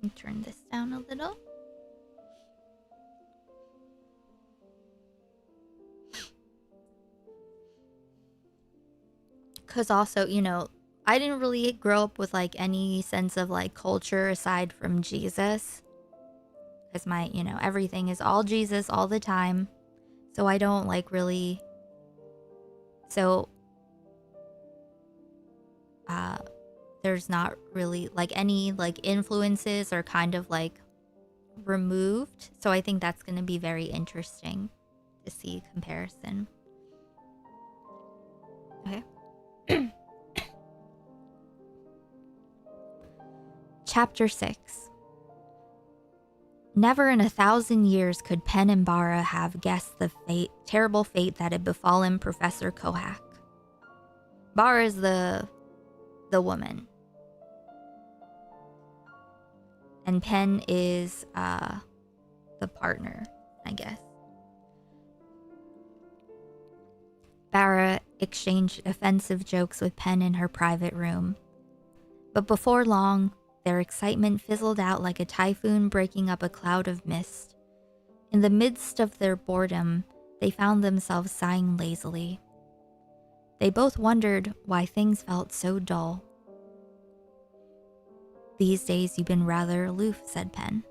Let me turn this down a little. Because also, you know, I didn't really grow up with any sense of culture aside from Jesus. Because my, you know, everything is all Jesus all the time. So I don't really... So, there's not really any influences are kind of removed. So I think that's going to be very interesting to see comparison. Okay. Chapter 6. Never in 1,000 years could Penn and Bara have guessed the terrible fate that had befallen Professor Kohak. Bara is the woman. And Penn is the partner, I guess. Bara exchanged offensive jokes with Penn in her private room. But before long, their excitement fizzled out like a typhoon breaking up a cloud of mist. In the midst of their boredom, they found themselves sighing lazily. They both wondered why things felt so dull. "These days you've been rather aloof," said Penn.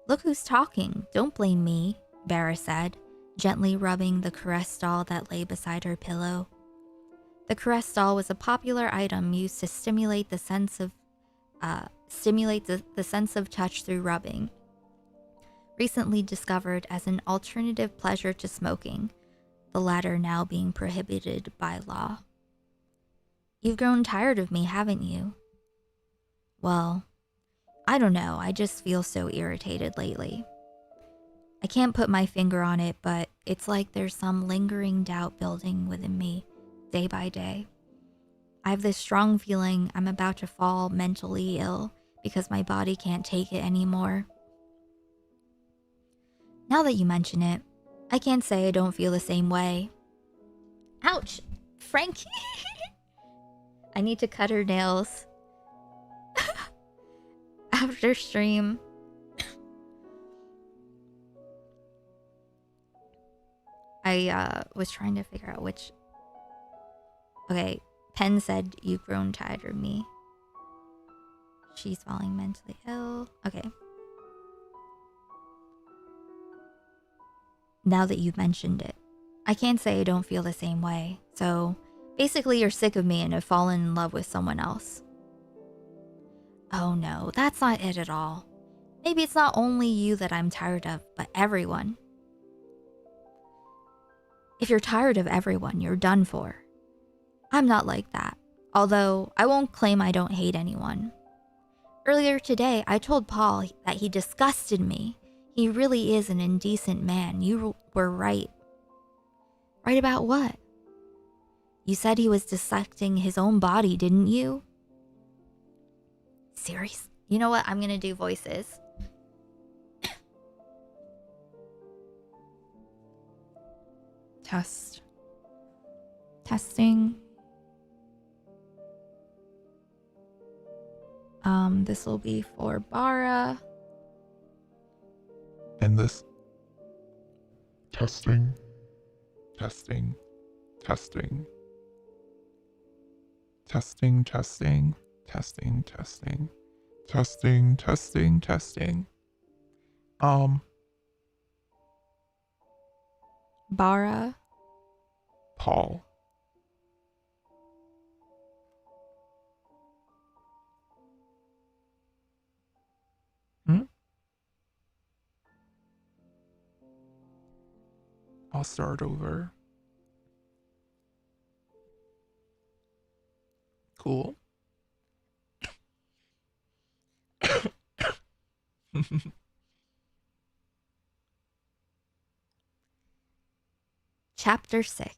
"Look who's talking. Don't blame me," Bara said, gently rubbing the caress doll that lay beside her pillow. The caress doll was a popular item used to stimulate the sense of touch through rubbing. Recently discovered as an alternative pleasure to smoking, the latter now being prohibited by law. "You've grown tired of me, haven't you?" "Well, I don't know. I just feel so irritated lately. I can't put my finger on it, but it's like there's some lingering doubt building within me, day by day. I have this strong feeling I'm about to fall mentally ill because my body can't take it anymore. Now that you mention it, I can't say I don't feel the same way. Ouch! Frankie! I need to cut her nails. After stream. I was trying to figure out which... Okay, Penn said you've grown tired of me. She's falling mentally ill. Okay. Now that you've mentioned it, I can't say I don't feel the same way. So, basically you're sick of me and have fallen in love with someone else. Oh no, that's not it at all. Maybe it's not only you that I'm tired of, but everyone. If you're tired of everyone, you're done for. I'm not like that, although I won't claim I don't hate anyone. Earlier today, I told Paul that he disgusted me. He really is an indecent man. You were right. Right about what? You said he was dissecting his own body, didn't you? Serious? You know what? I'm gonna do voices. Test. Testing. This will be for Bara. And this. Testing. Testing. Testing. Testing, testing. Testing, testing. Testing, testing, testing. Bara. Paul. I'll start over. Cool. Chapter 6.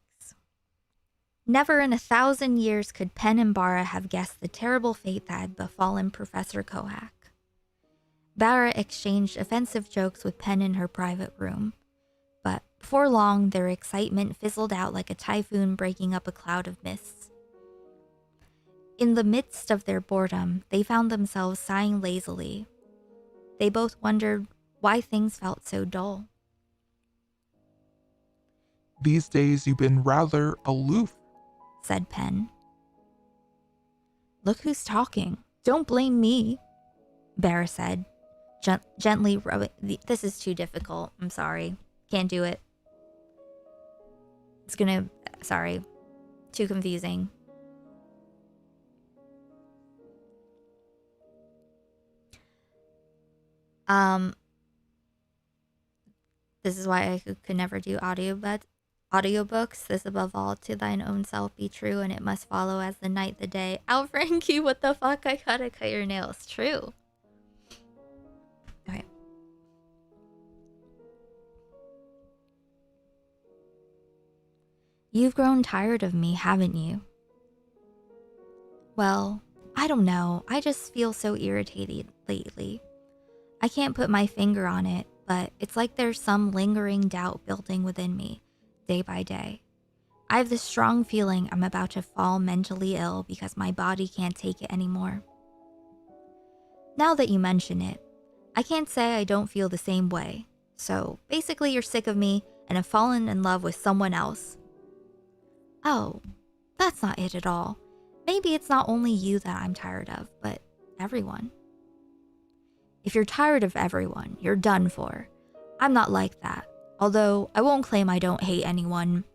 Never in 1,000 years could Penn and Bara have guessed the terrible fate that had befallen Professor Kohak. Bara exchanged offensive jokes with Penn in her private room, but before long their excitement fizzled out like a typhoon breaking up a cloud of mists. In the midst of their boredom, they found themselves sighing lazily. They both wondered why things felt so dull. These days you've been rather aloof, said Penn. Look who's talking. Don't blame me, Bara said, gently rubbing... This is too difficult. I'm sorry. Can't do it. It's gonna... Sorry. Too confusing. This is why I could never do audiobooks. This above all to thine own self be true, and it must follow as the night the day. Ow, Frankie, what the fuck? I gotta cut your nails. True. Okay. You've grown tired of me, haven't you? Well, I don't know. I just feel so irritated lately. I can't put my finger on it, but it's like there's some lingering doubt building within me, day by day. I have this strong feeling I'm about to fall mentally ill because my body can't take it anymore. Now that you mention it, I can't say I don't feel the same way. So basically you're sick of me and have fallen in love with someone else. Oh, that's not it at all. Maybe it's not only you that I'm tired of, but everyone. If you're tired of everyone, you're done for. I'm not like that, although I won't claim I don't hate anyone.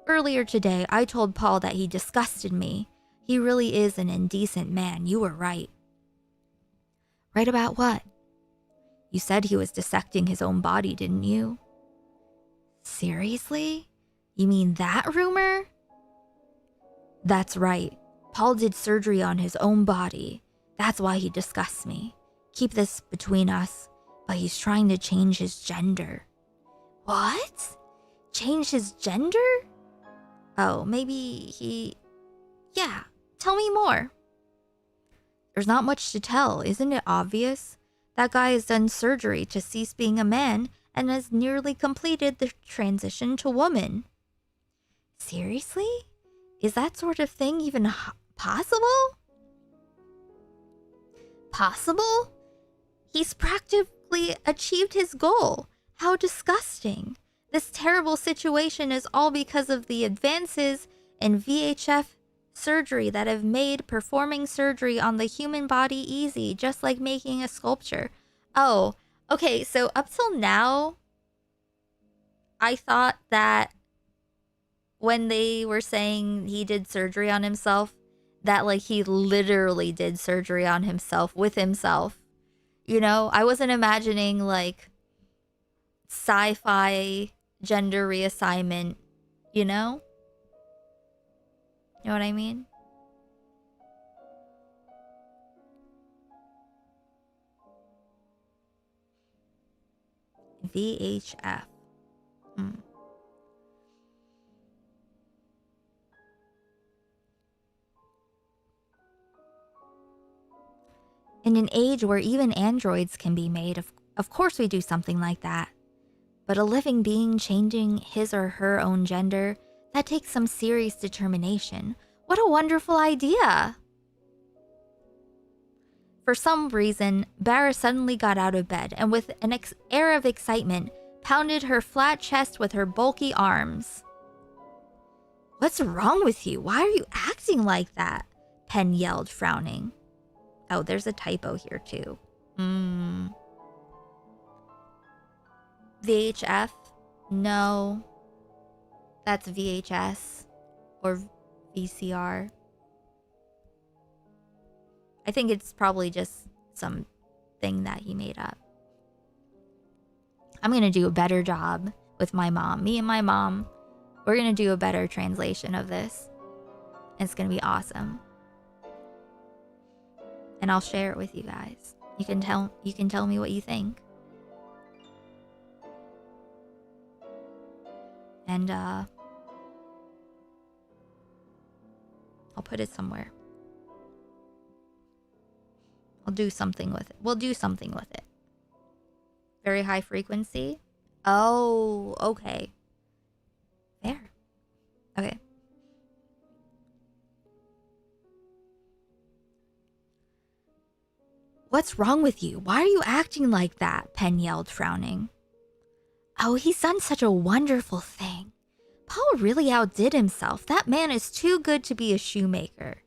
Earlier today, I told Paul that he disgusted me. He really is an indecent man. You were right. Right about what? You said he was dissecting his own body, didn't you? Seriously? You mean that rumor? That's right. Paul did surgery on his own body. That's why he disgusts me. Keep this between us, but he's trying to change his gender. What? Change his gender? Oh, maybe he... Yeah, Tell me more. There's not much to tell, isn't it obvious? That guy has done surgery to cease being a man and has nearly completed the transition to woman. Seriously? Is that sort of thing even possible? Possible? He's practically achieved his goal. How disgusting. This terrible situation is all because of the advances in VHF surgery that have made performing surgery on the human body easy, just like making a sculpture. Oh, okay, so up till now, I thought that when they were saying he did surgery on himself, that like he literally did surgery on himself with himself. You know, I wasn't imagining like sci-fi gender reassignment, you know? You know what I mean? VHF. In an age where even androids can be made, of course we do something like that. But a living being changing his or her own gender, that takes some serious determination. What a wonderful idea! For some reason, Barra suddenly got out of bed and with an air of excitement, pounded her flat chest with her bulky arms. What's wrong with you? Why are you acting like that? Penn yelled, frowning. Oh, there's a typo here too. VHF? No. That's VHS. Or VCR. I think it's probably just some thing that he made up. I'm gonna do a better job with my mom. Me and my mom, we're gonna do a better translation of this. It's gonna be awesome. And I'll share it with you guys. You can tell me what you think. And I'll put it somewhere. I'll do something with it. We'll do something with it. Very high frequency. Oh, okay. Fair. Okay. What's wrong with you? Why are you acting like that? Penn yelled, frowning. Oh, he's done such a wonderful thing. Paul really outdid himself. That man is too good to be a shoemaker.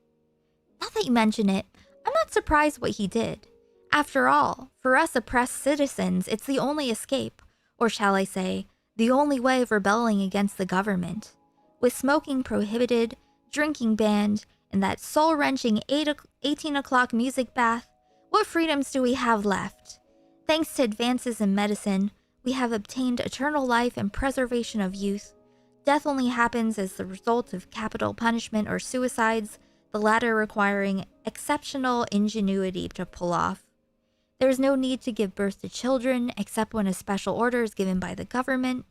Now that you mention it, I'm not surprised what he did. After all, for us oppressed citizens, it's the only escape, or shall I say, the only way of rebelling against the government. With smoking prohibited, drinking banned, and that soul-wrenching 18 o'clock music bath, what freedoms do we have left? Thanks to advances in medicine, we have obtained eternal life and preservation of youth. Death only happens as the result of capital punishment or suicides, the latter requiring exceptional ingenuity to pull off. There is no need to give birth to children except when a special order is given by the government.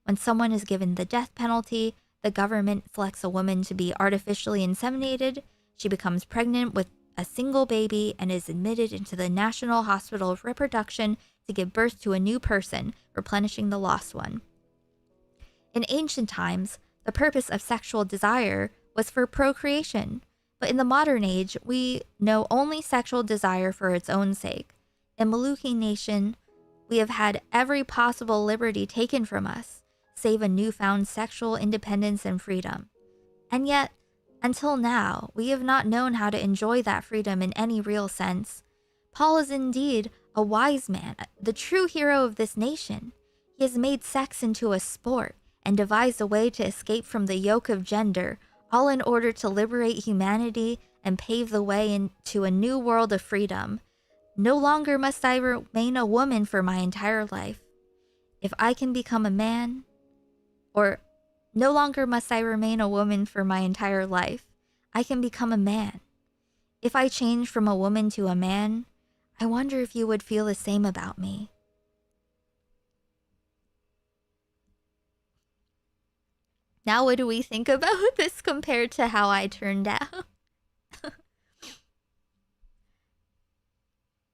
When someone is given the death penalty, the government selects a woman to be artificially inseminated. She becomes pregnant with a single baby and is admitted into the National Hospital of Reproduction to give birth to a new person, replenishing the lost one. In ancient times, the purpose of sexual desire was for procreation, but in the modern age, we know only sexual desire for its own sake. In Maluki Nation, we have had every possible liberty taken from us, save a newfound sexual independence and freedom. And yet, until now, we have not known how to enjoy that freedom in any real sense. Paul is indeed a wise man, the true hero of this nation. He has made sex into a sport and devised a way to escape from the yoke of gender, all in order to liberate humanity and pave the way into a new world of freedom. No longer must I remain a woman for my entire life. If I can become a man, or no longer must I remain a woman for my entire life. I can become a man. If I change from a woman to a man, I wonder if you would feel the same about me. Now what do we think about this compared to how I turned out?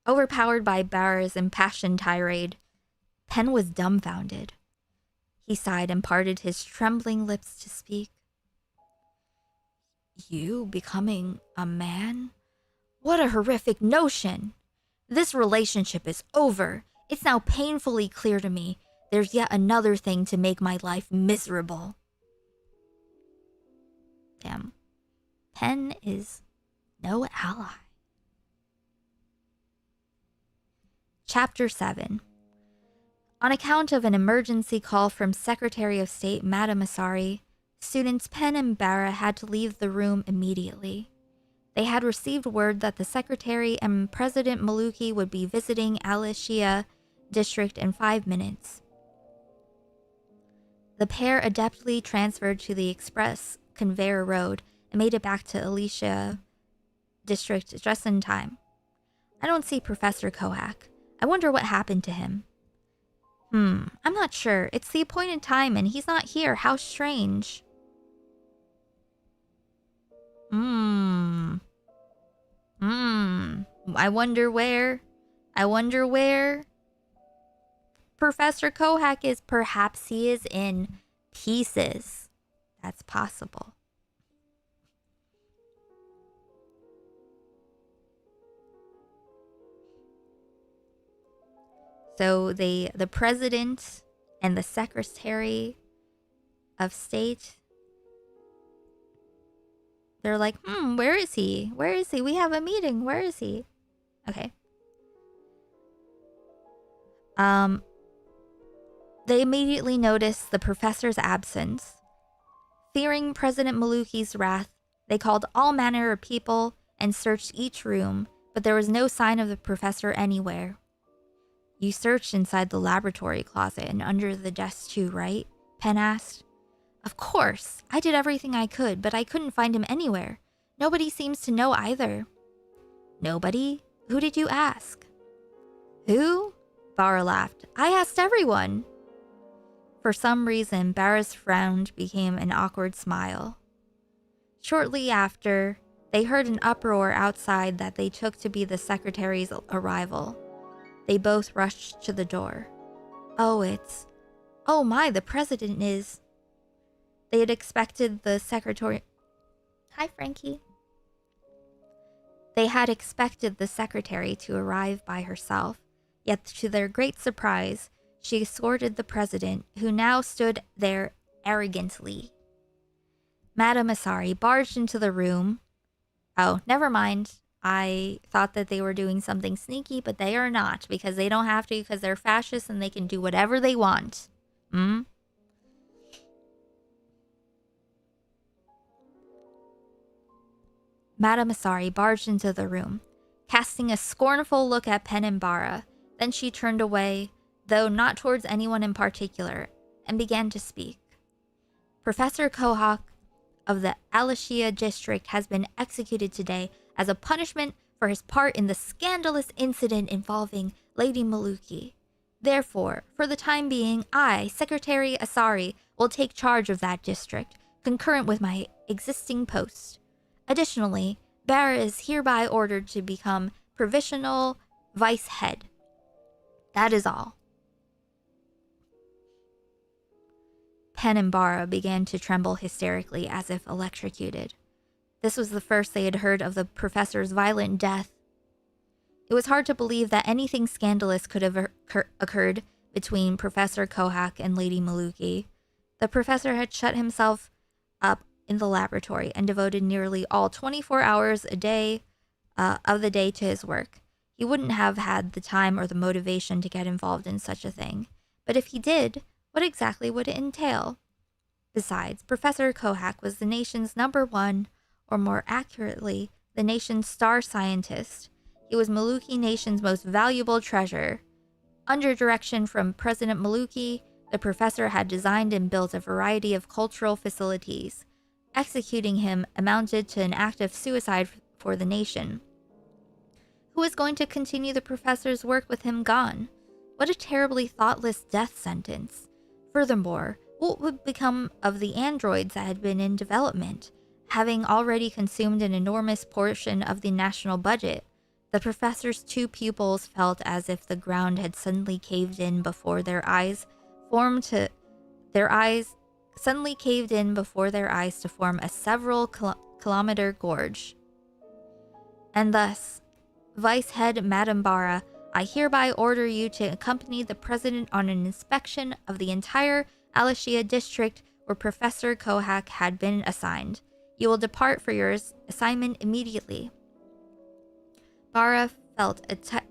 Overpowered by Barra's impassioned tirade, Penn was dumbfounded. He sighed and parted his trembling lips to speak. You becoming a man? What a horrific notion! This relationship is over. It's now painfully clear to me there's yet another thing to make my life miserable. Damn. Penn is no ally. Chapter 7. On account of an emergency call from Secretary of State Madam Asari, students Penn and Barra had to leave the room immediately. They had received word that the Secretary and President Maluki would be visiting Alishia District in 5 minutes. The pair adeptly transferred to the express conveyor road and made it back to Alishia District just in time. I don't see Professor Kohak. I wonder what happened to him. I'm not sure. It's the appointed time and he's not here. How strange. I wonder where Professor Kohak is. Perhaps he is in pieces. That's possible. So the president and the secretary of state, they're like, where is he? Where is he? We have a meeting. Where is he? Okay. They immediately noticed the professor's absence. Fearing President Maluki's wrath, they called all manner of people and searched each room, but there was no sign of the professor anywhere. You searched inside the laboratory closet and under the desk too, right? Penn asked. Of course. I did everything I could, but I couldn't find him anywhere. Nobody seems to know either. Nobody? Who did you ask? Who? Barra laughed. I asked everyone. For some reason, Barra's frown became an awkward smile. Shortly after, they heard an uproar outside that they took to be the secretary's arrival. They both rushed to the door. Oh my, the president is... They had expected the secretary... Hi, Frankie. They had expected the secretary to arrive by herself, yet to their great surprise, she escorted the president, who now stood there arrogantly. Madam Asari barged into the room. Oh, never mind. I thought that they were doing something sneaky, but they are not, because they don't have to, because they're fascists and they can do whatever they want. Madam Asari barged into the room, casting a scornful look at Penn and Barra. Then she turned away, though not towards anyone in particular, and began to speak. Professor Kohak of the Alishia district has been executed today as a punishment for his part in the scandalous incident involving Lady Maluki. Therefore, for the time being, I, Secretary Asari, will take charge of that district, concurrent with my existing post. Additionally, Barra is hereby ordered to become provisional vice head. That is all. Penn and Barra began to tremble hysterically as if electrocuted. This was the first they had heard of the professor's violent death. It was hard to believe that anything scandalous could have occurred between Professor Kohak and Lady Maluki. The professor had shut himself up in the laboratory and devoted nearly all 24 hours a day of the day to his work. He wouldn't have had the time or the motivation to get involved in such a thing. But if he did, what exactly would it entail? Besides, Professor Kohak was the nation's #1, or more accurately, the nation's star scientist. He was Maluki Nation's most valuable treasure. Under direction from President Maluki, the professor had designed and built a variety of cultural facilities. Executing him amounted to an act of suicide for the nation. Who was going to continue the professor's work with him gone? What a terribly thoughtless death sentence. Furthermore, what would become of the androids that had been in development, having already consumed an enormous portion of the national budget? The professor's two pupils felt as if the ground had suddenly caved in before their eyes to form a several kilometer gorge. And thus, Vice Head Madame Barra, I hereby order you to accompany the president on an inspection of the entire Alashia district where Professor Kohak had been assigned. You will depart for your assignment immediately. Barra felt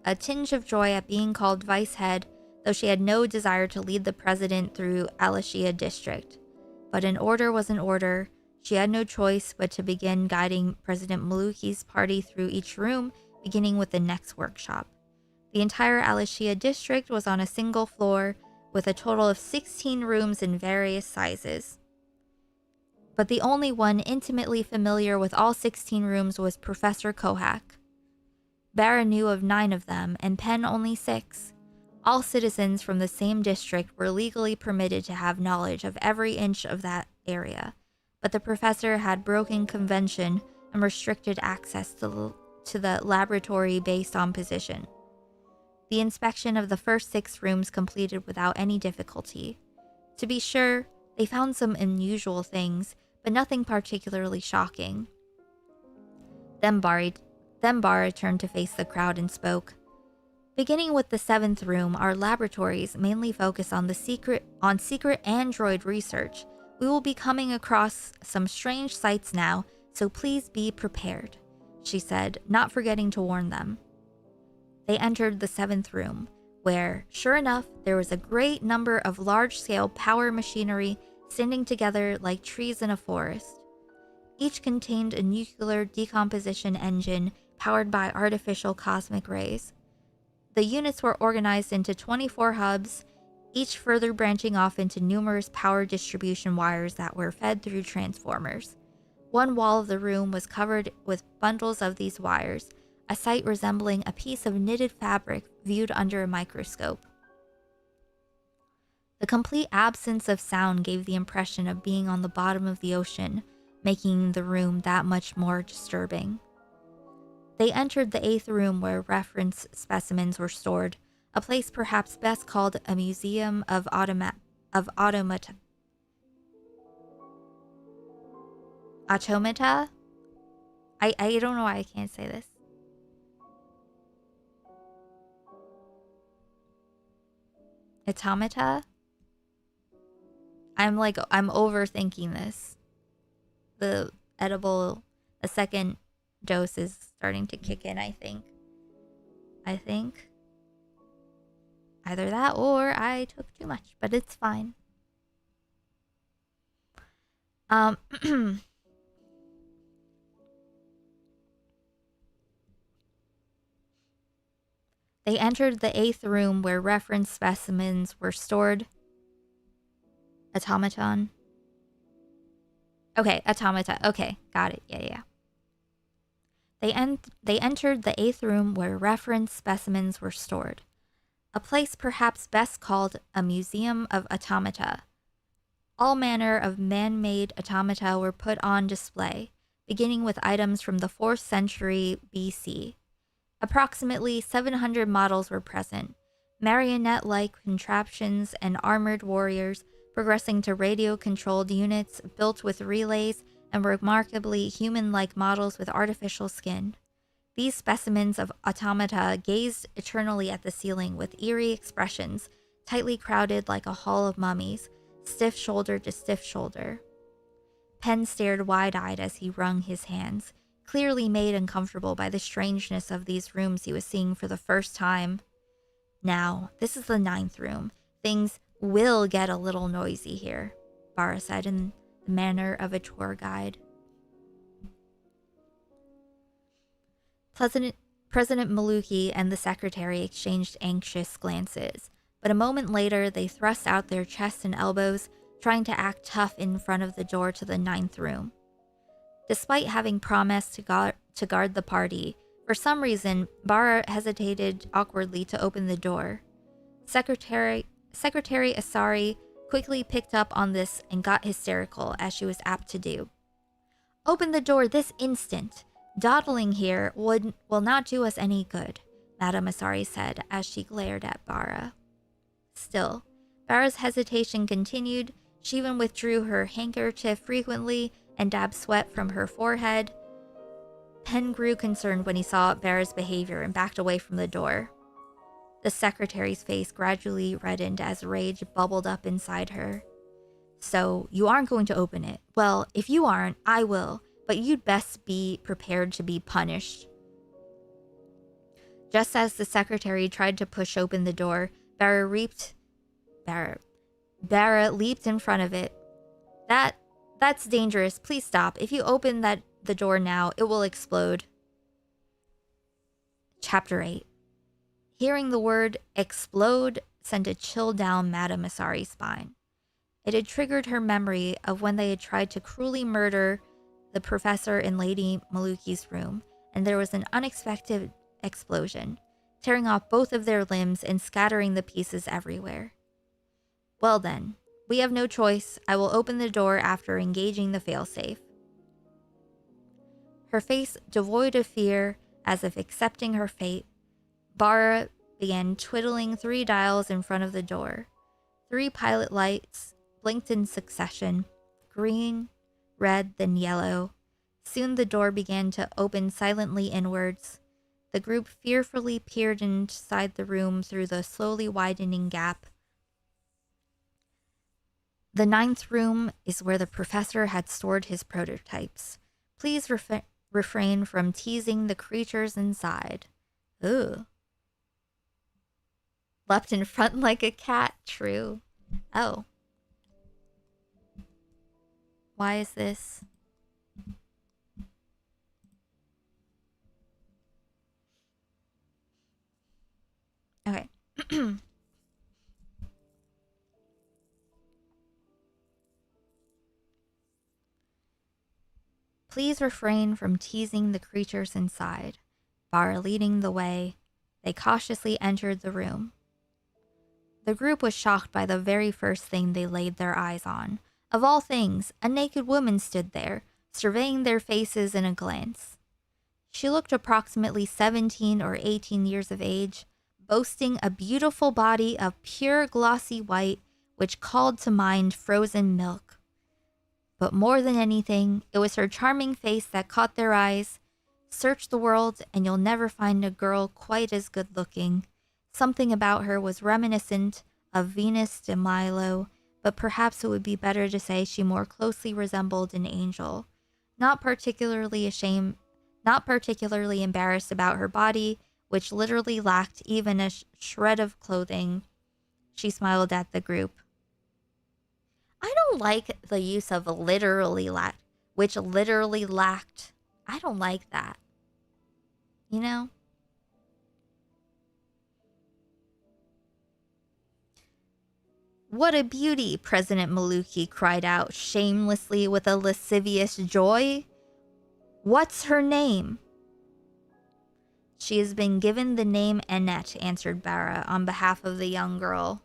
a tinge of joy at being called vice head, though she had no desire to lead the president through Alashia district. But an order was an order. She had no choice but to begin guiding President Maluki's party through each room, beginning with the next workshop. The entire Alashia district was on a single floor, with a total of 16 rooms in various sizes. But the only one intimately familiar with all 16 rooms was Professor Kohak. Barra knew of 9 of them, and Penn only 6. All citizens from the same district were legally permitted to have knowledge of every inch of that area, but the professor had broken convention and restricted access to the laboratory based on position. The inspection of the first 6 rooms completed without any difficulty. To be sure, they found some unusual things, but nothing particularly shocking. Then Barra turned to face the crowd and spoke. Beginning with the 7th room, our laboratories mainly focus on secret android research. We will be coming across some strange sights now, so please be prepared, she said, not forgetting to warn them. They entered the 7th room, where, sure enough, there was a great number of large-scale power machinery standing together like trees in a forest. Each contained a nuclear decomposition engine powered by artificial cosmic rays. The units were organized into 24 hubs, each further branching off into numerous power distribution wires that were fed through transformers. One wall of the room was covered with bundles of these wires, a sight resembling a piece of knitted fabric viewed under a microscope. The complete absence of sound gave the impression of being on the bottom of the ocean, making the room that much more disturbing. They entered the 8th room where reference specimens were stored, a place perhaps best called a museum of automata. Automata? I don't know why I can't say this. Automata? I'm overthinking this. The second dose is starting to kick in, I think. Either that or I took too much, but it's fine. They entered the 8th room where reference specimens were stored. Automaton. Okay, automata. Okay, got it. Yeah. They entered the 8th room where reference specimens were stored, a place perhaps best called a museum of automata. All manner of man-made automata were put on display, beginning with items from the 4th century BC. Approximately 700 models were present, marionette-like contraptions and armored warriors, progressing to radio-controlled units built with relays and remarkably human-like models with artificial skin. These specimens of automata gazed eternally at the ceiling with eerie expressions, tightly crowded like a hall of mummies, stiff shoulder to stiff shoulder. Penn stared wide-eyed as he wrung his hands, clearly made uncomfortable by the strangeness of these rooms he was seeing for the first time. Now, this is the 9th room. Things will get a little noisy here, Barra said in the manner of a tour guide. President Maluki and the secretary exchanged anxious glances, but a moment later they thrust out their chests and elbows, trying to act tough in front of the door to the 9th room. Despite having promised to guard the party, for some reason, Barra hesitated awkwardly to open the door. Secretary Asari quickly picked up on this and got hysterical, as she was apt to do. "Open the door this instant! Dawdling here will not do us any good, Madame Asari said as she glared at Bara. Still, Bara's hesitation continued. She even withdrew her handkerchief frequently and dabbed sweat from her forehead. Penn grew concerned when he saw Bara's behavior and backed away from the door. The secretary's face gradually reddened as rage bubbled up inside her. So, you aren't going to open it. Well, if you aren't, I will, but you'd best be prepared to be punished. Just as the secretary tried to push open the door, Bara leaped in front of it. That's dangerous. Please stop. If you open the door now, it will explode. Chapter 8. Hearing the word explode sent a chill down Madame Asari's spine. It had triggered her memory of when they had tried to cruelly murder the professor in Lady Maluki's room, and there was an unexpected explosion, tearing off both of their limbs and scattering the pieces everywhere. Well then, we have no choice. I will open the door after engaging the failsafe. Her face devoid of fear, as if accepting her fate, Bara began twiddling 3 dials in front of the door. 3 pilot lights blinked in succession, green, red, then yellow. Soon the door began to open silently inwards. The group fearfully peered inside the room through the slowly widening gap. The 9th room is where the professor had stored his prototypes. Please refrain from teasing the creatures inside. Ugh. Leapt in front like a cat, true. Oh. Why is this? Okay. Please refrain from teasing the creatures inside. Bara leading the way, they cautiously entered the room. The group was shocked by the very first thing they laid their eyes on. Of all things, a naked woman stood there, surveying their faces in a glance. She looked approximately 17 or 18 years of age, boasting a beautiful body of pure glossy white, which called to mind frozen milk. But more than anything, it was her charming face that caught their eyes. Search the world, and you'll never find a girl quite as good-looking. Something about her was reminiscent of Venus de Milo, but perhaps it would be better to say she more closely resembled an angel. Not particularly embarrassed about her body, which literally lacked even a shred of clothing, she smiled at the group. I don't like the use of which literally lacked. I don't like that. You know? What a beauty, President Maluki cried out shamelessly with a lascivious joy. What's her name? She has been given the name Annette, answered Bara on behalf of the young girl.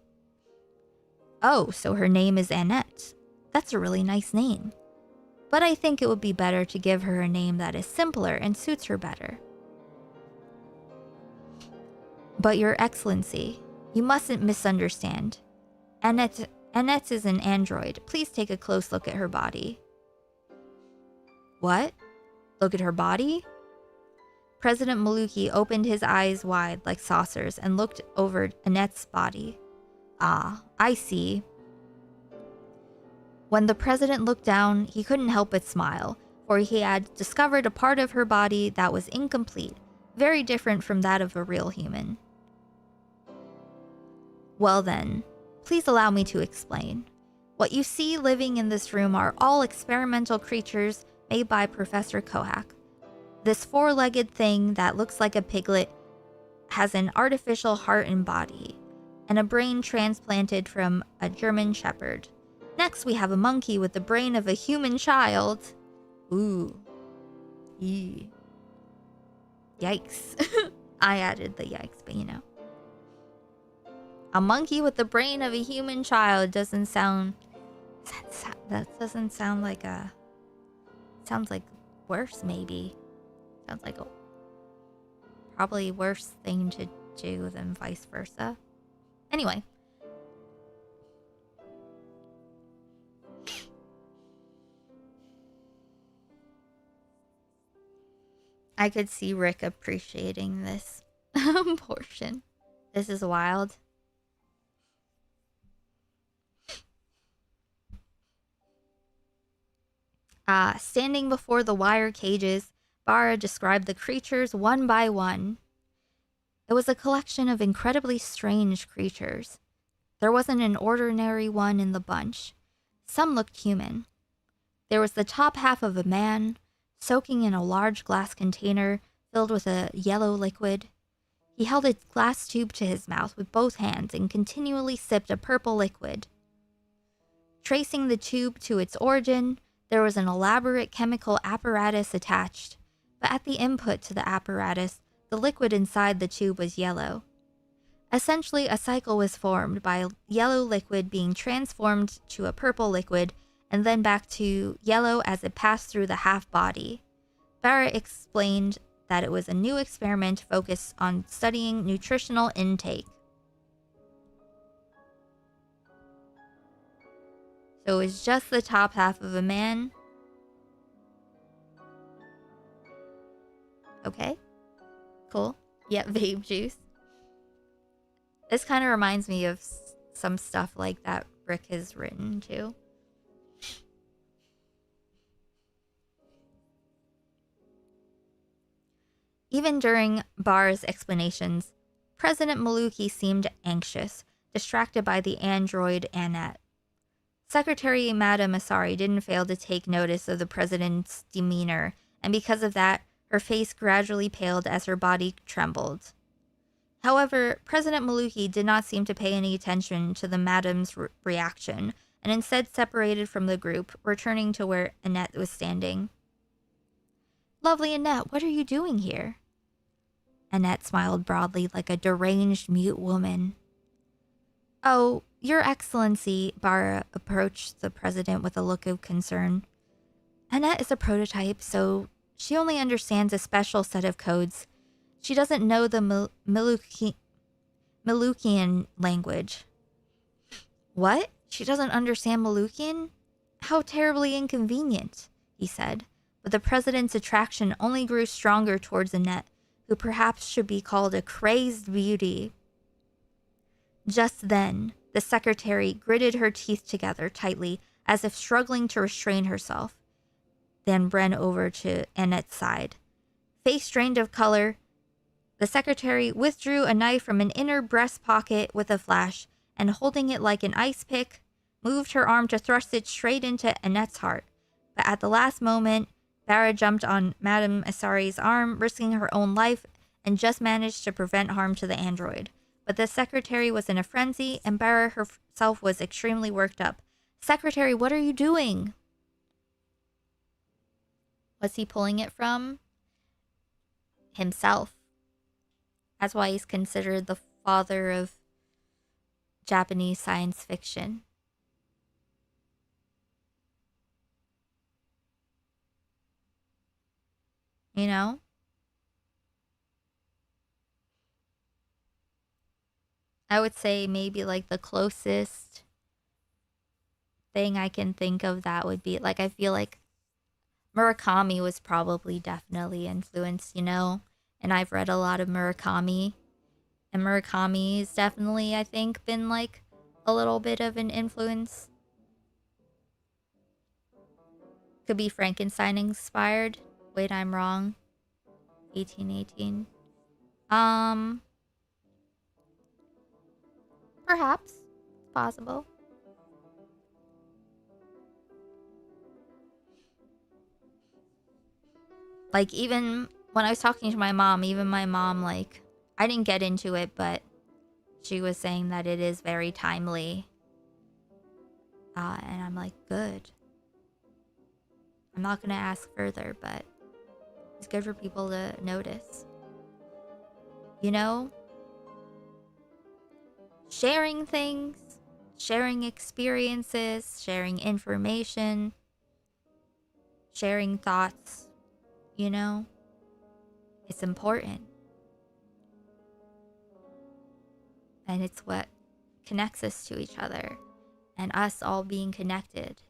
Oh, so her name is Annette. That's a really nice name. But I think it would be better to give her a name that is simpler and suits her better. But Your Excellency, you mustn't misunderstand. Annette is an android. Please take a close look at her body. What? Look at her body? President Maluki opened his eyes wide like saucers and looked over Annette's body. Ah, I see. When the president looked down, he couldn't help but smile, for he had discovered a part of her body that was incomplete, very different from that of a real human. Well then, please allow me to explain. What you see living in this room are all experimental creatures made by Professor Kohak. This 4-legged thing that looks like a piglet has an artificial heart and body, and a brain transplanted from a German shepherd. Next, we have a monkey with the brain of a human child. Ooh. Yee. Yikes. I added the yikes, but you know. A monkey with the brain of a human child doesn't sound... That doesn't sound like a... Sounds like worse, maybe. Sounds like a probably worse thing to do than vice versa. Anyway. I could see Rick appreciating this portion. This is wild. Standing before the wire cages, Bara described the creatures one by one. It was a collection of incredibly strange creatures. There wasn't an ordinary one in the bunch. Some looked human. There was the top half of a man, soaking in a large glass container filled with a yellow liquid. He held a glass tube to his mouth with both hands and continually sipped a purple liquid. Tracing the tube to its origin, there was an elaborate chemical apparatus attached, but at the input to the apparatus, the liquid inside the tube was yellow. Essentially, a cycle was formed by yellow liquid being transformed to a purple liquid and then back to yellow as it passed through the half body. Barrett explained that it was a new experiment focused on studying nutritional intake. So it was just the top half of a man. Okay. Cool. Yeah, vape juice. This kind of reminds me of some stuff like that Rick has written too. Even during Barr's explanations, President Maluki seemed anxious, distracted by the android Annette. Secretary Madame Asari didn't fail to take notice of the president's demeanor, and because of that, her face gradually paled as her body trembled. However, President Maluki did not seem to pay any attention to the madame's reaction, and instead separated from the group, returning to where Annette was standing. "Lovely Annette, what are you doing here?" Annette smiled broadly like a deranged mute woman. "Oh, Your Excellency," Bara approached the president with a look of concern. "Annette is a prototype, so she only understands a special set of codes. She doesn't know the Malukian language." "What? She doesn't understand Malukian? How terribly inconvenient," he said, but the president's attraction only grew stronger towards Annette, who perhaps should be called a crazed beauty. Just then, the secretary gritted her teeth together tightly, as if struggling to restrain herself, then ran over to Annette's side. Face drained of color, the secretary withdrew a knife from an inner breast pocket with a flash, and holding it like an ice pick, moved her arm to thrust it straight into Annette's heart. But at the last moment, Bara jumped on Madame Asari's arm, risking her own life, and just managed to prevent harm to the android. But the secretary was in a frenzy, and Bara herself was extremely worked up. "Secretary, what are you doing?" Was he pulling it from? Himself. That's why he's considered the father of Japanese science fiction. You know? I would say maybe like the closest thing I can think of that would be like, I feel like Murakami was probably definitely influenced, you know? And I've read a lot of Murakami. And Murakami's definitely, I think, been like a little bit of an influence. Could be Frankenstein inspired. Wait, I'm wrong. 1818. Perhaps. It's possible. Like, even when I was talking to my mom, even my mom, like, I didn't get into it, but she was saying that it is very timely. And I'm like, good. I'm not going to ask further, but it's good for people to notice. You know? Sharing things, sharing experiences, sharing information, sharing thoughts, you know? It's important. And it's what connects us to each other. And us all being connected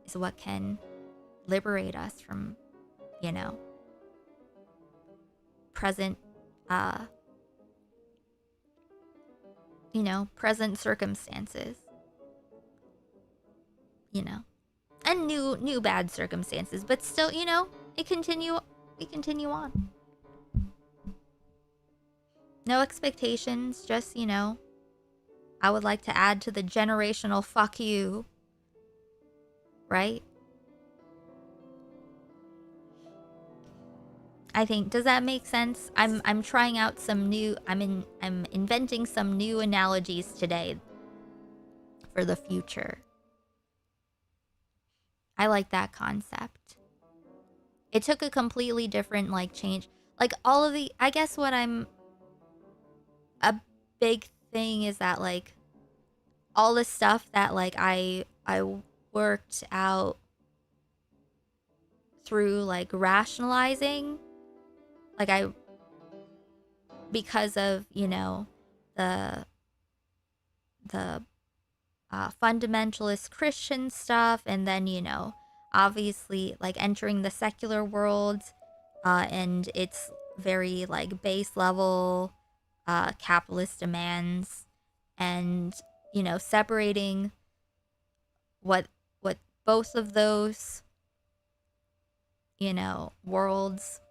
is what can liberate us from, you know, present, present circumstances. You know, and new bad circumstances, but still, you know, we continue on. No expectations, just, you know, I would like to add to the generational fuck you, right? I think, does that make sense? I'm trying out some new, I'm inventing some new analogies today for the future. I like that concept. It took a completely different, like, change. Like, all of the, I guess what I'm, a big thing is that, like, all the stuff that, like, I worked out through, like, rationalizing, like, because of, you know, the fundamentalist Christian stuff, and then, you know, obviously, like, entering the secular world, and its very, like, base level capitalist demands, and, you know, separating what both of those, you know, worlds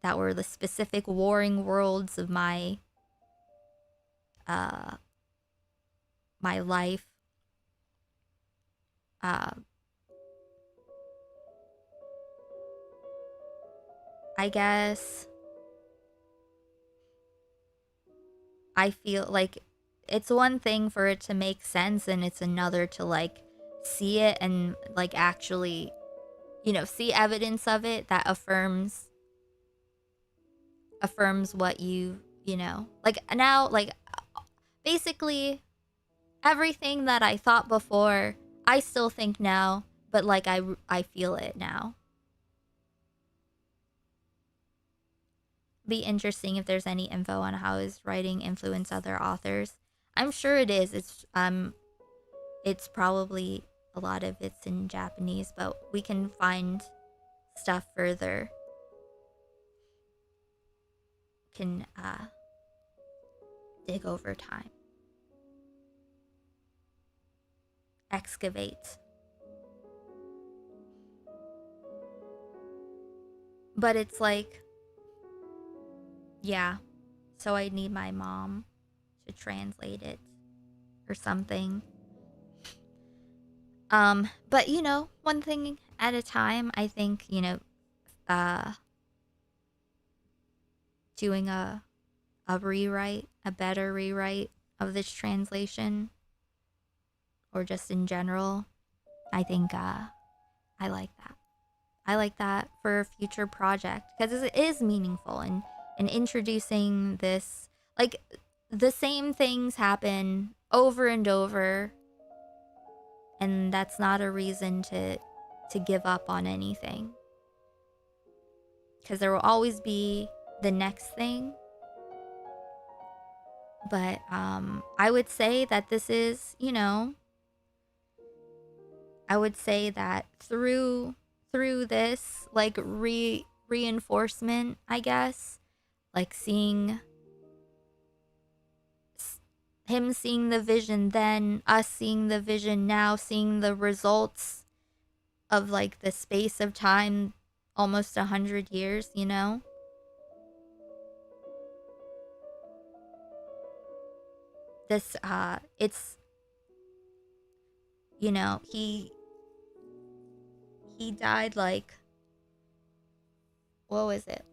that were the specific warring worlds of my my life, I guess I feel like it's one thing for it to make sense, and it's another to, like, see it and, like, actually, you know, see evidence of it that affirms what you know, like, now, like, basically everything that I thought before, I still think now, but, like, I feel it now. Be interesting if there's any info on how his writing influenced other authors. I'm sure it is. It's probably a lot of it's in Japanese, but we can find stuff further. Can dig over time. Excavate. But it's like, yeah, so I need my mom to translate it or something. But, you know, one thing at a time. I think, you know, doing a rewrite, a better rewrite of this translation, or just in general, I think I like that. I like that for a future project, because it is meaningful, and introducing this, like, the same things happen over and over, and that's not a reason to give up on anything, because there will always be the next thing. But I would say that this is, you know, I would say that through this, like, reinforcement, I guess, like, seeing him seeing the vision then, us seeing the vision now, seeing the results of, like, the space of time, almost 100 years, you know? This, it's, you know, he died, like, what was it?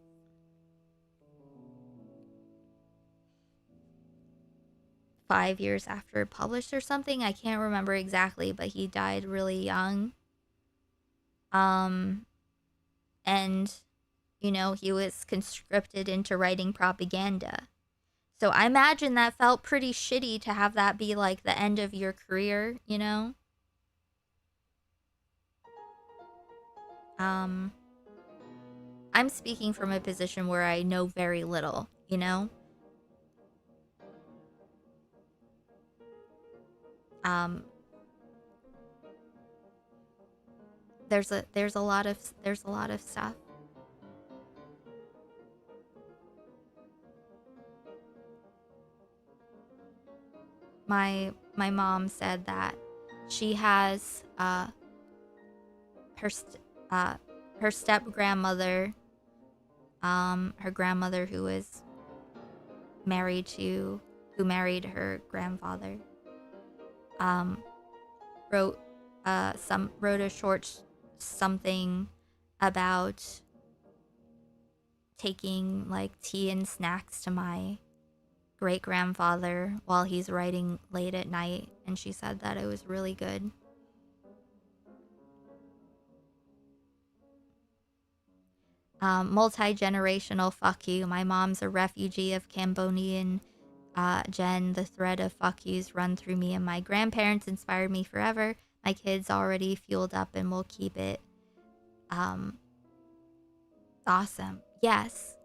5 years after it published or something. I can't remember exactly, but he died really young. And, you know, he was conscripted into writing propaganda. So I imagine that felt pretty shitty to have that be, like, the end of your career, you know? I'm speaking from a position where I know very little, you know? There's a lot of stuff. My mom said that she has her step grandmother, her grandmother who married her grandfather, wrote a short something about taking like tea and snacks to my great grandfather while he's writing late at night, and she said that it was really good. Multi-generational fuck you. My mom's a refugee of Cambodian gen. The thread of fuck yous run through me, and my grandparents inspired me forever. My kids already fueled up and will keep it. Awesome. Yes.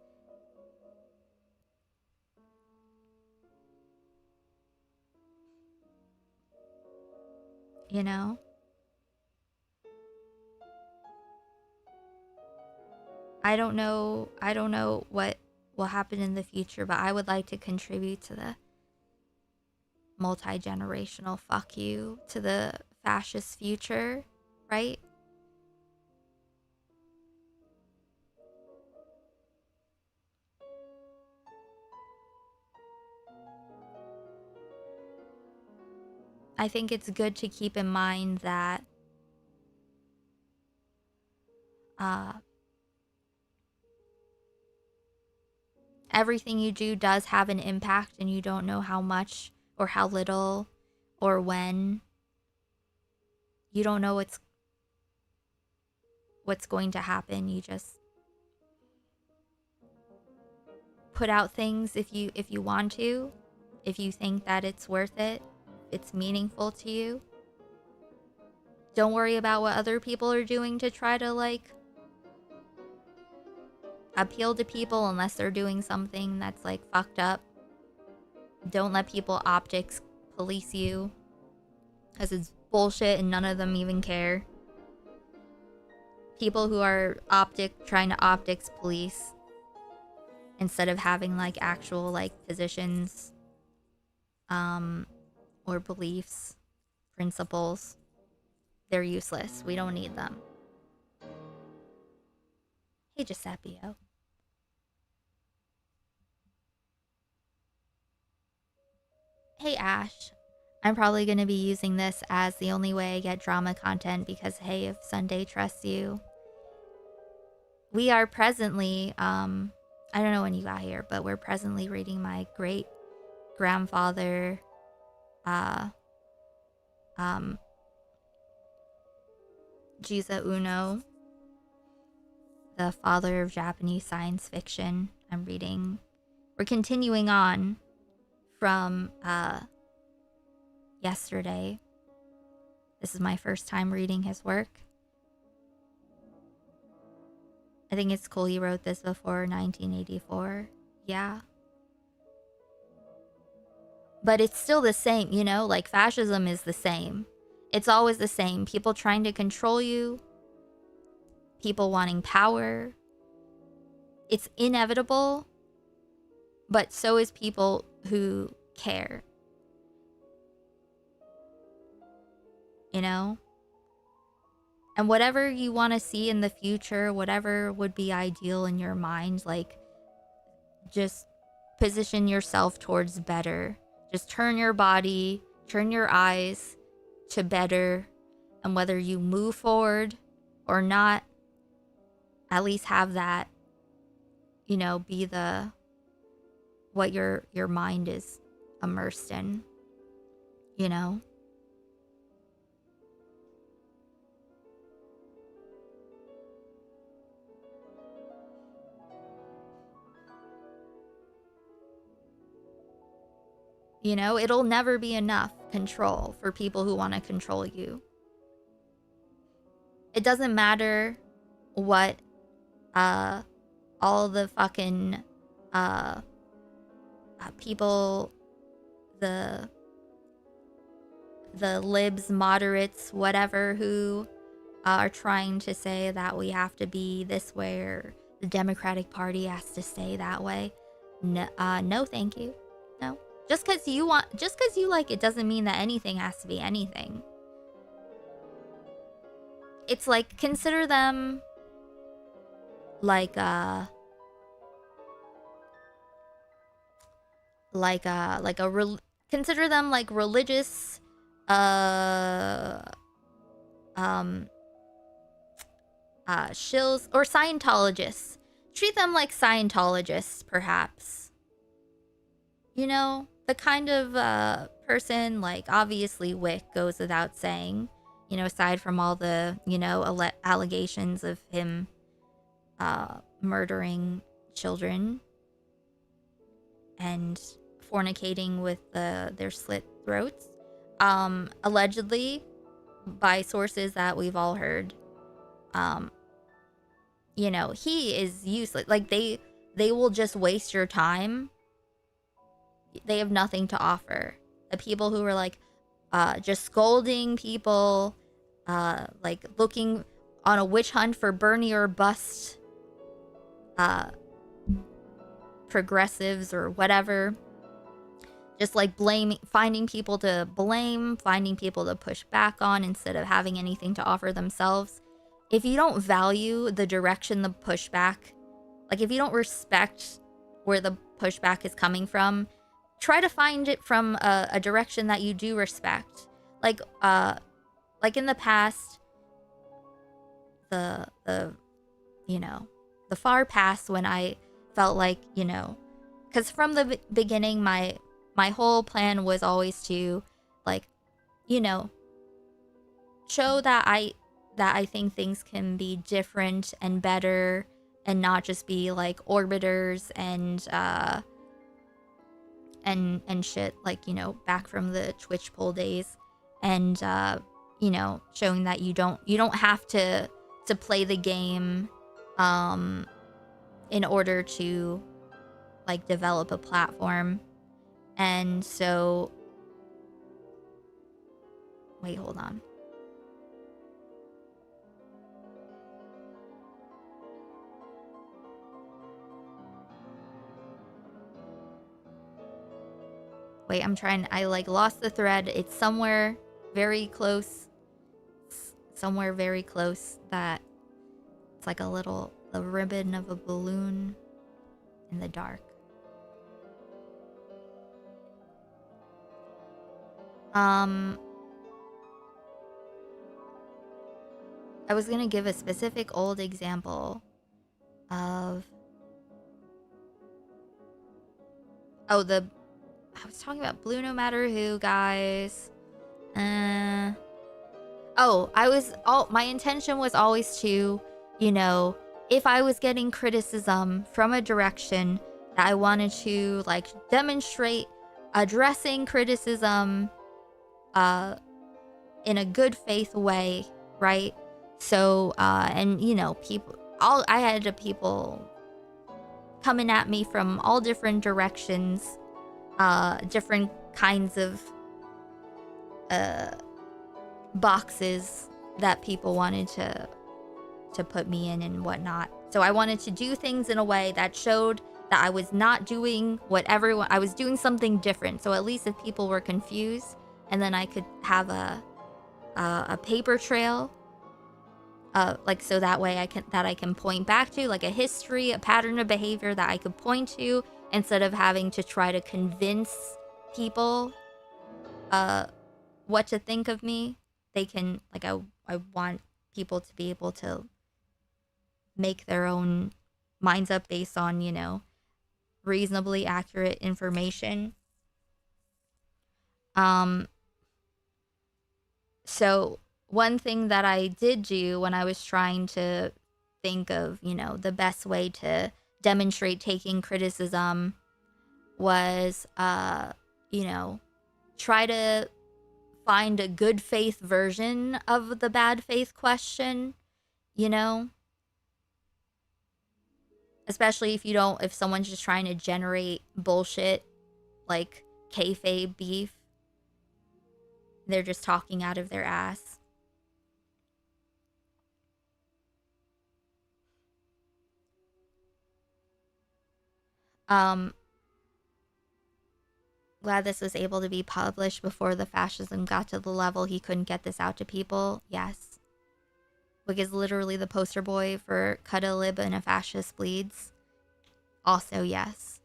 You know? I don't know what will happen in the future, but I would like to contribute to the multi-generational fuck you to the fascist future, right? I think it's good to keep in mind that everything you do does have an impact, and you don't know how much or how little or when. You don't know what's going to happen. You just put out things if you want to, if you think that it's worth it, it's meaningful to you. Don't worry about what other people are doing to try to like appeal to people unless they're doing something that's like fucked up. Don't let people optics police you, because it's bullshit and none of them even care. People who are trying to optics police instead of having like actual like positions or beliefs, principles, they're useless. We don't need them. Hey, Giuseppeo. Hey, Ash. I'm probably going to be using this as the only way I get drama content because, hey, if Sunday trusts you. We are presently, I don't know when you got here, but we're presently reading my great grandfather, Juza Unno, the father of Japanese science fiction. We're continuing on from yesterday. This is my first time reading his work. I think it's cool he wrote this before 1984. Yeah. But it's still the same, you know? Like, fascism is the same. It's always the same. People trying to control you. People wanting power. It's inevitable. But so is people who care. You know? And whatever you want to see in the future, whatever would be ideal in your mind, like, just position yourself towards better. Just turn your body, turn your eyes to better. And whether you move forward or not, at least have that, you know, be what your mind is immersed in, you know? You know, it'll never be enough control for people who want to control you. It doesn't matter what all the fucking people, the libs, moderates, whatever, who are trying to say that we have to be this way or the Democratic Party has to stay that way. No, no, thank you. No. Just because you like it doesn't mean that anything has to be anything. It's like, consider them like consider them like religious shills or Scientologists. Treat them like Scientologists, perhaps. You know, the kind of person, like, obviously Wick goes without saying, you know, aside from all the, you know, allegations of him murdering children and fornicating with their slit throats, allegedly, by sources that we've all heard. You know, he is useless. Like, they will just waste your time. They have nothing to offer. The people who are like just scolding people, like looking on a witch hunt for Bernie or bust progressives or whatever, just like finding people to blame, finding people to push back on instead of having anything to offer themselves. If you don't value the direction the pushback, like if you don't respect where the pushback is coming from, try to find it from a direction that you do respect. Like in the past, the you know, the far past, when I felt like, you know, because from the beginning, my whole plan was always to, like, you know, show that I think things can be different and better and not just be like orbiters and shit, like, you know, back from the Twitch poll days, and you know, showing that you don't have to play the game in order to, like, develop a platform. And so, wait, hold on. Wait, I like lost the thread. It's somewhere very close. Somewhere very close that it's like a ribbon of a balloon in the dark. I was gonna give a specific old example of, I was talking about Blue No Matter Who, guys. My intention was always to, you know, if I was getting criticism from a direction that I wanted to, like, demonstrate addressing criticism in a good faith way, right? So, and, you know, I had people coming at me from all different directions, different kinds of boxes that people wanted to put me in and whatnot. So I wanted to do things in a way that showed that I was not doing I was doing something different. So at least if people were confused, and then I could have a paper trail, like, so that way I can point back to, like, a history, a pattern of behavior that I could point to, instead of having to try to convince people what to think of me. They can, like, I want people to be able to make their own minds up based on, you know, reasonably accurate information. So one thing that I did do when I was trying to think of, you know, the best way to demonstrate taking criticism was, you know, try to find a good faith version of the bad faith question, you know? Especially if someone's just trying to generate bullshit, like kayfabe beef. They're just talking out of their ass. Glad this was able to be published before the fascism got to the level he couldn't get this out to people. Yes. Wick is literally the poster boy for cut a lib and a fascist bleeds. Also, yes.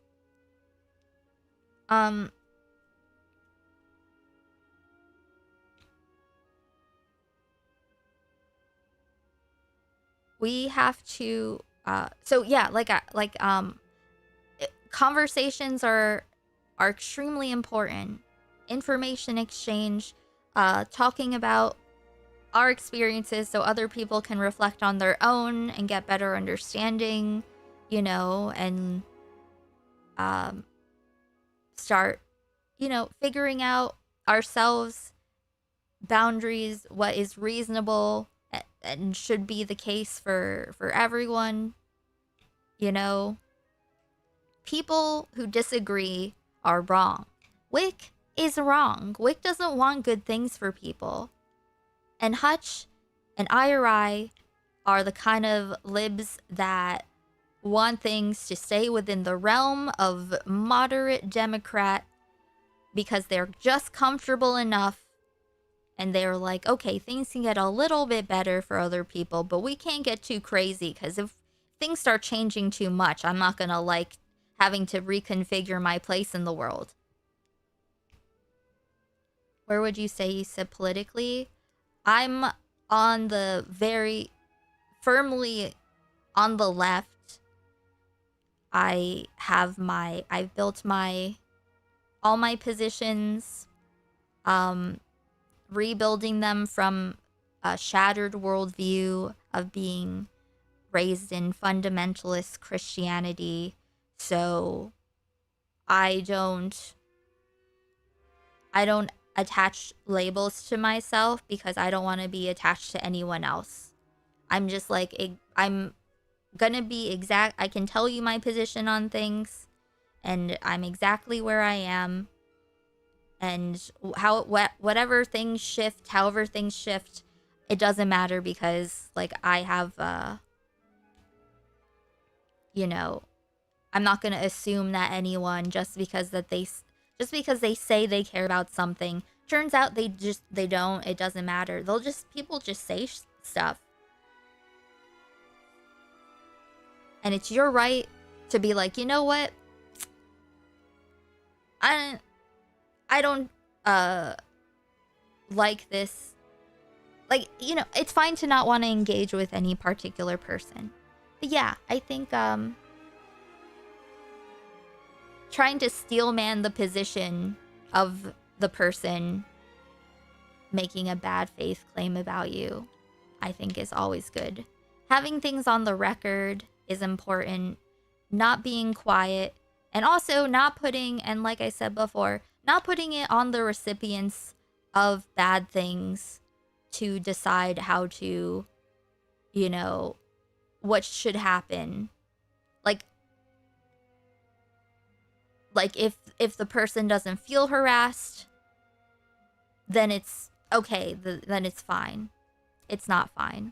We have to, so yeah, conversations are extremely important. Information exchange, talking about our experiences so other people can reflect on their own and get better understanding, you know, and start, you know, figuring out ourselves, boundaries, what is reasonable and should be the case for everyone, you know. People who disagree are wrong. Wick is wrong. Wick doesn't want good things for people. And Hutch and IRI are the kind of libs that want things to stay within the realm of moderate Democrat because they're just comfortable enough and they're like, okay, things can get a little bit better for other people, but we can't get too crazy because if things start changing too much, I'm not gonna like having to reconfigure my place in the world. Where would you say you sit politically? I'm on the very firmly on the left. I've built all my positions, rebuilding them from a shattered worldview of being raised in fundamentalist Christianity. So I don't attach labels to myself because I don't want to be attached to anyone else. I'm just like, I'm gonna be exact. I can tell you my position on things and I'm exactly where I am. And however things shift, it doesn't matter because like I have, you know, I'm not going to assume that anyone just because they say they care about something, turns out they don't, it doesn't matter. People just say stuff. And it's your right to be like, you know what? I don't like this. Like, you know, it's fine to not want to engage with any particular person. But yeah, I think trying to steelman the position of the person making a bad faith claim about you, I think is always good. Having things on the record is important. Not being quiet. And also not putting, and like I said before, not putting it on the recipients of bad things to decide how to, you know, what should happen. Like if the person doesn't feel harassed, then it's okay, then it's fine. It's not fine.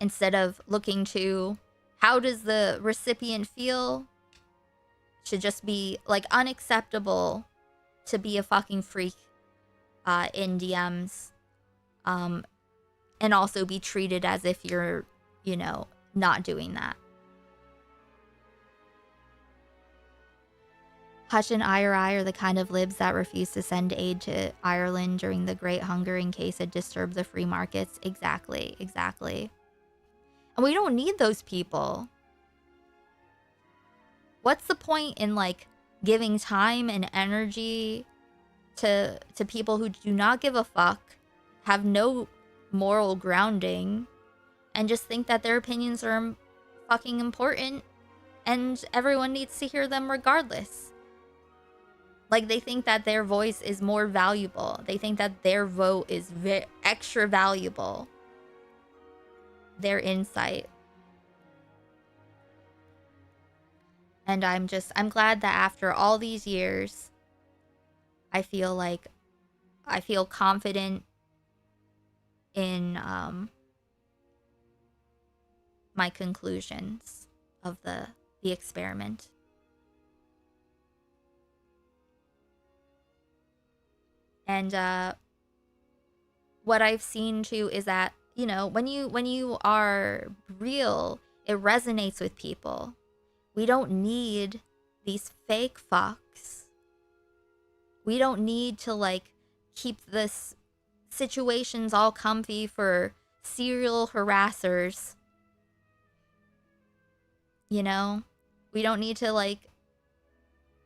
Instead of looking to how does the recipient feel, should just be like unacceptable to be a fucking freak in DMs, and also be treated as if you're, you know, not doing that. Hutch and IRI are the kind of libs that refuse to send aid to Ireland during the Great Hunger in case it disturbed the free markets. Exactly. And we don't need those people. What's the point in like giving time and energy to people who do not give a fuck, have no moral grounding, and just think that their opinions are fucking important and everyone needs to hear them regardless? Like, they think that their voice is more valuable. They think that their vote is extra valuable. Their insight. And I'm glad that after all these years, I feel confident in my conclusions of the experiment. And what I've seen too is that, you know, when you are real, it resonates with people. We don't need these fake fucks. We don't need to like keep this situations all comfy for serial harassers. You know? We don't need to like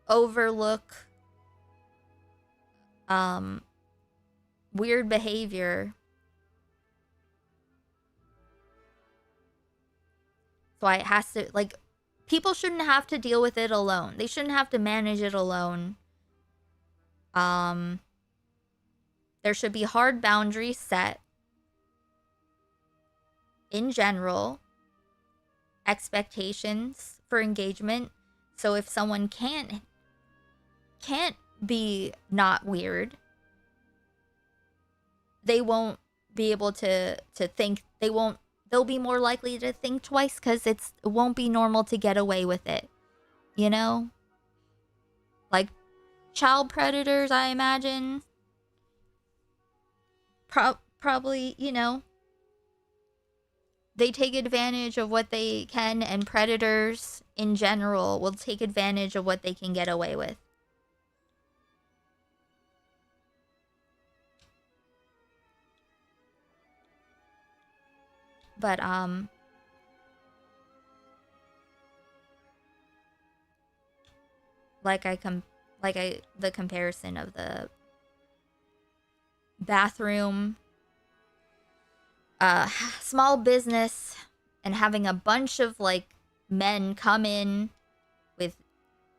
overlook weird behavior. So it has to, like, people shouldn't have to deal with it alone. They shouldn't have to manage it alone. There should be hard boundaries set in general, expectations for engagement. So if someone can't be not weird, they won't be able to think, they'll be more likely to think twice because it won't be normal to get away with it. You know? Like child predators, I imagine. Probably, you know, they take advantage of what they can, and predators in general will take advantage of what they can get away with. But the comparison of the bathroom, small business, and having a bunch of like men come in with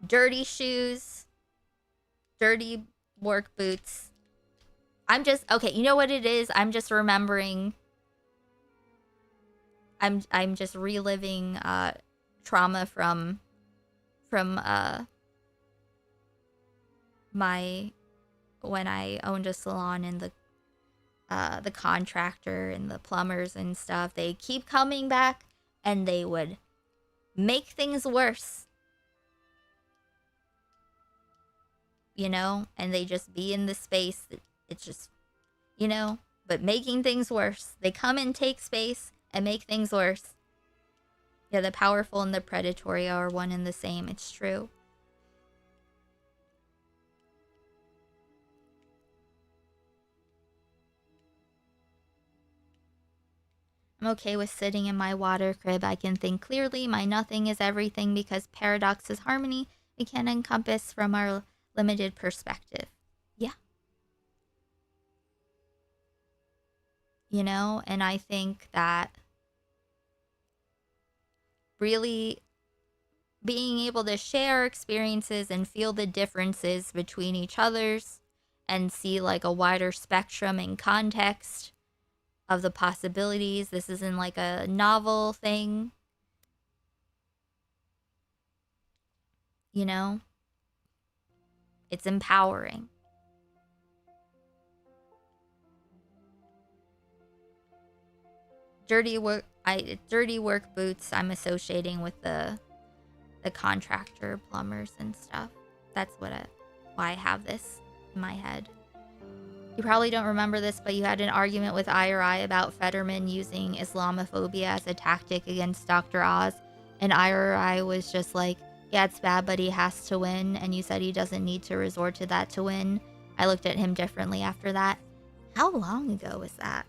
dirty shoes, dirty work boots. Okay, you know what it is? I'm just remembering. I'm just reliving trauma from my, when I owned a salon, and the contractor and the plumbers and stuff, they keep coming back and they would make things worse. You know, and they just be in the space. It's just, you know, but making things worse. They come and take space and make things worse. Yeah, the powerful and the predatory are one and the same. It's true. I'm okay with sitting in my water crib. I can think clearly. My nothing is everything because paradox is harmony we can encompass from our limited perspective. Yeah. You know, and I think that really being able to share experiences and feel the differences between each other's and see like a wider spectrum and context of the possibilities. This isn't like a novel thing. You know? It's empowering. Dirty work boots I'm associating with the contractor, plumbers and stuff. That's why I have this in my head. You probably don't remember this, but you had an argument with IRI about Fetterman using Islamophobia as a tactic against Dr. Oz, and IRI was just like, yeah, it's bad, but he has to win, and you said he doesn't need to resort to that to win. I looked at him differently after that. How long ago was that?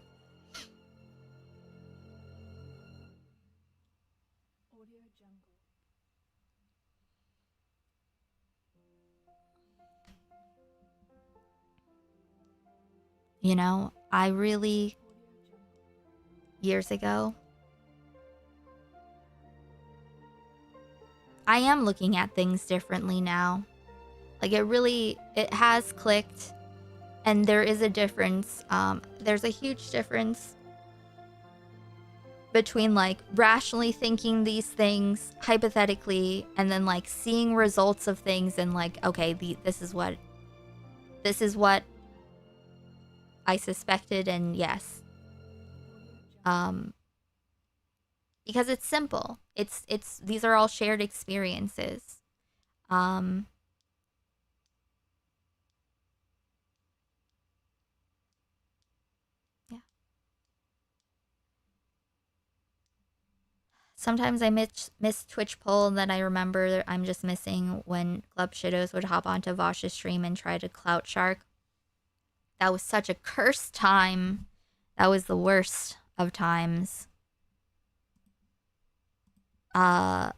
You know, I really, years ago, I am looking at things differently now. Like it has clicked, and there is a difference. There's a huge difference between like rationally thinking these things hypothetically and then like seeing results of things and like, okay, this is what I suspected, and yes. Because it's simple. It's these are all shared experiences. Yeah. Sometimes I miss Twitch poll, and then I remember I'm just missing when Club Shitos would hop onto Vosh's stream and try to clout shark. That was such a cursed time. That was the worst of times. Well,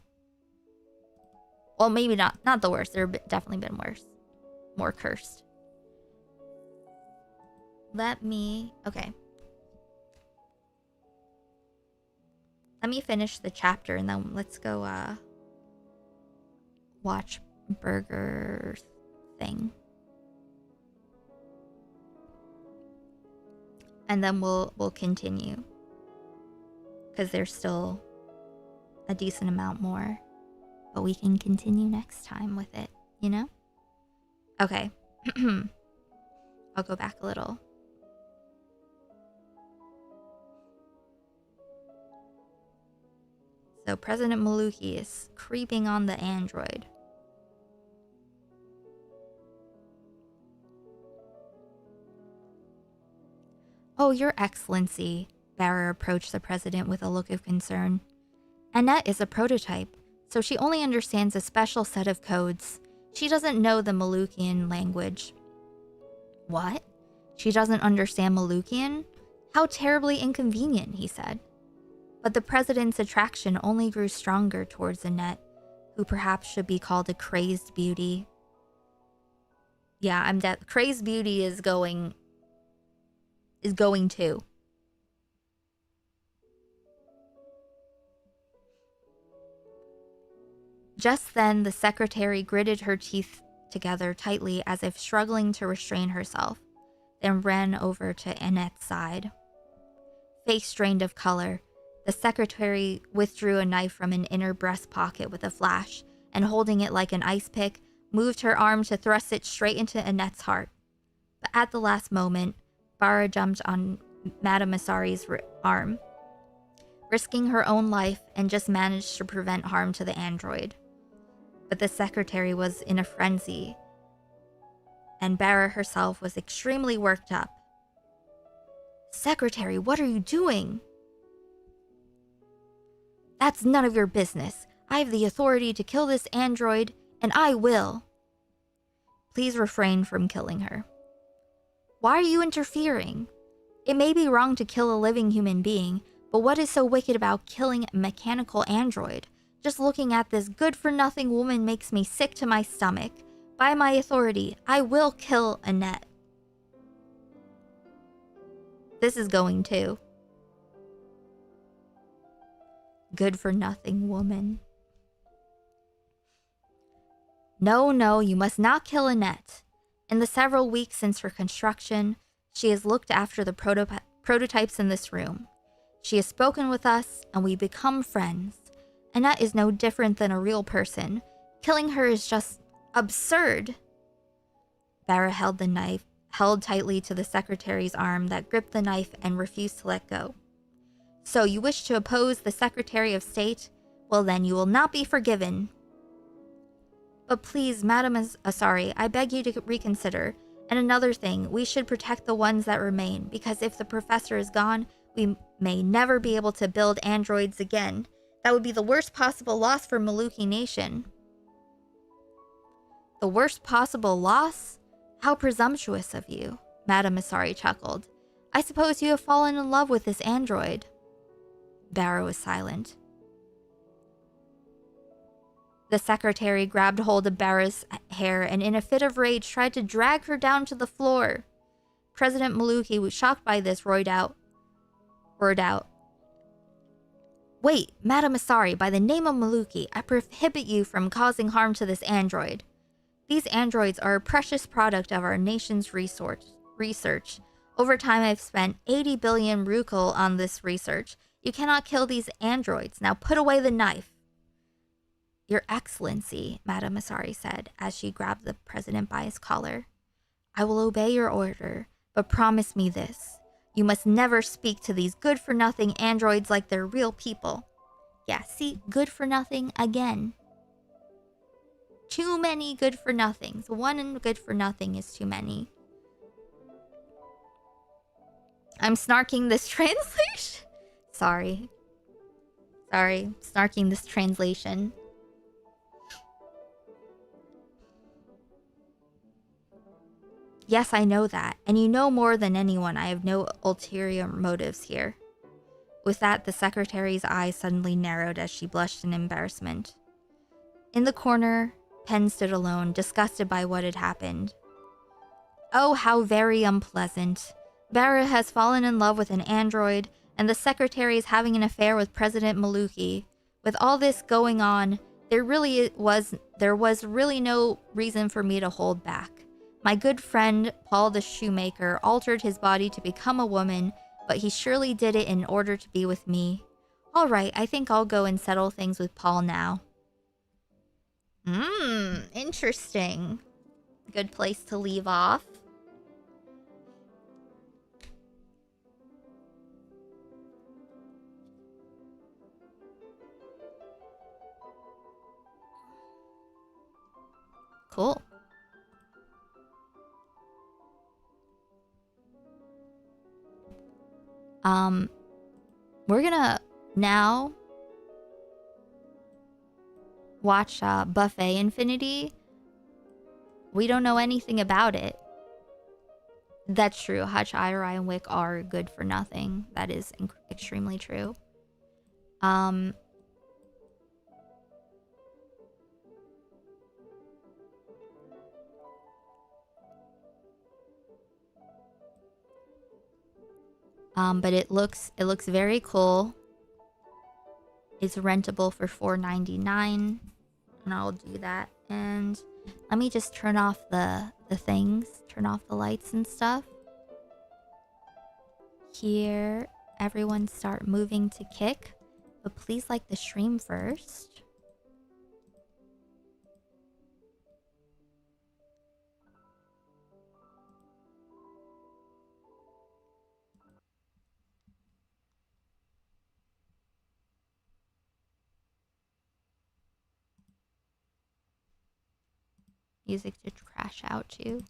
maybe not the worst. There have definitely been worse. More cursed. Okay. Let me finish the chapter and then let's go watch Burger thing. And then we'll continue. Because there's still a decent amount more. But we can continue next time with it, you know? Okay. I'll go back a little. So President Maluki is creeping on the android. Oh, Your Excellency, Barra approached the president with a look of concern. Annette is a prototype, so she only understands a special set of codes. She doesn't know the Malukian language. What? She doesn't understand Malukian? How terribly inconvenient, he said. But the president's attraction only grew stronger towards Annette, who perhaps should be called a crazed beauty. Yeah, crazed beauty is going too. Just then, the secretary gritted her teeth together tightly as if struggling to restrain herself, then ran over to Annette's side. Face drained of color, the secretary withdrew a knife from an inner breast pocket with a flash, and holding it like an ice pick, moved her arm to thrust it straight into Annette's heart. But at the last moment, Barra jumped on Madame Asari's arm, risking her own life, and just managed to prevent harm to the android. But the secretary was in a frenzy, and Barra herself was extremely worked up. Secretary, what are you doing? That's none of your business. I have the authority to kill this android, and I will. Please refrain from killing her. Why are you interfering? It may be wrong to kill a living human being, but what is so wicked about killing a mechanical android? Just looking at this good-for-nothing woman makes me sick to my stomach. By my authority, I will kill Annette. This is going too. Good-for-nothing woman. No, you must not kill Annette. In the several weeks since her construction, she has looked after the prototypes in this room. She has spoken with us, and we become friends. Annette is no different than a real person. Killing her is just absurd. Barra held the knife, held tightly to the secretary's arm that gripped the knife and refused to let go. So you wish to oppose the Secretary of State? Well then, you will not be forgiven. But please, Madame Asari, I beg you to reconsider. And another thing, we should protect the ones that remain, because if the professor is gone, we may never be able to build androids again. That would be the worst possible loss for Maluki Nation. The worst possible loss? How presumptuous of you, Madame Asari chuckled. I suppose you have fallen in love with this android. Barra was silent. The secretary grabbed hold of Barra's hair and in a fit of rage tried to drag her down to the floor. President Maluki was shocked by this, roared out. Wait, Madame Asari, by the name of Maluki, I prohibit you from causing harm to this android. These androids are a precious product of our nation's research. Over time, I've spent 80 billion rukel on this research. You cannot kill these androids. Now put away the knife. Your Excellency, Madame Asari said as she grabbed the president by his collar. I will obey your order, but promise me this. You must never speak to these good-for-nothing androids like they're real people. Yeah, see, good-for-nothing again. Too many good-for-nothings. One good-for-nothing is too many. I'm snarking this translation. Sorry. Snarking this translation. Yes, I know that. And you know more than anyone I have no ulterior motives here. With that, the secretary's eyes suddenly narrowed as she blushed in embarrassment. In the corner, Penn stood alone, disgusted by what had happened. Oh, how very unpleasant. Barra has fallen in love with an android, and the secretary is having an affair with President Maluki. With all this going on, there was really no reason for me to hold back. My good friend, Paul the shoemaker, altered his body to become a woman, but he surely did it in order to be with me. All right, I think I'll go and settle things with Paul now. Interesting. Good place to leave off. Cool. We're gonna now watch Buffet Infinity. We don't know anything about it. That's true. Hutch, Ira, and Wick are good for nothing. That is extremely true. But it looks very cool. It's rentable for $4.99, and I'll do that. And let me just turn off the things, turn off the lights and stuff. Here, everyone start moving to kick, but please like the stream first. Music to crash out to.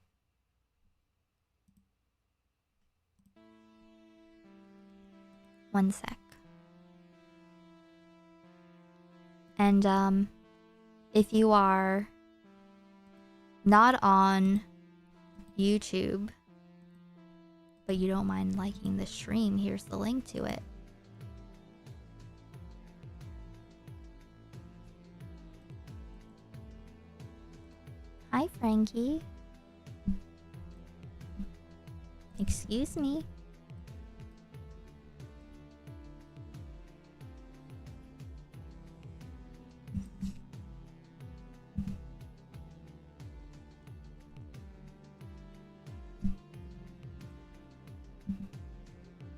One sec. And if you are not on YouTube, but you don't mind liking the stream, here's the link to it. Hi, Frankie. Excuse me.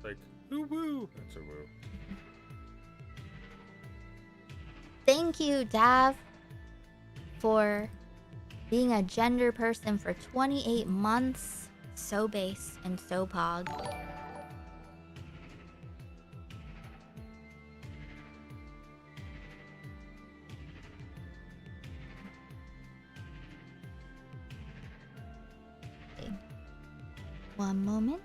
Like, woo woo. That's a woo. Thank you, Dav, for being a gender person for 28 months. So base and so pog. Okay. One moment.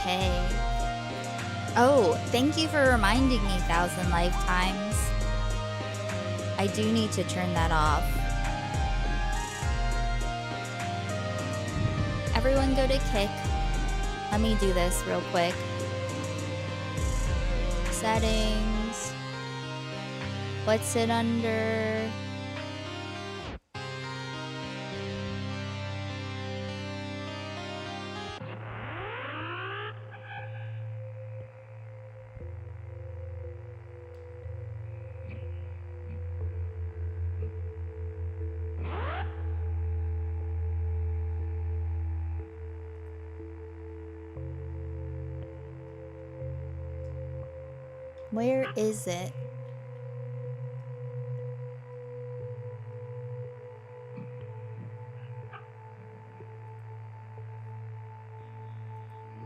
Okay. Oh, thank you for reminding me, 1,000 Lifetimes. I do need to turn that off. Everyone go to kick. Let me do this real quick. Settings. What's it under? Where is it?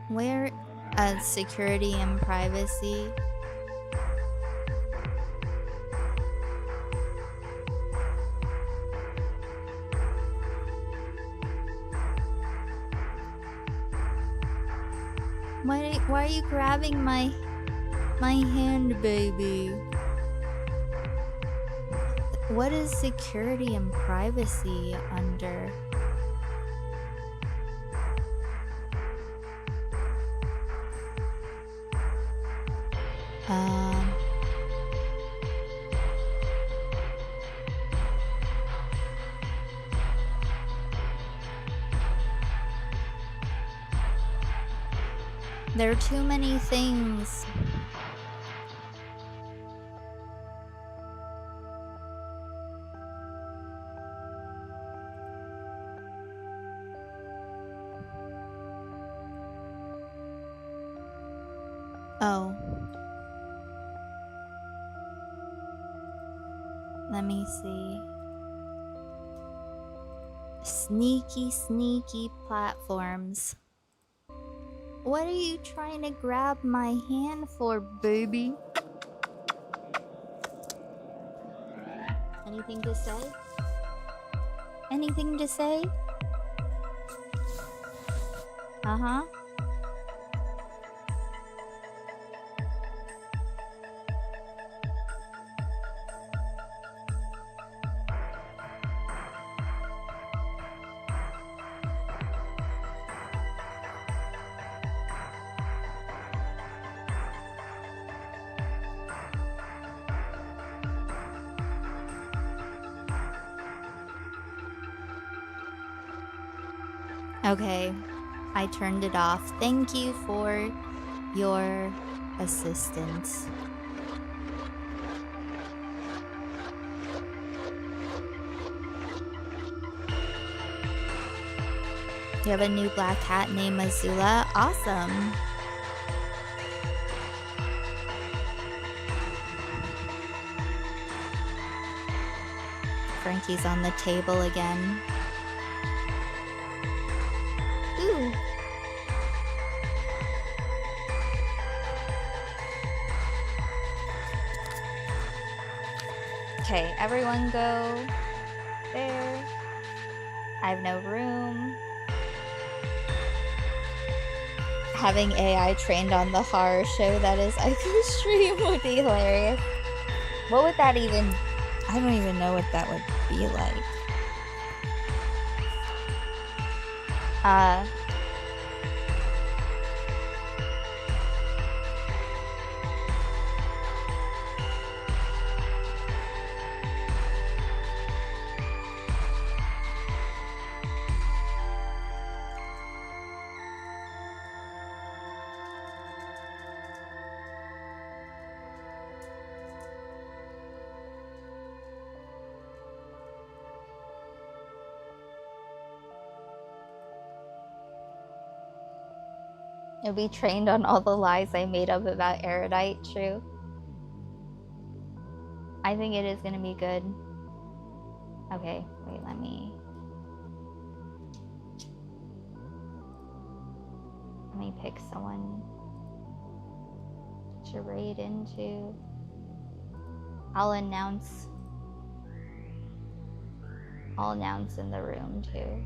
Where? Security and privacy. Why are you grabbing my hand, baby? What is security and privacy under? There are too many things. Oh. Let me see. Sneaky, sneaky platforms. What are you trying to grab my hand for, baby? Anything to say? Anything to say? Uh-huh. Okay, I turned it off. Thank you for your assistance. You have a new black cat named Azula? Awesome. Frankie's on the table again. Ooh. Okay, everyone go there. I have no room. Having AI trained on the horror show that is Aiko's stream would be hilarious. What would that even... I don't even know what that would be like. You'll be trained on all the lies I made up about Erudite, true. I think it is gonna be good. Okay, wait, let me pick someone to raid into. I'll announce in the room too.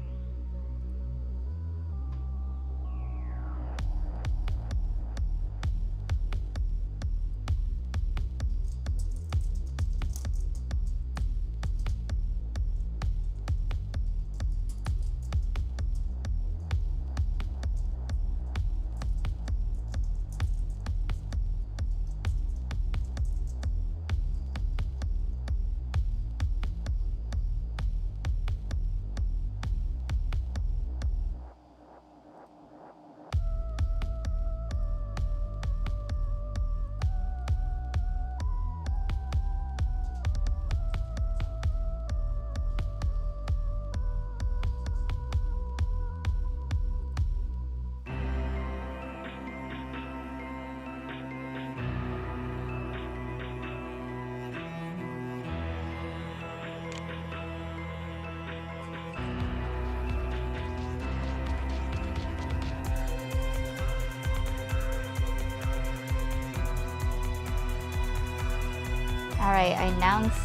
Alright, I announced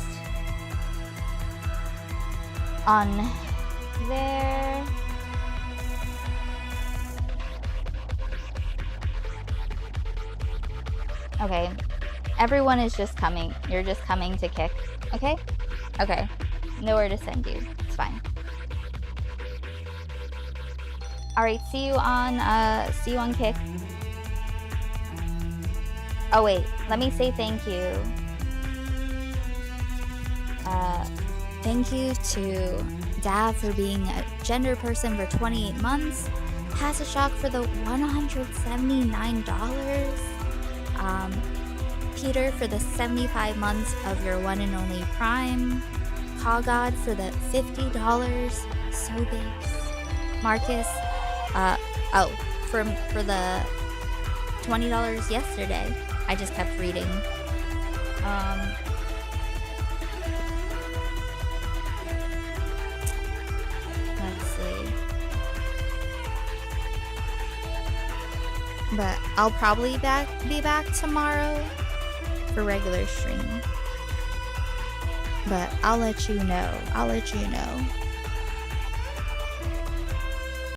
on there. Okay. Everyone is just coming. You're just coming to kick. Okay? Okay. Nowhere to send you. It's fine. Alright, see you on kick. Oh wait, let me say thank you. Thank you to Dav for being a gender person for 28 months. Pass a shock for the $179. Peter for the 75 months of your one and only Prime. Kagod for the $50. So thanks. Marcus, for the $20 yesterday. I just kept reading. Let's see. But I'll probably be back tomorrow for regular stream. But I'll let you know.